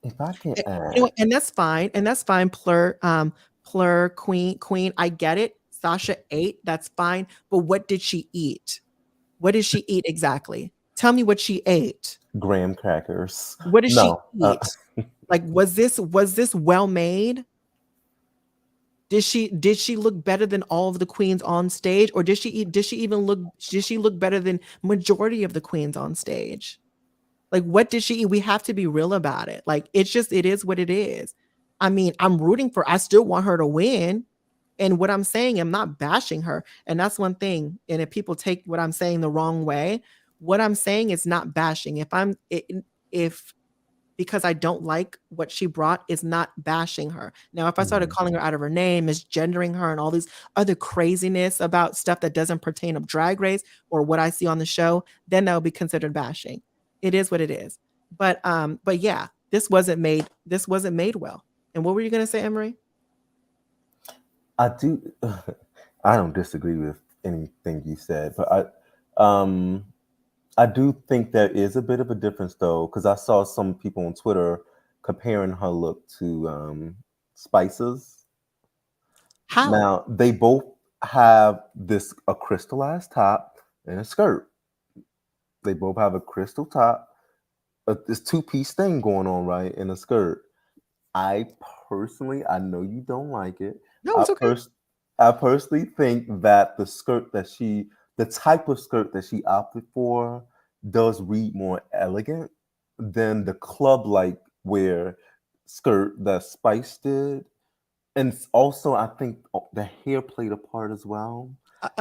If I can
add, and that's fine. And that's fine. Plur, queen. I get it. Sasha ate. That's fine. But what did she eat? What did she eat exactly? Tell me what she ate.
Graham crackers.
What did she eat? Like, was this well made? Did she look better than all of the queens on stage, or did she look better than majority of the queens on stage? Like, what did she eat? We have to be real about it. Like, it is what it is. I mean, I still want her to win. And what I'm saying, I'm not bashing her. And that's one thing. And if people take what I'm saying the wrong way, what I'm saying is not bashing. Because because I don't like what she brought is not bashing her. Now, if I started calling her out of her name, misgendering her, and all these other craziness about stuff that doesn't pertain of Drag Race or what I see on the show, then that would be considered bashing. It is what it is. But yeah, this wasn't made well. And what were you going to say, Emery?
I don't disagree with anything you said, but I do think there is a bit of a difference though, because I saw some people on Twitter comparing her look to Spice's.
How?
Now they both have a crystallized top and a skirt. They both have a crystal top, this two-piece thing going on, right, in a skirt. I personally, I know you don't like it.
No, it's okay.
I personally think that the type of skirt that she opted for does read more elegant than the club-like wear skirt that Spice did. And also, I think the hair played a part as well.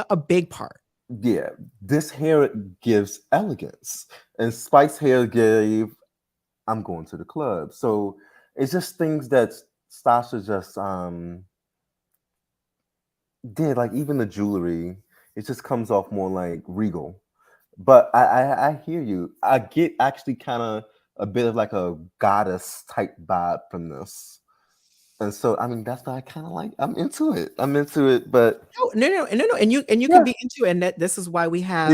A big part.
Yeah, this hair gives elegance, and Spice hair gave, I'm going to the club. So it's just things that Sasha just did, like even the jewelry, it just comes off more like regal. But I hear you. I get actually kind of a bit of like a goddess type vibe from this. And so, I mean, that's why I kind of like. I'm into it. But
no. And you can be into it. And this is why we have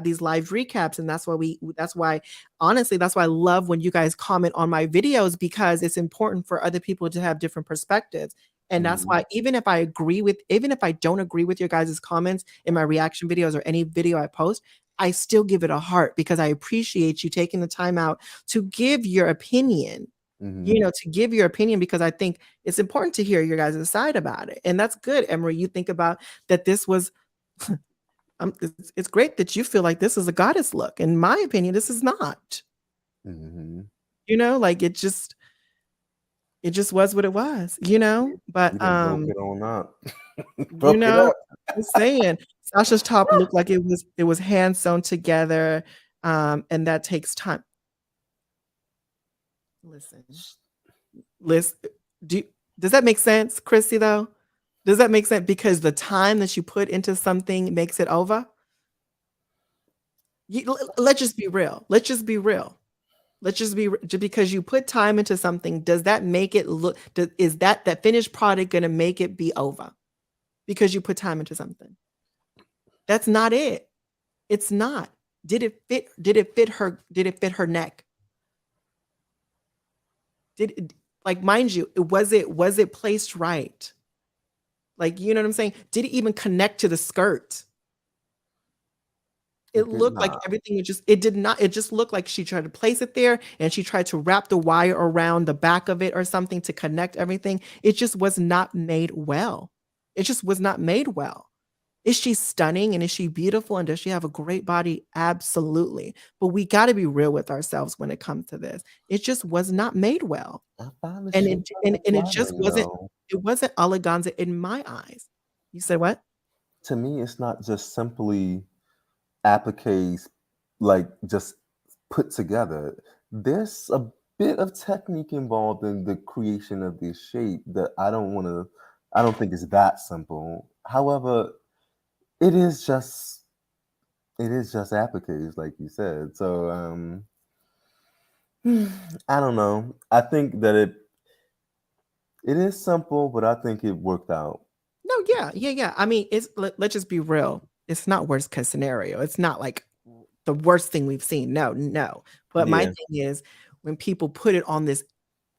these live recaps, and that's why honestly, that's why I love when you guys comment on my videos, because it's important for other people to have different perspectives. And that's why even if I don't agree with your guys' comments in my reaction videos or any video I post, I still give it a heart, because I appreciate you taking the time out to give your opinion. To give your opinion, because I think it's important to hear your guys' side about it. And that's good, Emery. You think about that this was, it's great that you feel like this is a goddess look. In my opinion, this is not. Like it just was what it was, but
broke it on up.
I'm saying Sasha's top looked like it was hand sewn together, and that takes time. Listen, does that make sense, Chrissy, though? Does that make sense? Because the time that you put into something makes it over. Let's just be real. Because you put time into something, does that make it look, is that finished product going to make it be over? Because you put time into something. That's not it. It's not. Did it fit her neck? Mind you, was it placed right? Like, you know what I'm saying? Did it even connect to the skirt? It looked like everything it did not. It just looked like she tried to place it there and she tried to wrap the wire around the back of it or something to connect everything. It just was not made well. Is she stunning and is she beautiful and does she have a great body? Absolutely. But we got to be real with ourselves when it comes to this. It just was not made well. And it just wasn't, it wasn't eleganza in my eyes. You said what?
To me, it's not just simply appliques like just put together. There's a bit of technique involved in the creation of this shape that I don't think it's that simple. However, it is just appliques, like you said. So I don't know. I think that it is simple, but I think it worked out.
No, yeah. I mean, let's just be real. It's not worst case scenario. It's not like the worst thing we've seen. No. But my thing is, when people put it on this,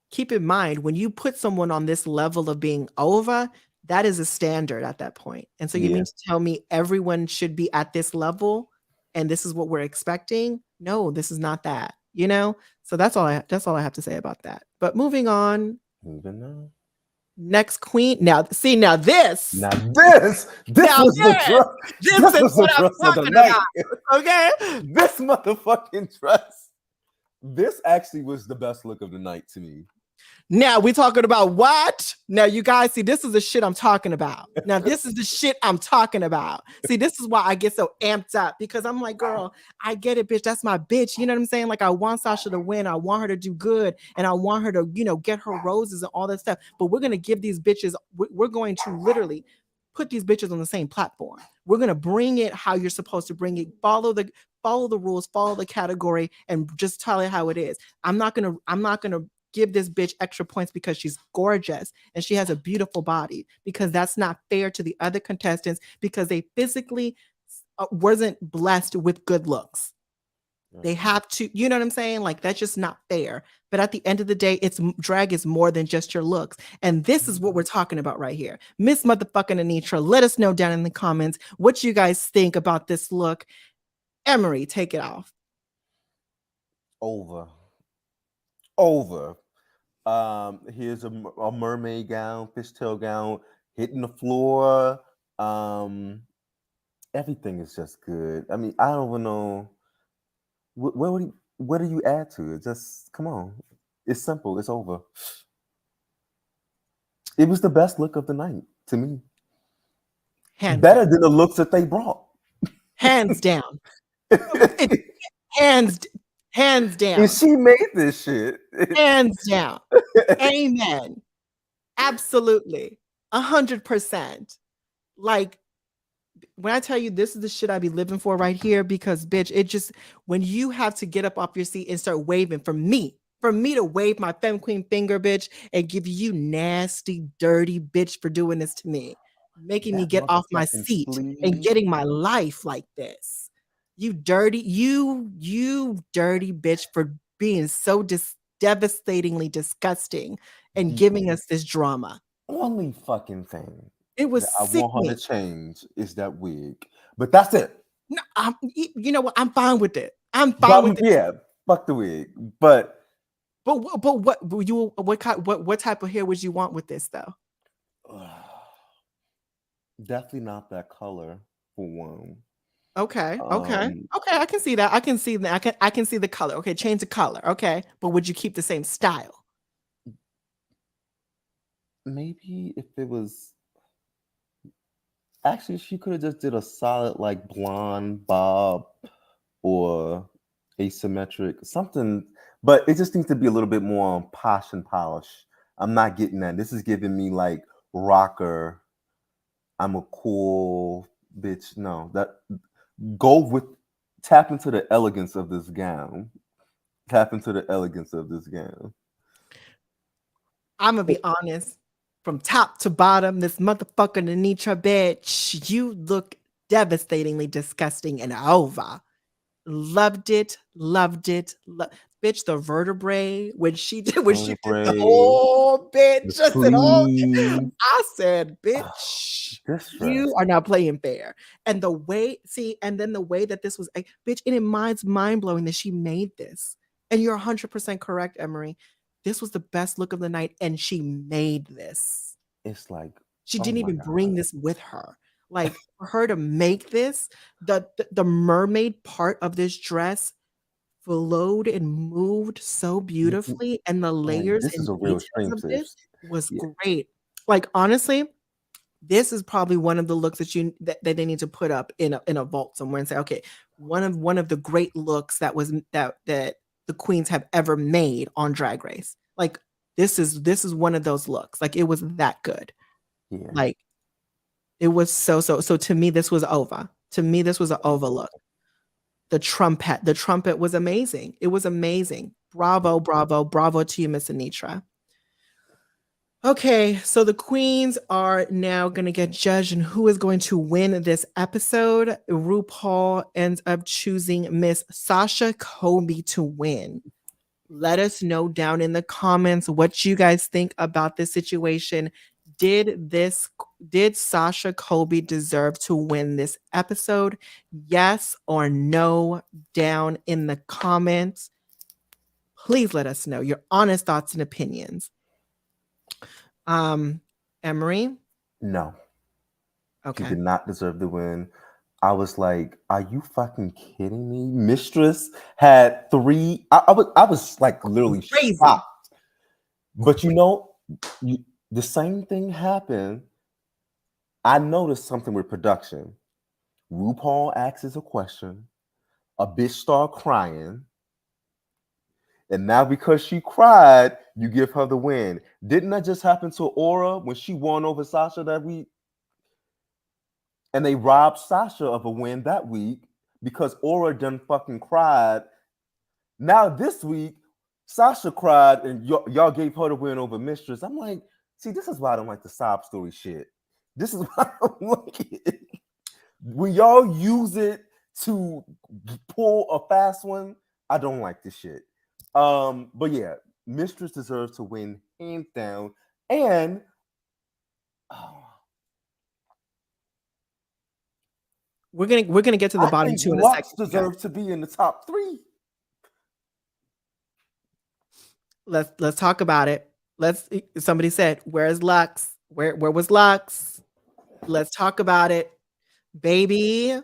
keep in mind, when you put someone on this level of being over, that is a standard at that point. And so you mean to tell me everyone should be at this level and this is what we're expecting? No, this is not that, So that's all I have to say about that. But moving on. Next queen. Now this is what I'm talking about. Okay.
This motherfucking dress. This actually was the best look of the night to me.
Now we talking about what? Now you guys see, this is the shit I'm talking about. Now this is the shit I'm talking about. See, this is why I get so amped up because I'm like, girl, I get it, bitch. That's my bitch. You know what I'm saying? Like I want Sasha to win. I want her to do good, and I want her to, get her roses and all that stuff. But we're gonna give these bitches. We're going to literally put these bitches on the same platform. We're gonna bring it how you're supposed to bring it. Follow the rules, follow the category, and just tell it how it is. I'm not gonna give this bitch extra points because she's gorgeous and she has a beautiful body, because that's not fair to the other contestants because they physically wasn't blessed with good looks. They have to, you know what I'm saying? Like that's just not fair. But at the end of the day, drag is more than just your looks. And this is what we're talking about right here. Miss motherfucking Anitra, let us know down in the comments what you guys think about this look. Emery, take it off.
Over. Here's a mermaid gown, fishtail gown, hitting the floor. Everything is just good. I mean, I don't even know what do you add to it? Just come on. It's simple. It's over. It was the best look of the night to me. Better than the looks that they brought.
Hands down. Hands down.
And she made this shit.
Hands down. Amen. Absolutely. 100%. Like, when I tell you this is the shit I be living for right here, because bitch, it just, when you have to get up off your seat and start waving for me to wave my femme queen finger, bitch, and give you nasty, dirty bitch for doing this to me, making me get off my seat and getting my life like this. You dirty bitch for being so devastatingly disgusting and giving us this drama.
Only fucking thing
it was
I want her to change is that wig, but that's it.
No, you know what? I'm fine with it. I'm fine with it.
Yeah, fuck the wig, but
what type of hair would you want with this though?
Definitely not that color for one.
Okay. I can see that. I can see the color. Okay, change the color. Okay, but would you keep the same style?
Maybe if it was, actually, she could have just did a solid like blonde bob or asymmetric something, but it just needs to be a little bit more posh and polish. I'm not getting that. This is giving me like rocker. I'm a cool bitch. No, tap into the elegance of this gown. Tap into the elegance of this gown.
I'm gonna be honest. From top to bottom, this motherfucking Anitra bitch, you look devastatingly disgusting and over. Loved it. Bitch, the vertebrae when she did the whole bitch. I said, bitch, you are not playing fair. And the way, that this was, bitch, and it mind blowing that she made this. And you're 100% correct, Emery. This was the best look of the night, and she made this.
It's like
she didn't even bring this with her. Like for her to make this, the mermaid part of this dress flowed and moved so beautifully, and the layers and details of this was great. Like honestly, this is probably one of the looks that they need to put up in a vault somewhere and say, okay, one of the great looks that the queens have ever made on Drag Race. Like this is one of those looks. Like it was that good.
Yeah.
Like it was so to me this was over. To me this was an over look. The trumpet was amazing. It was amazing. Bravo to you, Miss Anitra. Okay, so the queens are now going to get judged and who is going to win this episode. RuPaul ends up choosing Miss Sasha Colby to win. Let us know down in the comments what you guys think about this situation. Did Sasha Colby deserve to win this episode? Yes or no down in the comments. Please let us know your honest thoughts and opinions. Emery?
No.
Okay.
She did not deserve the win. I was like, are you fucking kidding me? Mistress had 3. I was like literally shocked. But the same thing happened. I noticed something with production. RuPaul asks a question, a bitch start crying, and now because she cried, you give her the win. Didn't that just happen to Aura when she won over Sasha that week? And they robbed Sasha of a win that week because Aura done fucking cried. Now this week, Sasha cried and y'all gave her the win over Mistress. I'm like, see, this is why I don't like the sob story shit. This is why I don't like it. When y'all use it to pull a fast one, I don't like this shit. But yeah, Mistress deserves to win hands down. And
we're gonna get to the bottom two in a second.
Deserves to be in the top 3.
Let's talk about it. Somebody said, where's Lux? Where was Lux? Let's talk about it, baby.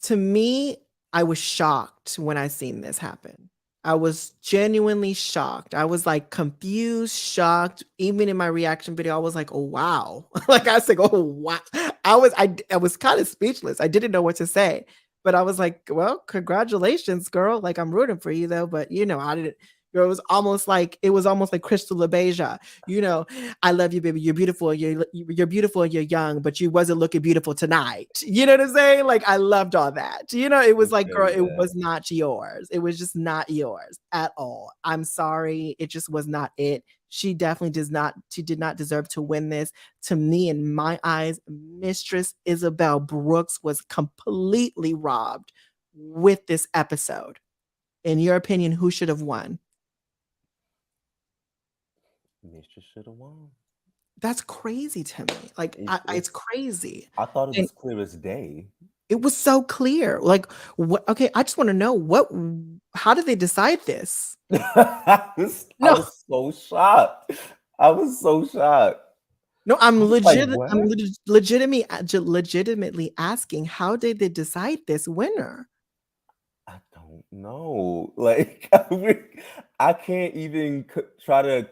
To me, I was shocked when I seen this happen. I was genuinely shocked. I was like confused, shocked. Even in my reaction video, I was like, oh wow. Like I was like, oh wow. I was kind of speechless. I didn't know what to say. But I was like, well, congratulations, girl. Like I'm rooting for you though. But I didn't. It was almost like Crystal LaBeija. I love you, baby. You're beautiful. You're beautiful and you're young, but you wasn't looking beautiful tonight. You know what I'm saying? Like I loved all that. It was like, girl, it was not yours. It was just not yours at all. I'm sorry. It just was not it. She definitely did not deserve to win this. To me, in my eyes, Mistress Isabel Brooks was completely robbed with this episode. In your opinion, who should have won?
Mistress should have won.
That's crazy to me. Like it's crazy.
I thought it was clear as day.
It was so clear. Like what? Okay, I just want to know how did they decide this?
I was so shocked. I was so shocked.
No, I'm legitimately asking, how did they decide this winner?
I don't know. Like I can't even try to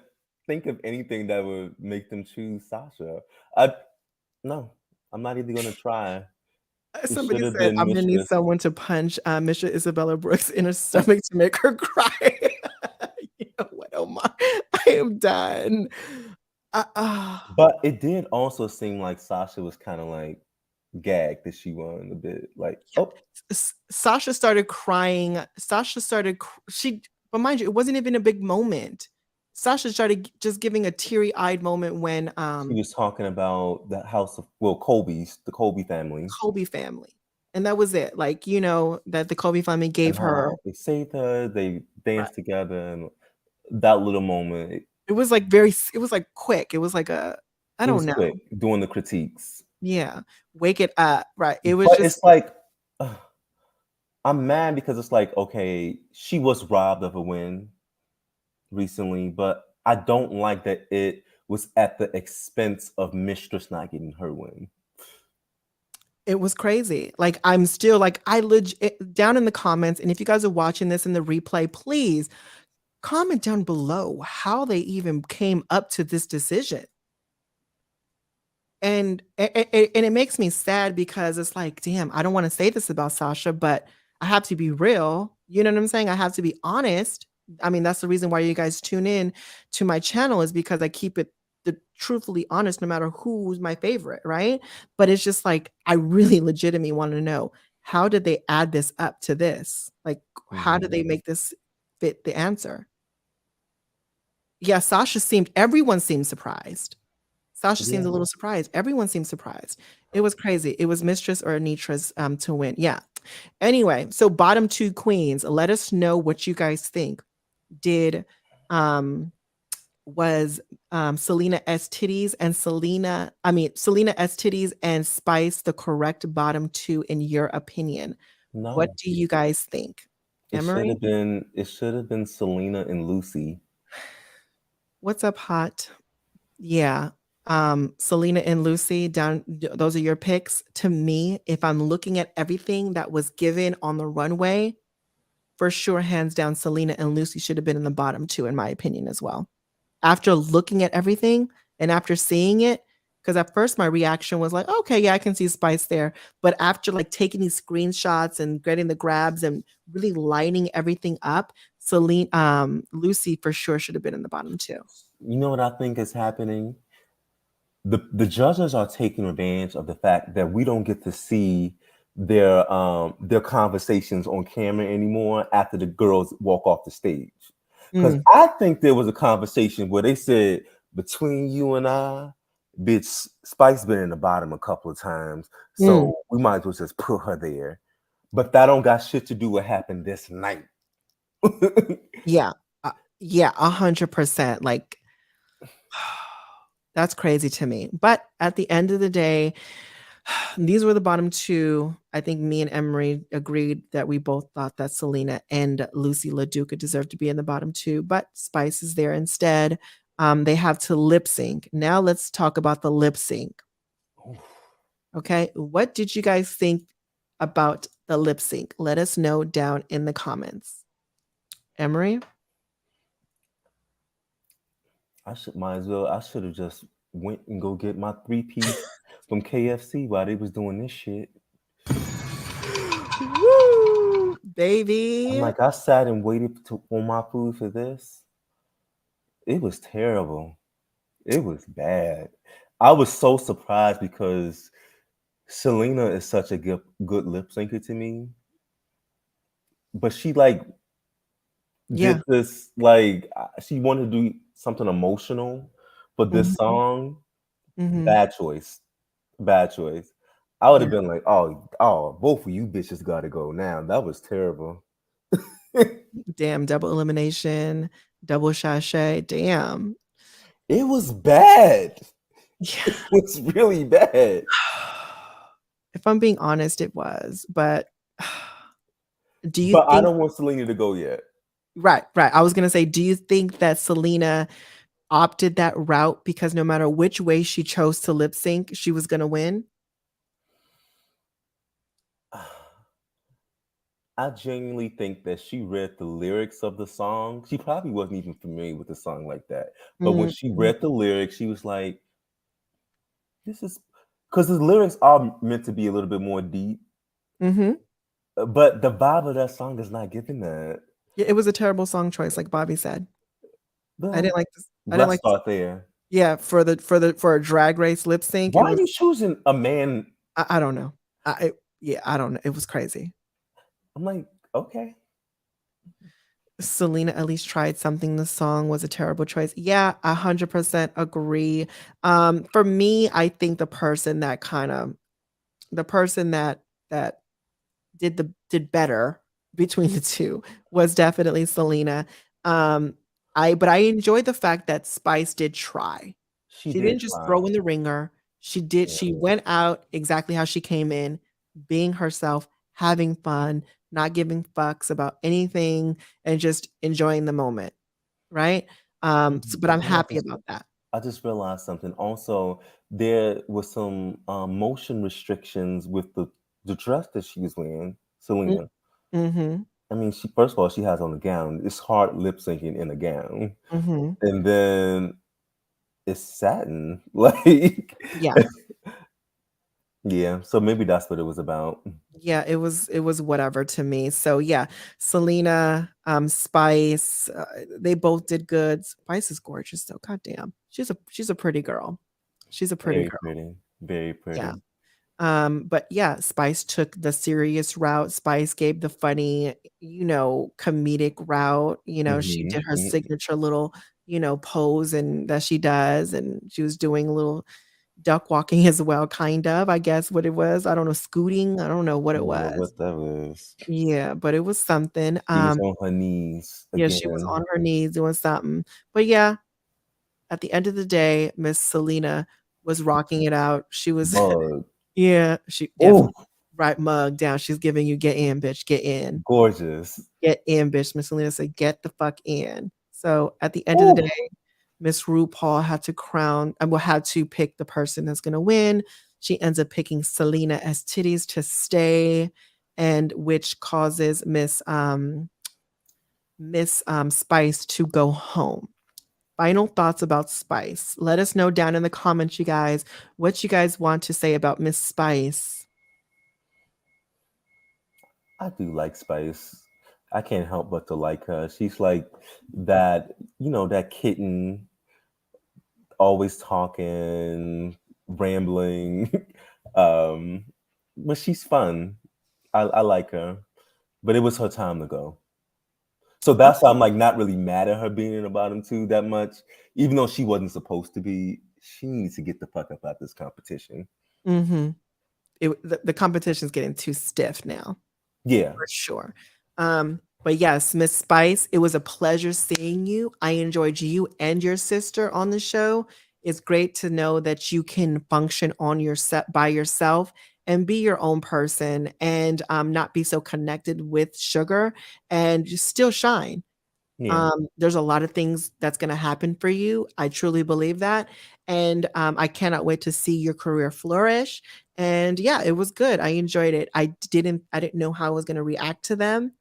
think of anything that would make them choose Sasha. No, I'm not even gonna try.
Somebody said, I'm gonna need someone to punch Mistress Isabella Brooks in her stomach to make her cry. You know what, Omar? I am done.
But it did also seem like Sasha was kind of like gagged that she won a bit. Like,
Sasha started crying. But mind you, it wasn't even a big moment. Sasha started just giving a teary-eyed moment when
she was talking about the house of the Colby family.
And that was it. Like, that the Colby family gave her.
They saved her, they danced together, and that little moment.
It was like quick. It was like I don't know.
Quick, doing the critiques.
Yeah. Wake it up. Right. It was
it's like I'm mad because it's like, okay, she was robbed of a win recently, but I don't like that it was at the expense of Mistress not getting her win.
It was crazy. Like I'm still like down in the comments, and if you guys are watching this in the replay, please comment down below how they even came up to this decision. And it makes me sad because it's like, damn, I don't want to say this about Sasha, but I have to be real. You know what I'm saying? I have to be honest. I mean, that's the reason why you guys tune in to my channel, is because I keep it truthfully honest, no matter who's my favorite, right? But it's just like, I really legitimately want to know, how did they add this up to this? Like, how did they make this fit the answer? Yeah, everyone seemed surprised. Sasha seemed a little surprised. Everyone seemed surprised. It was crazy. It was Mistress or Anitra's to win. Yeah. Anyway, so bottom 2 queens, let us know what you guys think. Was Selena S Titties and Selena S Titties and Spice the correct bottom 2 in your opinion? No. What do you guys think? Emery?
It should have been Selena and Lucy.
What's up, Hot? Yeah. Selena and Lucy, those are your picks. To me, if I'm looking at everything that was given on the runway, for sure, hands down, Selena and Lucy should have been in the bottom two, in my opinion, as well. After looking at everything and after seeing it, because at first my reaction was like, okay, yeah, I can see Spice there. But after like taking these screenshots and getting the grabs and really lining everything up, Lucy for sure should have been in the bottom two.
You know what I think is happening? The judges are taking advantage of the fact that we don't get to see their conversations on camera anymore after the girls walk off the stage. Because I think there was a conversation where they said, between you and I, bitch, Spice been in the bottom a couple of times, so we might as well just put her there. But that don't got shit to do with what happened this night.
Yeah. Yeah, 100%. Like, that's crazy to me. But at the end of the day, these were the bottom two. I think me and Emery agreed that we both thought that Selena and Lucy LaDuca deserved to be in the bottom two, but Spice is there instead. They have to lip sync. Now let's talk about the lip sync. Okay, what did you guys think about the lip sync? Let us know down in the comments. Emery?
I should have just went and go get my 3-piece from KFC while they was doing this shit.
Woo, baby.
I'm like, I sat and waited for my food for this. It was terrible. It was bad. I was so surprised because Selena is such a good lip syncer to me. But she did this, she wanted to do something emotional for this song. Bad choice. I would have been like, oh, both of you bitches gotta go now. That was terrible.
Damn, double elimination, double sachet. Damn.
It was bad.
Yeah.
It was really bad.
If I'm being honest, it was. But do you
But
think
I don't want Selena to go yet.
Right. I was gonna say, do you think that Selena opted that route because no matter which way she chose to lip sync, she was gonna win?
I genuinely think that she read the lyrics of the song. She probably wasn't even familiar with the song like that. But when she read the lyrics, she was like, this is because the lyrics are meant to be a little bit more deep. But the vibe of that song is not giving that.
Yeah, it was a terrible song choice, like Bobby said.
Well,
I didn't like this.
Let's start there.
Yeah, for a drag race lip sync.
Why are you choosing a man?
I don't know. I don't know. It was crazy.
I'm like, okay.
Selena at least tried something. The song was a terrible choice. Yeah, 100% agree. For me, I think the person that did better between the two was definitely Selena. But I enjoyed the fact that Spice did try. She didn't just throw in the ringer. She went out exactly how she came in, being herself, having fun, not giving fucks about anything, and just enjoying the moment. Right? But I'm happy about that.
I just realized something. Also, there was some motion restrictions with the dress that she was wearing, Selena. I mean, first of all, she has on a gown. It's hard lip syncing in a gown. And then it's satin. Like, yeah, so maybe that's what it was about.
Yeah, it was whatever to me. So yeah, Selena, Spice, they both did good. Spice is gorgeous though. God damn. She's a pretty girl. She's a pretty girl.
Pretty. Very pretty.
Yeah. But yeah, Spice took the serious route. Spice gave the funny, comedic route. She did her signature little, pose and that she does, and she was doing a little duck walking as well, kind of, I guess what it was. I don't know, scooting. I don't know what it was.
What that was.
Yeah, but it was something.
She was on her knees again.
Yeah, she was on her knees doing something. But yeah, at the end of the day, Miss Selena was rocking it out. She was yeah, she definitely right mug down. She's giving you get in, bitch, get in.
Gorgeous.
Get in, bitch. Miss Selena said, get the fuck in. So at the end of the day, Miss RuPaul had to pick the person that's gonna win. She ends up picking Selena as titties to stay, and which causes Miss Miss Spice to go home. Final thoughts about Spice. Let us know down in the comments, you guys, what you guys want to say about Miss Spice.
I do like Spice. I can't help but to like her. She's like that, that kitten, always talking, rambling. um, but she's fun. I like her. But it was her time to go. So that's why I'm like not really mad at her being in the bottom two that much, even though she wasn't supposed to be. She needs to get the fuck up out this competition.
Mm-hmm. The competition's getting too stiff now.
Yeah.
For sure. But yes, Miss Spice, it was a pleasure seeing you. I enjoyed you and your sister on the show. It's great to know that you can function on your set by yourself and be your own person and not be so connected with sugar and just still shine.
Yeah.
There's a lot of things that's going to happen for you. I truly believe that. And I cannot wait to see your career flourish. And yeah, it was good. I enjoyed it. I didn't know how I was going to react to them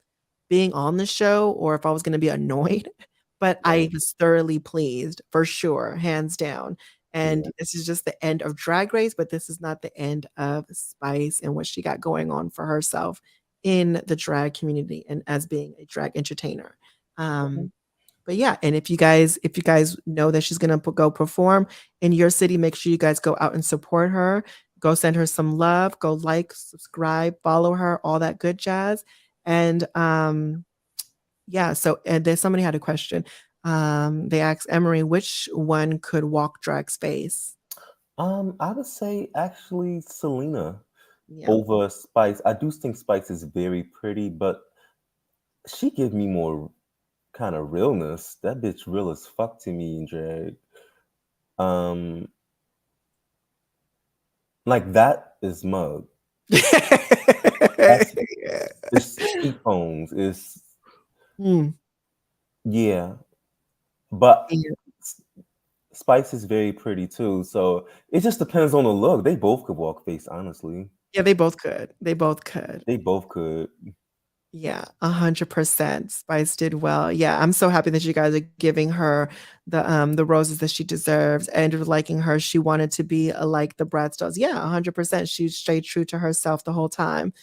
being on the show or if I was going to be annoyed, but I
Right.
was thoroughly pleased for sure, hands down. And
Yeah.
this is just the end of Drag Race, but this is not the end of Spice and what she got going on for herself in the drag community and as being a drag entertainer.
Mhm.
Um, but yeah, and if you guys know that she's gonna go perform in your city, make sure you guys go out and support her. Go send her some love. Go like, subscribe, follow her, all that good jazz. And yeah, so and then somebody had a question. They asked Emery which one could walk drag space.
I would say actually Selena
Yeah.
over Spice. I do think Spice is very pretty, but she gives me more kind of realness. That bitch real as fuck to me in drag. Um, like that is mug. That's it's cheekbones. It's
Mm,
yeah, but
yeah.
Spice is very pretty too. So it just depends on the look. They both could walk face, honestly.
Yeah, they both could. They both could.
They both could.
Yeah, 100%. Spice did well. Yeah, I'm so happy that you guys are giving her the roses that she deserves and you're liking her. She wanted to be like the Bratz dolls. Yeah, 100%. She stayed true to herself the whole time.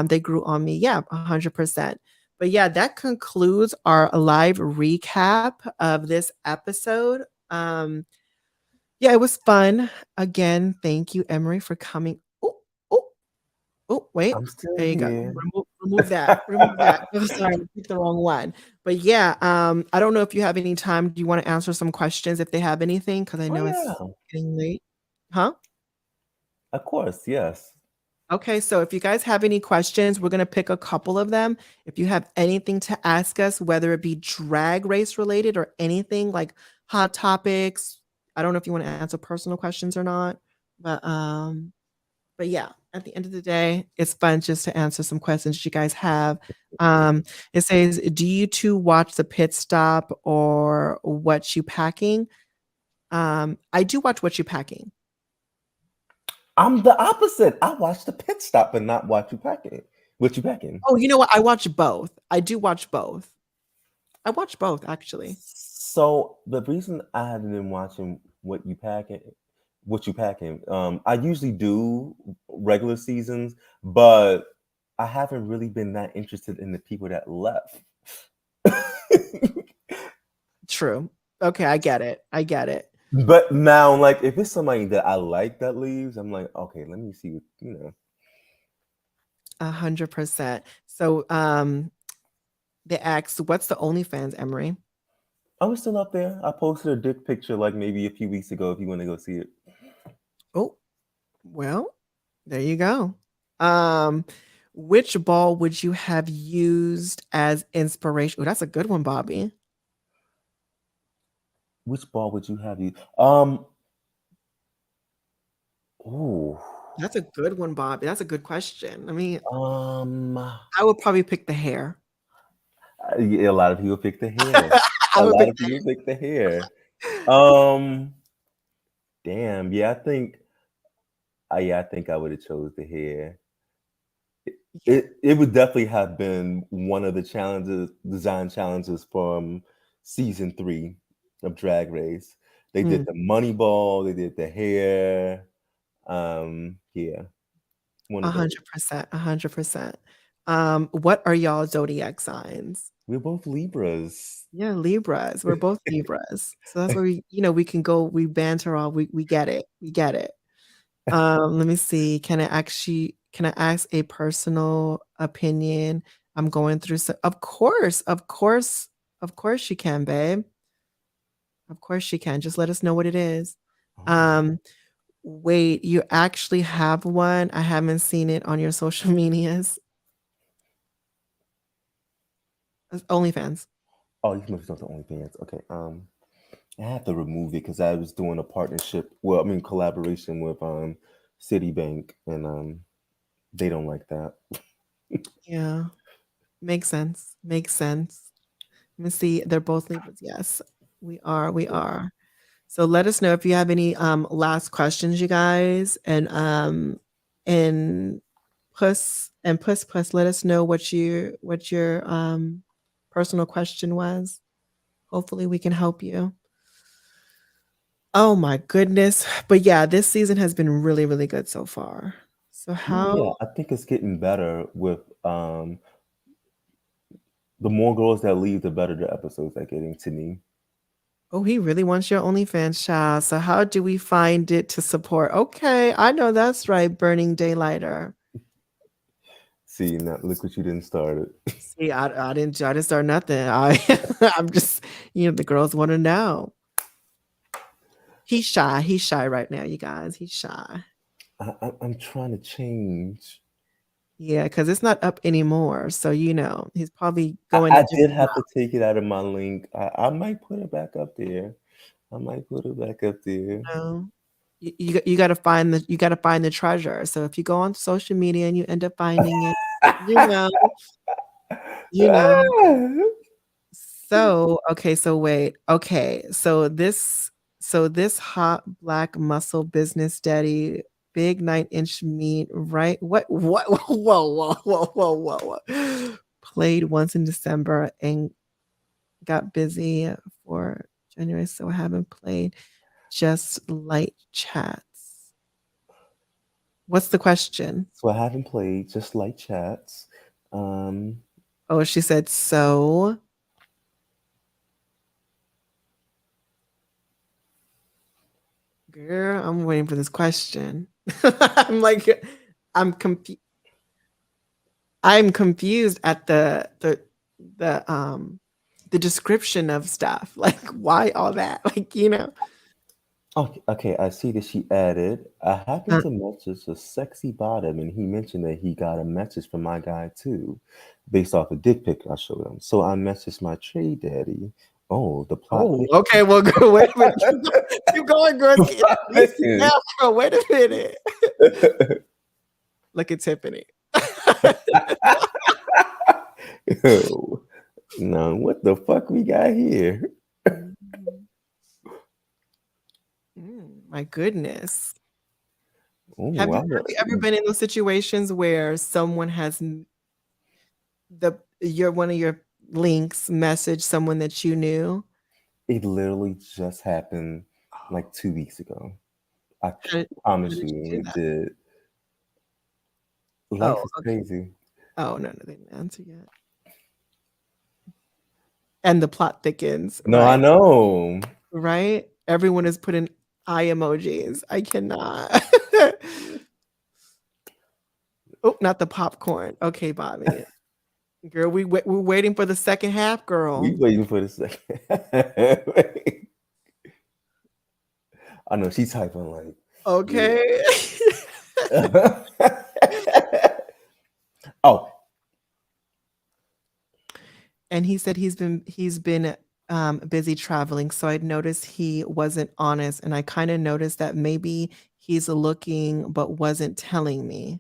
They grew on me. Yeah, 100%. But yeah, that concludes our live recap of this episode. Um, yeah, it was fun. Again, thank you, Emery, for coming. Oh, oh, oh, wait.
I'm still
There you go.
here.
Remove that. Remove that. Oh, sorry, I picked the wrong one. But yeah, I don't know if you have any time. Do you want to answer some questions if they have anything? Because I
Oh
know
yeah,
it's getting late. Huh?
of course, yes.
Okay, so if you guys have any questions, we're going to pick a couple of them. If you have anything to ask us, whether it be drag race related or anything like hot topics, I don't know if you want to answer personal questions or not, but yeah, at the end of the day, it's fun just to answer some questions you guys have. It says, "Do you two watch the pit stop or what you packing?" I do watch what you packing.
I'm the opposite. I watch the pit stop but not watch you packing. What you packing?
Oh, you know what? I watch both. I do watch both. I watch both actually.
So the reason I haven't been watching what you packing, I usually do regular seasons, but I haven't really been that interested in the people that left.
True. Okay, I get it. I get it.
But now, like, if it's somebody that I like that leaves, I'm like, okay, let me see what.
100%. So, they asked, "What's the OnlyFans, Emery?"
I was still up there. I posted a dick picture like maybe a few weeks ago if you want to go see it.
Oh, well, there you go. Um, which ball would you have used as inspiration? Oh, that's a good one, Bobby.
Which ball would you have you? Ooh.
That's a good one, Bobby. That's a good question. I mean,
Um,
I would probably pick the hair.
yeah, a lot of people pick the hair.
I
A
would
lot
pick
of people pick the hair.
the
Um, damn. Yeah, I think I would have chose the hair.
Yeah.
It would definitely have been one of the design challenges from season 3 of Drag Race. They did
Mm,
the money ball, they did the hair. Yeah, one of those.
100%. 100%. What are y'all zodiac signs?
We're both Libras.
Yeah, Libras. We're both Libras. So that's where we can go, we banter all, we get it. We get it. Let me see. Can I ask a personal opinion? I'm going through so of course, of course, of course you can, babe. Of course you can. Just let us know what it is.
Oh.
Um, wait, you actually have one? I haven't seen it on your social medias. OnlyFans.
Oh, you must have the OnlyFans. Okay. I have to remove it because I was doing a partnership. Well, I mean collaboration with Citibank, and they don't like that.
Yeah. Makes sense. Makes sense. Let me see. They're both Libras. Yes, we are. We are. So let us know if you have any last questions, you guys, and puss, let us know what your personal question was. Hopefully we can help you. Oh my goodness. But yeah, this season has been really, really good so far. So
Yeah, I think it's getting better with the more girls that leave, the better the episodes are getting to me.
oh, he really wants your OnlyFans child. So how do we find it to support? Okay, I know that's right, Burning Daylighter.
See, now look what you didn't start it.
See, I didn't start nothing. I'm just, the girls want to know. He's shy. He's shy right now, you guys. He's shy.
I'm trying to change.
Yeah, because it's not up anymore. So he's probably
I,
going a
I did
different
have to
route.
take it out of my link. I might put it back up there. I might put it back up there.
You know? You got to find the treasure. So if you go on social media and you end up finding it, you know, you know. So, okay, so wait. Okay, so this hot black muscle business daddy, big 9-inch meat, right? What whoa. Played once in December and got busy for January, so I haven't played. Just light chats. What's the question?
So I haven't played just light chats. Um,
Oh, she said so. Girl, I'm waiting for this question. I'm like, I'm confused. I'm confused at the description of stuff. Like, why all that? Like.
okay, I see that she added. I happened
Uh,
to message a sexy bottom, and he mentioned that he got a message from my guy too, based off a dick pic I showed him. So I messaged my trade daddy. Oh, the plot
oh, okay. Well, girl, wait a minute. Keep going, girl.
the
At
plot
least now,
thickens.
girl. Wait a minute. Look at Tiffany.
Yo, now what the fuck we got here?
Mhm. My goodness.
Oh,
Have you ever been in those situations where someone has one of your links message someone that you knew?
it literally just happened
Oh,
like 2 weeks ago. I
how
promise
did you
you,
do
it
that?
did. Life
Oh,
is
okay.
crazy.
Oh, no, they didn't answer yet. And the plot thickens,
No, I
right?
know.
Right? Everyone is putting eye emojis. I cannot. Oh, not the popcorn. Okay, Bobby. Girl, we're waiting for the second half,
We
girl.
waiting for the second. I know she's typing like, yeah.
Okay.
Oh,
And he said he's been busy traveling, so I'd noticed he wasn't honest, and I kind of noticed that maybe he's looking but wasn't telling me.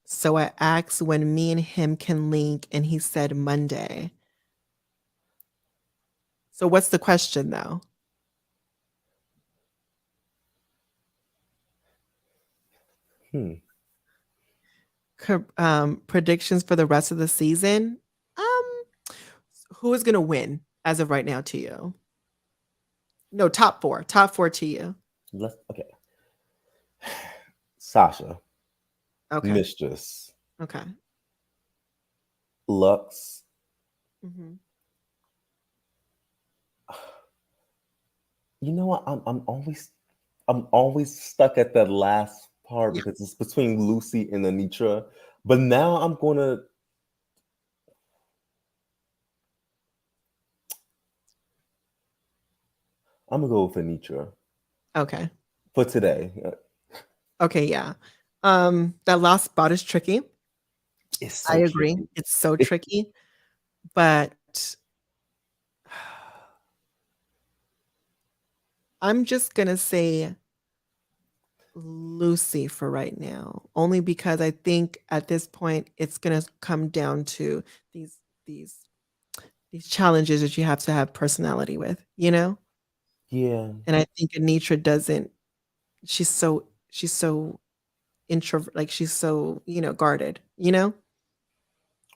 So I asked when me and him can link, and he said Monday. So what's the question though? Predictions for the rest of the season. Who is gonna win as of right now to you? No, top four to you.
Okay. Sasha,
Okay.
Mistress,
Okay.
Lux.
Mm-hmm.
You know what? I'm always stuck at that last part
Yeah.
because it's between Lucy and Anitra. But now I'm gonna go with Anitra
Okay.
for today.
Okay. Yeah. That last spot is tricky.
It's
I
so
agree.
tricky.
It's so tricky, but I'm just gonna say Lucy for right now, only because I think at this point it's gonna come down to these these these challenges that you have to have personality with, you know?
Yeah.
And I think Anitra doesn't. She's so introvert, like she's so, guarded, you know?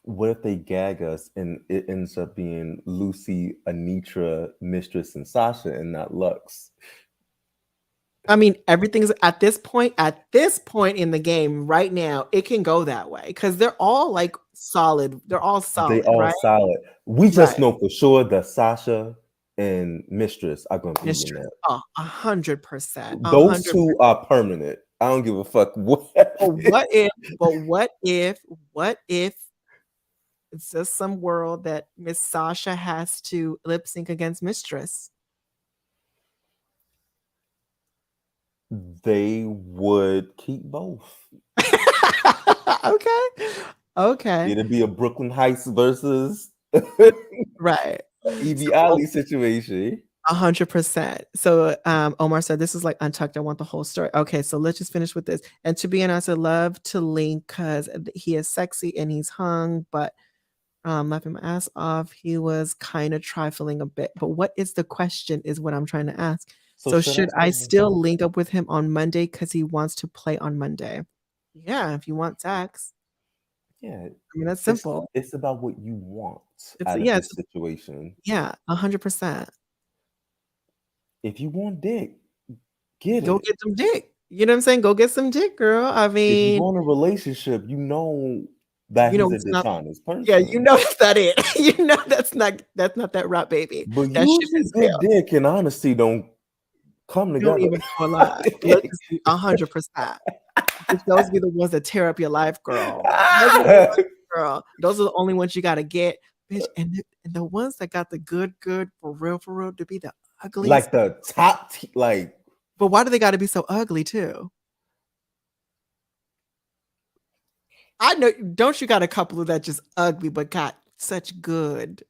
What if they gag us and it ends up being Lucy, Anitra, Mistress, and Sasha, and not Lux?
I mean, everything's at this point in the game right now, it can go that way because they're all like solid. They're all
They
solid,
all
right?
solid. We just
Right.
know for sure that Sasha and Mistress are going to be in
Mistress.
that.
Oh, 100%.
Those
100%.
two are permanent. I don't give a fuck what.
But what if it's just some world that Miss Sasha has to lip sync against Mistress?
They would keep both.
Okay. Okay.
It'd be a Brooklyn Heights versus
Right.
Evie
So
Ali situation.
100%. So Omar said this is like Untucked. I want the whole story. Okay, so let's just finish with this. And to be honest, I love to link because he is sexy and he's hung, but laughing my ass off. He was kind of trifling a bit. But what is the question is what I'm trying to ask.
So
So
should I
should I
say
still link up with him on Monday because he wants to play on Monday? Yeah, if you want sex.
yeah,
I mean, that's simple.
it's about what you want
It's
out of
yeah,
this situation.
100%.
If you want dick, get
Go
it.
get some dick. You know what I'm saying? Go get some dick, girl. I
If you
mean,
want a relationship, you know that he's a
it's not.
dishonest
Yeah,
person.
that's not it. That's not that rap baby.
But
That ship
usually
has
good
sailed.
dick and honesty don't come
Don't
together.
even go alive. Let's just be 100%. Bitch, those be the ones that tear up your life, girl. Those are the ones, girl. Those are the only ones you gotta get, bitch. And the ones that got the good, for real, to be the uglies.
Like the top, like
But why do they gotta be so ugly too? I know. Don't you got a couple of that just ugly but got such good?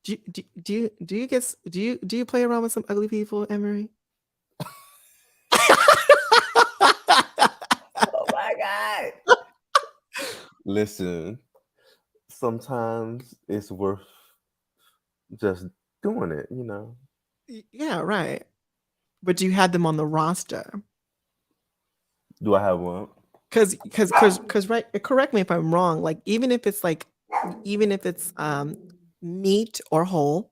Do you play around with some ugly people, Emery?
oh my god. Listen, sometimes it's worth just doing it, you know.
Yeah, right. But do you have them on the roster?
Do I have one?
Because right, correct me if I'm wrong. Like even if it's meat or whole,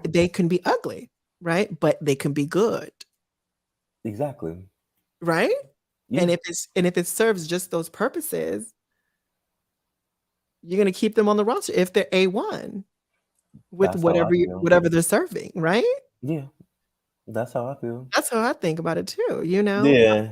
they can be ugly, right? But they can be good,
Exactly.
right?
Yeah.
And if it serves just those purposes, you're gonna keep them on the roster if they're A1 with
That's how I feel.
whatever they're serving, right?
Yeah. That's how I feel.
That's how I think about it too,
Yeah.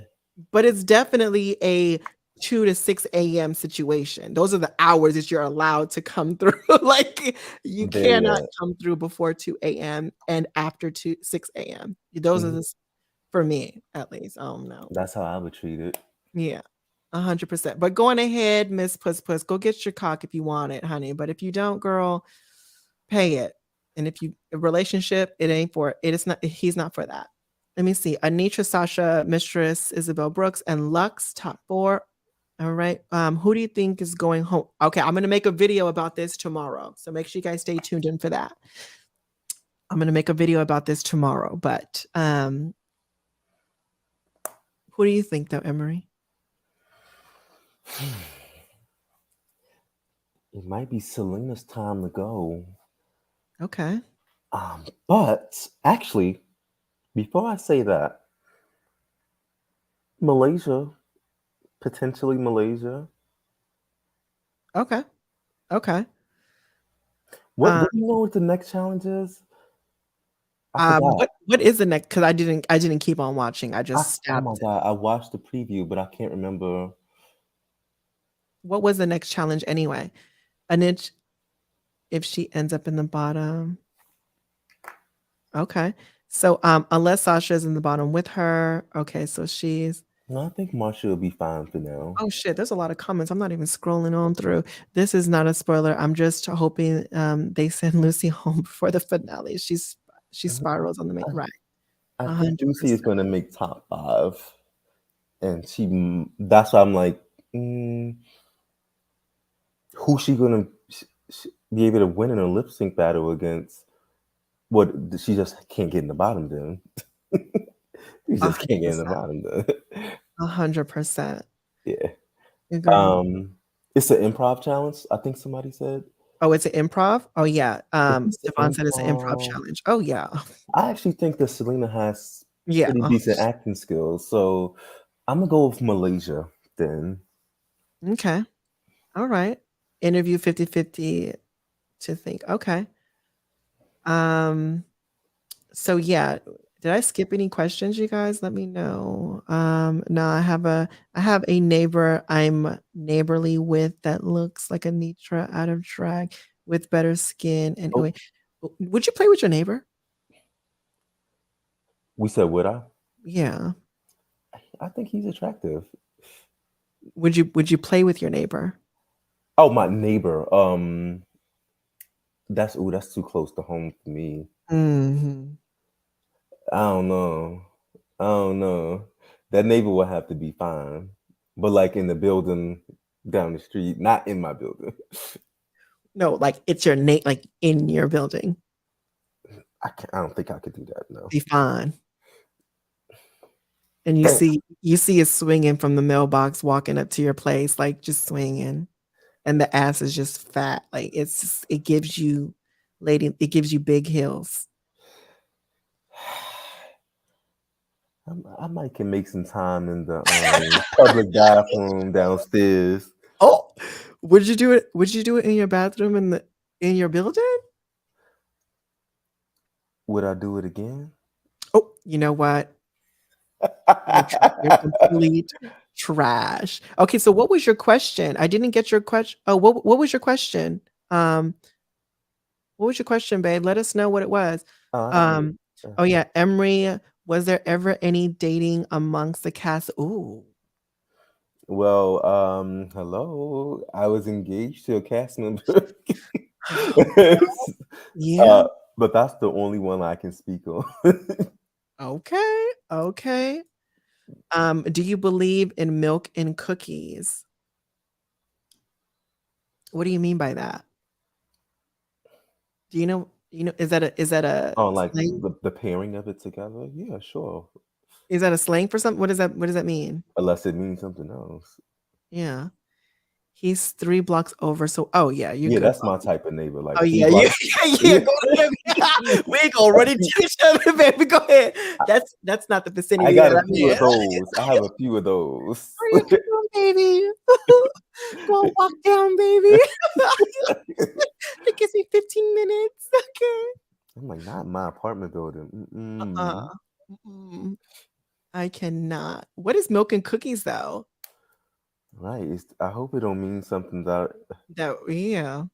But it's definitely a 2 to 6 a.m. situation. Those are the hours that you're allowed to come through. Like you
Very
cannot
that.
come through before 2 a.m. and after 6 a.m. Those are
Mhm.
the for me at least. Oh no.
That's how I would treat it.
Yeah. 100%. But going ahead, Miss Puss Puss, go get your cock if you want it, honey. But if you don't, girl, pay it. And if you a relationship, it ain't for it. It's not. He's not for that. Let me see. Anitra, Sasha, Mistress, Isabel Brooks, and Lux, top 4. All right. Who do you think is going home? Okay, I'm gonna make a video about this tomorrow. So make sure you guys stay tuned in for that. I'm gonna make a video about this tomorrow. But Who do you think, though, Emery?
It might be Selena's time to go.
Okay.
But actually, before I say that, Malaysia, potentially Malaysia.
Okay. Okay.
What do you know what the next challenge is? I forgot.
What is the next? Because I didn't keep on watching. I just
Oh my
stabbed it.
God, I watched the preview, but I can't remember.
What was the next challenge anyway? An inch if she ends up in the bottom. Okay. So unless Sasha's in the bottom with her. Okay, so she's
No, I think Marsha will be fine for now.
oh shit, there's a lot of comments. I'm not even scrolling on through. This is not a spoiler. I'm just hoping they send Lucy home before the finale. She spirals on the main right.
I think
100%.
Lucy is going to make top 5, and that's why I'm like, who's she going to be able to win in a lip sync battle against? What, she just can't get in the bottom then. She just can't get in the bottom then.
100%.
Yeah.
Agreed.
It's an improv challenge, I think somebody said.
Oh, it's an improv? Oh yeah.
It's an
Devon said it's an improv
improv.
challenge. Oh yeah.
I actually think that Selena has
Yeah.
pretty decent acting skills, so I'm gonna go with Malaysia then.
Okay. All right. Interview 50-50 to think. Okay. So yeah, did I skip any questions, you guys? Let me know. No, I have a neighbor I'm neighborly with that looks like Anitra out of drag with better skin. And anyway, would you play with your neighbor?
We said would I?
Yeah.
I think he's attractive.
Would you play with your neighbor?
Oh, my neighbor. That's too close to home for me.
Mm-hmm.
I don't know. That neighbor will have to be fine, but like in the building down the street, not in my building.
No, like it's your like in your building.
I don't think I could do that. No.
Be fine. And you see it swinging from the mailbox, walking up to your place, like just swinging, and the ass is just fat. Like it gives you, lady, it gives you big heels.
I might can make some time in the public bathroom downstairs.
Oh, would you do it? Would you do it in your bathroom in your building?
Would I do it again?
Oh, you know what? You're complete trash. Okay, so what was your question? I didn't get your question. Oh, what was your question? What was your question, babe? Let us know what it was. Oh yeah, Emery, was there ever any dating amongst the cast? Ooh.
Well, hello. I was engaged to a cast member.
Yeah.
But that's the only one I can speak on.
Okay. Do you believe in milk and cookies? What do you mean by that? Do you know, is that a
Oh, like
slang?
the pairing of it together? Yeah, sure.
Is that a slang for something? What does that mean?
Unless it means something else.
Yeah. He's 3 blocks over. So, oh yeah, you're
Yeah,
good.
that's my type of neighbor. Like
Oh
3
yeah,
blocks.
yeah. Go ahead. We ain't gonna run into each other, baby. Go ahead. That's not the vicinity.
I got
that
a
I'm
few
in.
of those. I have a few of those.
Where you going, baby? Go on, walk down, baby. It gives me 15 minutes. Okay.
I'm like, not my apartment building.
I cannot. What is milk and cookies though?
Right. I hope it don't mean something that.
Yeah.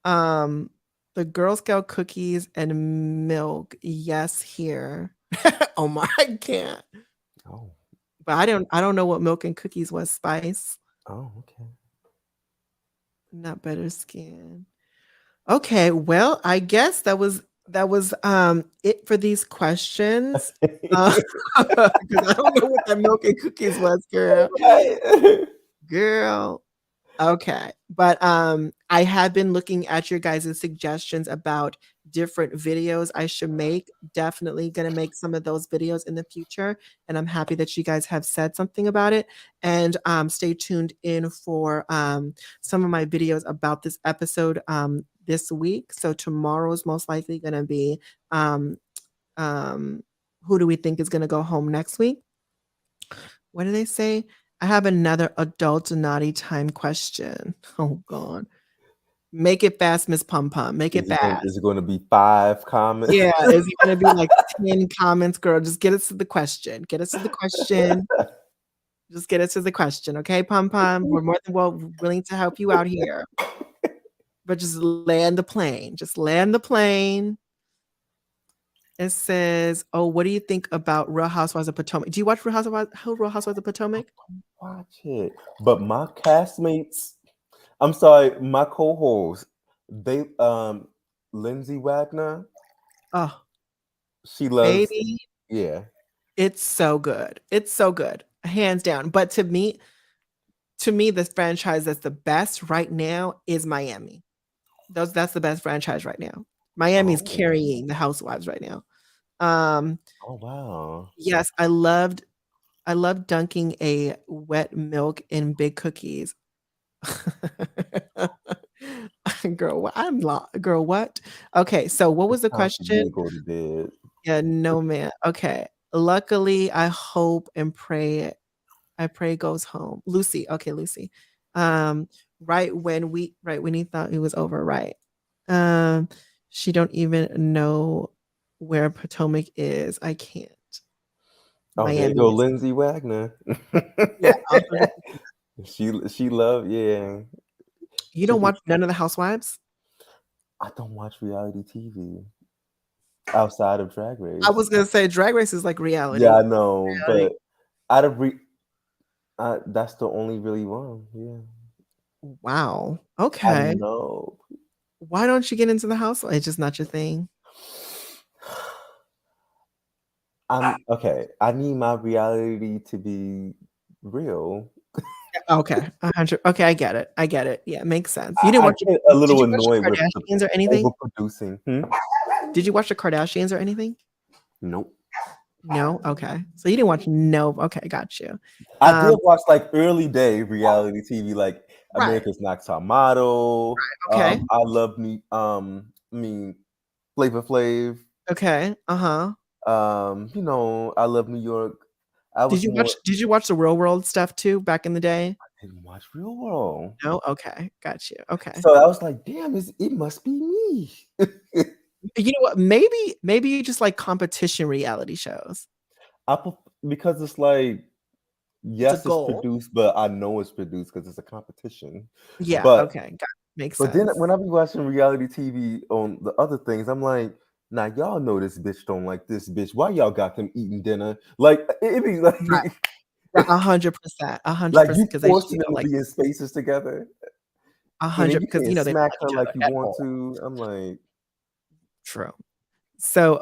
The Girl Scout cookies and milk. Yes, here. Oh my, I can't.
Oh.
But I don't know what milk and cookies was. Spice.
Oh, okay.
Not better skin. Okay, well, I guess that was it for these questions. Because I don't know what that milk and cookies was, girl. Girl. Okay. But I had been looking at your guys' suggestions about different videos I should make. Definitely going to make some of those videos in the future. And I'm happy that you guys have said something about it. And stay tuned in for some of my videos about this episode this week. So tomorrow is most likely going to be who do we think is going to go home next week? What do they say? I have another adult naughty time question. Oh God. Make it fast, Miss Pum Pum. Make it fast.
Is it going to be 5 comments?
Yeah, is it going to be like 10 comments, girl? Just get us to the question. Get us to the question. Just get us to the question, okay, Pum Pum? We're more than willing to help you out here. But just land the plane. Just land the plane. It says, "Oh, what do you think about Real Housewives of Potomac? Do you watch Real Housewives of Potomac?"
Watch it. But my castmates, I'm sorry, my co-hosts, they Lindsay Wagner,
Oh,
she loves,
baby,
yeah.
it's so good. It's so good, hands down. But to me, the franchise that's the best right now is Miami. That's the best franchise right now. Miami is carrying the Housewives right now.
Oh wow.
Yes, I loved dunking a wet milk in big cookies. Girl, what? Okay, so what was the question?
Go to bed.
Yeah, no, man. Okay. Luckily, I hope and pray. I pray goes home. Lucy. Okay, Lucy. Right when he thought it was over, right? She don't even know where Potomac is. I can't.
Oh, there you go, Lindsay Wagner.
Yeah.
She loved, yeah.
You don't watch none of the Housewives?
I don't watch reality TV outside of Drag Race.
I was gonna say Drag Race is like reality.
Yeah, I know, but out of that's the only really one. Yeah.
Wow. Okay.
I know.
Why don't you get into the Housewives? It's just not your thing.
Okay. I need my reality to be real.
Okay, 100. Okay, I get it. Yeah, it makes sense. You didn't watch
a little annoyed
with the Kardashians or anything?
Overproducing.
Did you watch the Kardashians or anything?
Nope.
No. Okay, so you didn't watch. No. Okay, got you.
I did watch like early day reality TV, like America's Next Top Model.
Right. Okay.
I love me. Flavor Flav.
Okay.
I love New York.
Did you watch the Real World stuff too back in the day?
I didn't watch Real World.
No. Okay, got you. Okay.
So I was like, damn, it must be me.
You know what? Maybe you just like competition reality shows.
Because it's like, yes, it's produced, but I know it's produced because it's a competition.
Yeah.
But,
okay. Makes sense.
But then when I be watching reality TV on the other things, I'm like, now y'all know this bitch don't like this bitch. Why y'all got them eating dinner? Like it be like
100%, 100%.
Like you forcing them to be in spaces together.
100 because
they
smack
her like you want to. I'm like,
true. So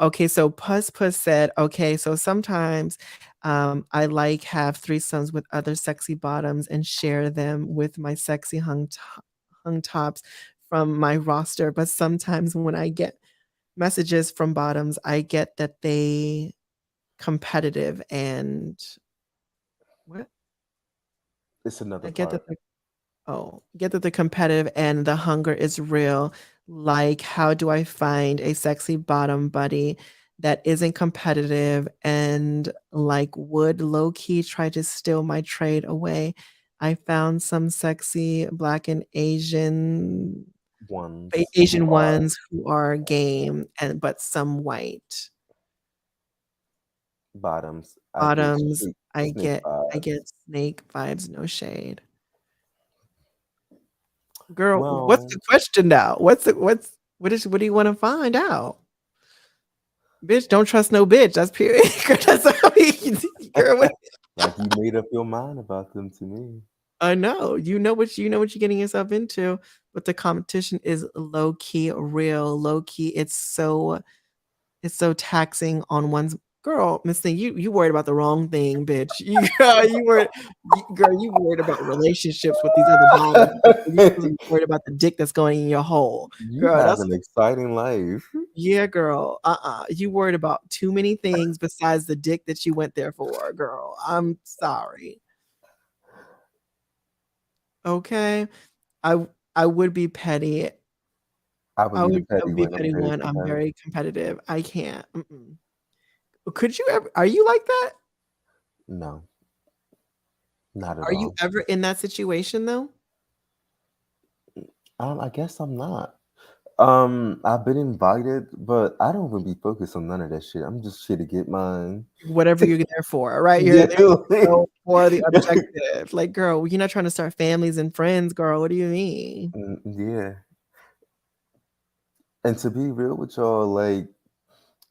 Puss said, okay, so sometimes I like have threesomes with other sexy bottoms and share them with my sexy hung tops from my roster. But sometimes when I get messages from bottoms, I get that they competitive and what?
It's another
get that they're competitive and the hunger is real. Like, how do I find a sexy bottom buddy that isn't competitive and like would low-key try to steal my trade away? I found some sexy Black and Asian ones who are game but some white.
Bottoms.
I get snake vibes, no shade. Girl, what's the question now? What do you want to find out? Bitch, don't trust no bitch. That's period. That's girl,
like you made up your mind about them to me.
I know. You know what you're getting yourself into, but the competition is low key real. Low key, it's so taxing on one's Girl, Miss Thing, you worried about the wrong thing, bitch. You worried about relationships with these other bodies. You supposed to be worried about the dick that's going in your hole.
You
Girl,
have
that's
an exciting life.
yeah, girl. You worried about too many things besides the dick that you went there for, girl. I'm sorry. Okay. I would be petty.
I would be the
I
petty
would be
one. I'm
petty
very
one. I'm
competitive.
very competitive. I can't. Mm-mm. Could you ever are you like that?
No, not at
Are you
all.
ever in that situation though?
I guess I'm not. I've been invited, but I don't really be focused on none of that shit. I'm just here to get mine.
Whatever you're there for, right? You're
Yeah,
there, for the objective. Like, girl, you're not trying to start families and friends, girl. What do you mean?
yeah. And to be real with y'all, like,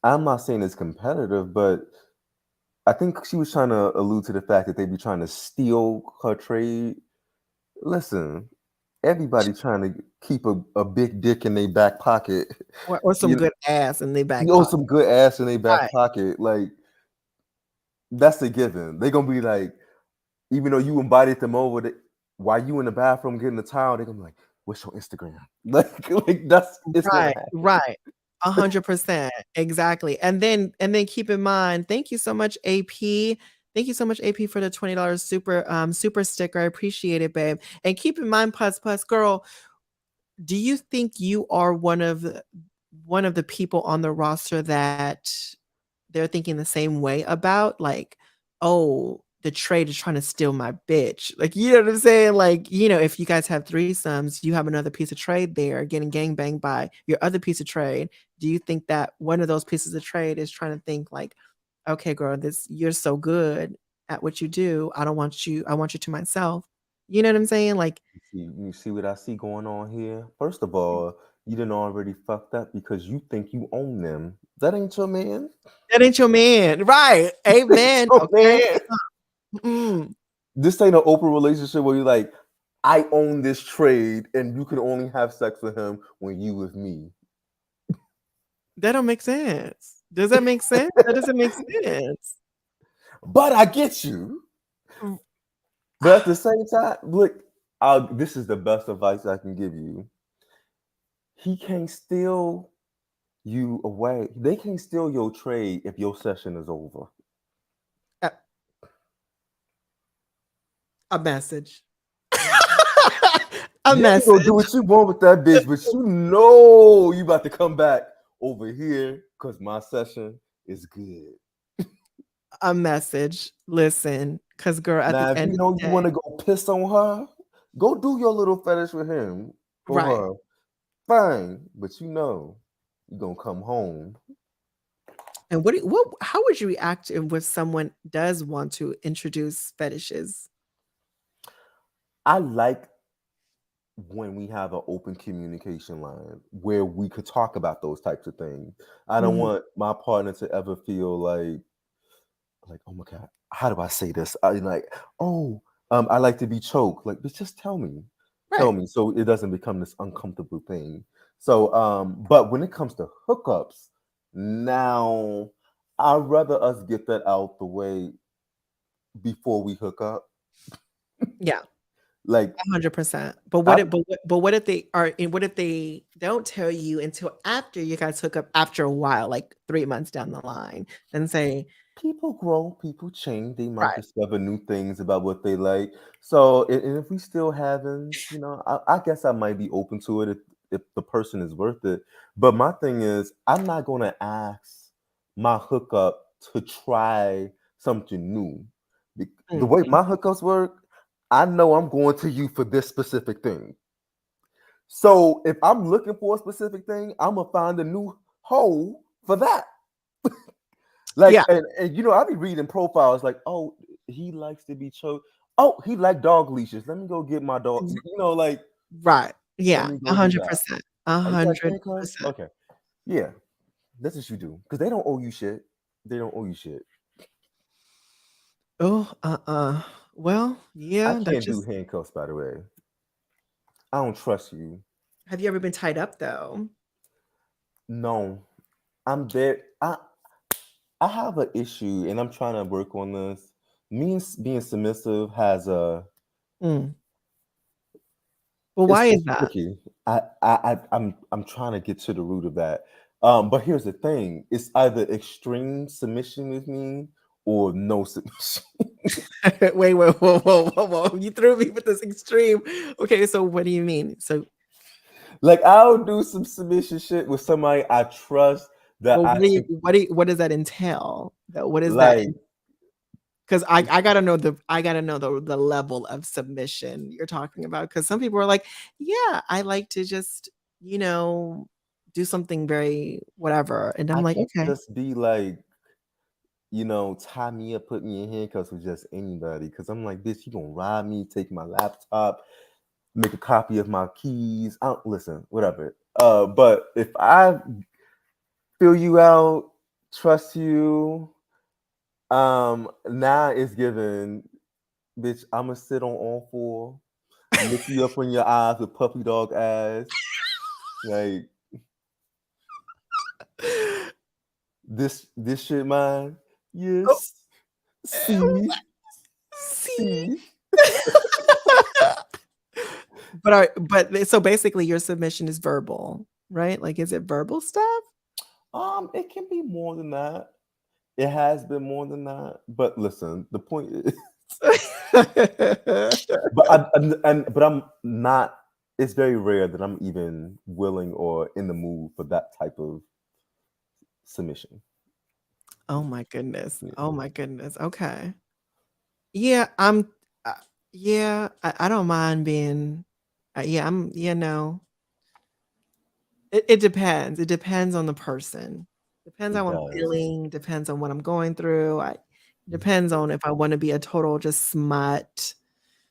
I'm not saying it's competitive, but I think she was trying to allude to the fact that they be trying to steal her trade. Listen, everybody trying to keep a big dick in their back pocket.
Or some
You
good ass in their back
know,
pocket.
some good ass in their back
Right.
pocket. Like, that's a given. They gonna be like, even though you invited them over, while you in the bathroom getting the towel, they gonna be like, "What's your Instagram?" Like that's it's gonna
Right,
happen.
right. 100%. Exactly. And then keep in mind, thank you so much, AP. Thank you so much, AP, for the $20 super sticker. I appreciate it, babe. And keep in mind, Plus girl, do you think you are one of the people on the roster that they're thinking the same way about? Like, oh, the trade is trying to steal my bitch. Like, you know what I'm saying? Like, if you guys have threesomes, you have another piece of trade there getting gangbanged by your other piece of trade. Do you think that one of those pieces of trade is trying to think like, okay, girl, you're so good at what you do. I want you to myself. You know what I'm saying? Like,
You see what I see going on here? First of all, you done already fucked up because you think you own them. That ain't your man.
that ain't your man. Right.
Ain't
Amen.
your
Okay.
man.
Mm.
This ain't an open relationship where you're like, I own this trade and you can only have sex with him when you with me.
That don't make sense. Does that make sense? That doesn't make sense.
But I get you.
Mm.
But at the same time, look, this is the best advice I can give you. He can't steal you away. They can't steal your trade if your session is over.
A a message. A
Yeah, you gonna do
message.
what you want with that bitch, but you know you about to come back over here because my session is good.
A message. Listen, because girl, at the
Now, if
end
you
of the
know you
day,
want to go piss on her, go do your little fetish with him or
right.
her. Fine, but you know you gonna come home.
And how would you react if someone does want to introduce fetishes?
I like when we have an open communication line where we could talk about those types of things. I don't
Mhm.
want my partner to ever feel like, oh my god, how do I say this? I like, oh, I like to be choked. Like, but just tell
Right.
me, so it doesn't become this uncomfortable thing. So, but when it comes to hookups, now I'd rather us get that out the way before we hook up.
Yeah.
Like,
100%. But
I
what if they are and what if they don't tell you until after you guys hook up after a while, like 3 months down the line, and say,
people grow, people change. They might
right.
discover new things about what they like. So, and if we still haven't, I guess I might be open to it if the person is worth it. But my thing is, I'm not going to ask my hookup to try something new. The way
Mhm.
my hookups work, I know I'm going to you for this specific thing. So if I'm looking for a specific thing, I'm gonna find a new hole for that. Like,
Yeah.
and I'll be reading profiles like, oh, he likes to be choked. Oh, he like dog leashes. Let me go get my dog. Like,
Right.
let
Yeah.
me go do that.
100%.
Oh, you like handcuffs?
100%.
Okay, yeah, that's what you do because they don't owe you shit. They don't owe you shit.
Oh, well,
I
yeah, that
can't do
just
handcuffs, by the way. I don't trust you.
have you ever been tied up though?
No, I'm there. I have an issue, and I'm trying to work on this. Me being submissive has a.
Mm. Well, why is
It's
that?
tricky. I'm trying to get to the root of that. But here's the thing: it's either extreme submission with me or no submission.
Wait, whoa, whoa, whoa, whoa, whoa! You threw me with this extreme. Okay, so what do you mean? So,
Like I'll do some submission shit with somebody I trust that
well,
I can
what does that entail? Though, what is that?
like.
Because I gotta know the level of submission you're talking about. Because some people are like, yeah, I like to just do something very whatever, and I'm
I
like,
can
okay.
just be like, tie me up, put me in handcuffs with just anybody. Cause I'm like, bitch, you gonna rob me, take my laptop, make a copy of my keys. I don't listen, whatever. But if I fill you out, trust you, now it's given, bitch, I'ma sit on all four, lick you up in your eyes with puppy dog ass. Like this shit mine.
Oh,
Yes. See.
see.
See.
But so basically your submission is verbal, right? Like, is it verbal stuff?
It can be more than that. It has been more than that. But listen, the point is, but I'm not. It's very rare that I'm even willing or in the mood for that type of submission.
Oh my goodness.
Yeah.
Oh my goodness. Okay. Yeah, uh, yeah, I don't mind being, yeah, no. It depends. It depends on the person. Depends
It
how I'm
does.
feeling, depends on what I'm going through. Depends on if I want to be a total just smut.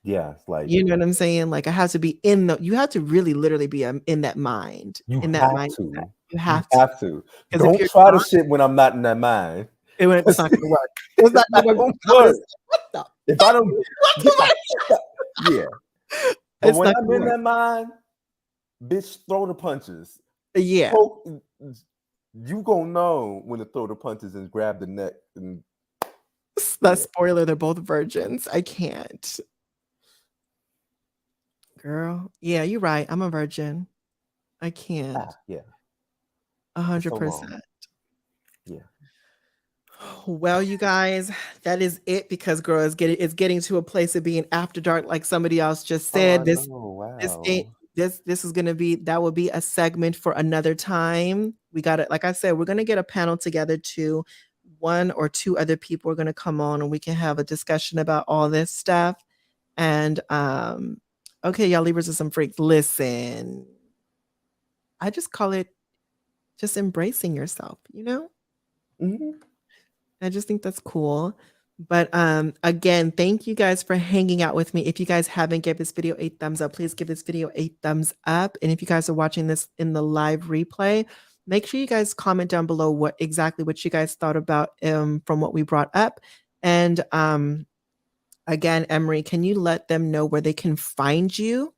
Yeah, it's like
You know what I'm saying? Like I have to be you have to really literally be in that mind,
you
in that
have
mindset.
to.
You
You
have to.
have to.
Because if
Don't
you're
try to
not,
shit when I'm not in that mind.
it's not gonna work. It's not
It's not
gonna work.
gonna
I'm gonna
work.
say, what the
If I don't
what's
get the
the
fuck up. Yeah. But
It's
when
not
I'm
gonna
in
work.
that mind, bitch, throw the punches.
Yeah.
Poke, you gonna know when to throw the punches and grab the neck and
That
yeah.
spoiler, they're both virgins. I can't. Girl. Yeah, you're right. I'm a virgin. I can't.
Yeah. For so long.
100%.
Yeah.
Well, you guys, that is it because girl it's getting to a place of being after dark, like somebody else just
Oh, I
said. This
know.
this ain't
Wow.
this is gonna be that will be a segment for another time. We got it. Like I said, we're gonna get a panel together too. One or two other people are gonna come on and we can have a discussion about all this stuff. And okay, y'all Libras are some freaks. Listen, I just call it just embracing yourself, you know?
Hmm.
I just think that's cool. But again, thank you guys for hanging out with me. If you guys haven't give this video a thumbs up, please give this video a thumbs up. And if you guys are watching this in the live replay, make sure you guys comment down below what you guys thought about from what we brought up. And again, Emery, can you let them know where they can find you?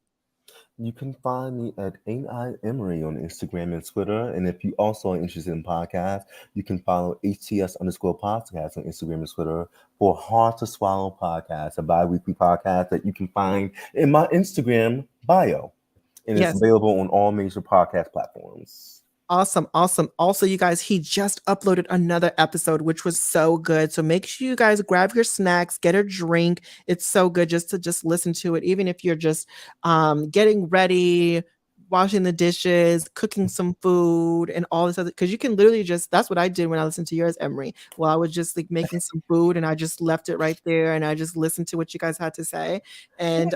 You can find me at Ain't I Emery on Instagram and Twitter. And if you also are interested in podcasts, you can follow HTS_podcast on Instagram and Twitter for Hard to Swallow Podcast, a bi-weekly podcast that you can find in my Instagram bio. And it's
Yes.
available on all major podcast platforms.
Awesome. Awesome. Also, you guys, he just uploaded another episode, which was so good. So make sure you guys grab your snacks, get a drink. It's so good just to just listen to it, even if you're just getting ready, washing the dishes, cooking some food, and all this other. Because you can literally that's what I did when I listened to yours, Emery. Well, I was just like making some food and I just left it right there and I just listened to what you guys had to say. And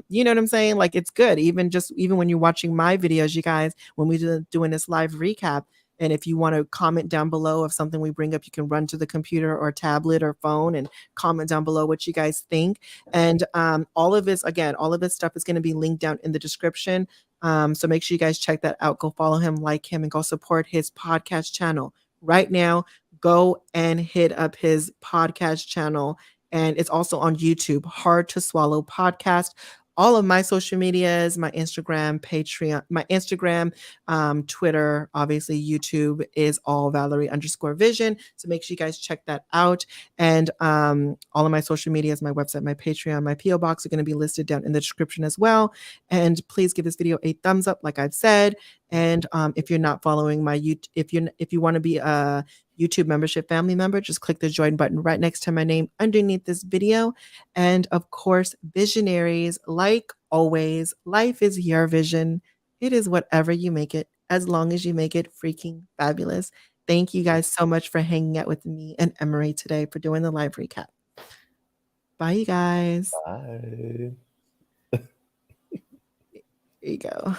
you know what I'm saying? Like it's good. Even when you're watching my videos, you guys, when we doing this live recap. And if you want to comment down below of something we bring up, you can run to the computer or tablet or phone and comment down below what you guys think. And all of this stuff is going to be linked down in the description. So make sure you guys check that out. Go follow him, like him, and go support his podcast channel. Right now, go and hit up his podcast channel. And it's also on YouTube, Hard to Swallow Podcast. all of my social medias, my Instagram, Patreon, my Instagram, Twitter, obviously YouTube is all Valery_Vision. So make sure you guys check that out. And all of my social medias, my website, my Patreon, my PO box are going to be listed down in the description as well. And please give this video a thumbs up, like I've said. And if you're not following my YouTube, if you want to be a YouTube membership family member, just click the join button right next to my name underneath this video. And of course, visionaries, like always, life is your vision. It is whatever you make it, as long as you make it freaking fabulous. Thank you guys so much for hanging out with me and Emery today for doing the live recap. Bye, you guys.
Bye.
There you go.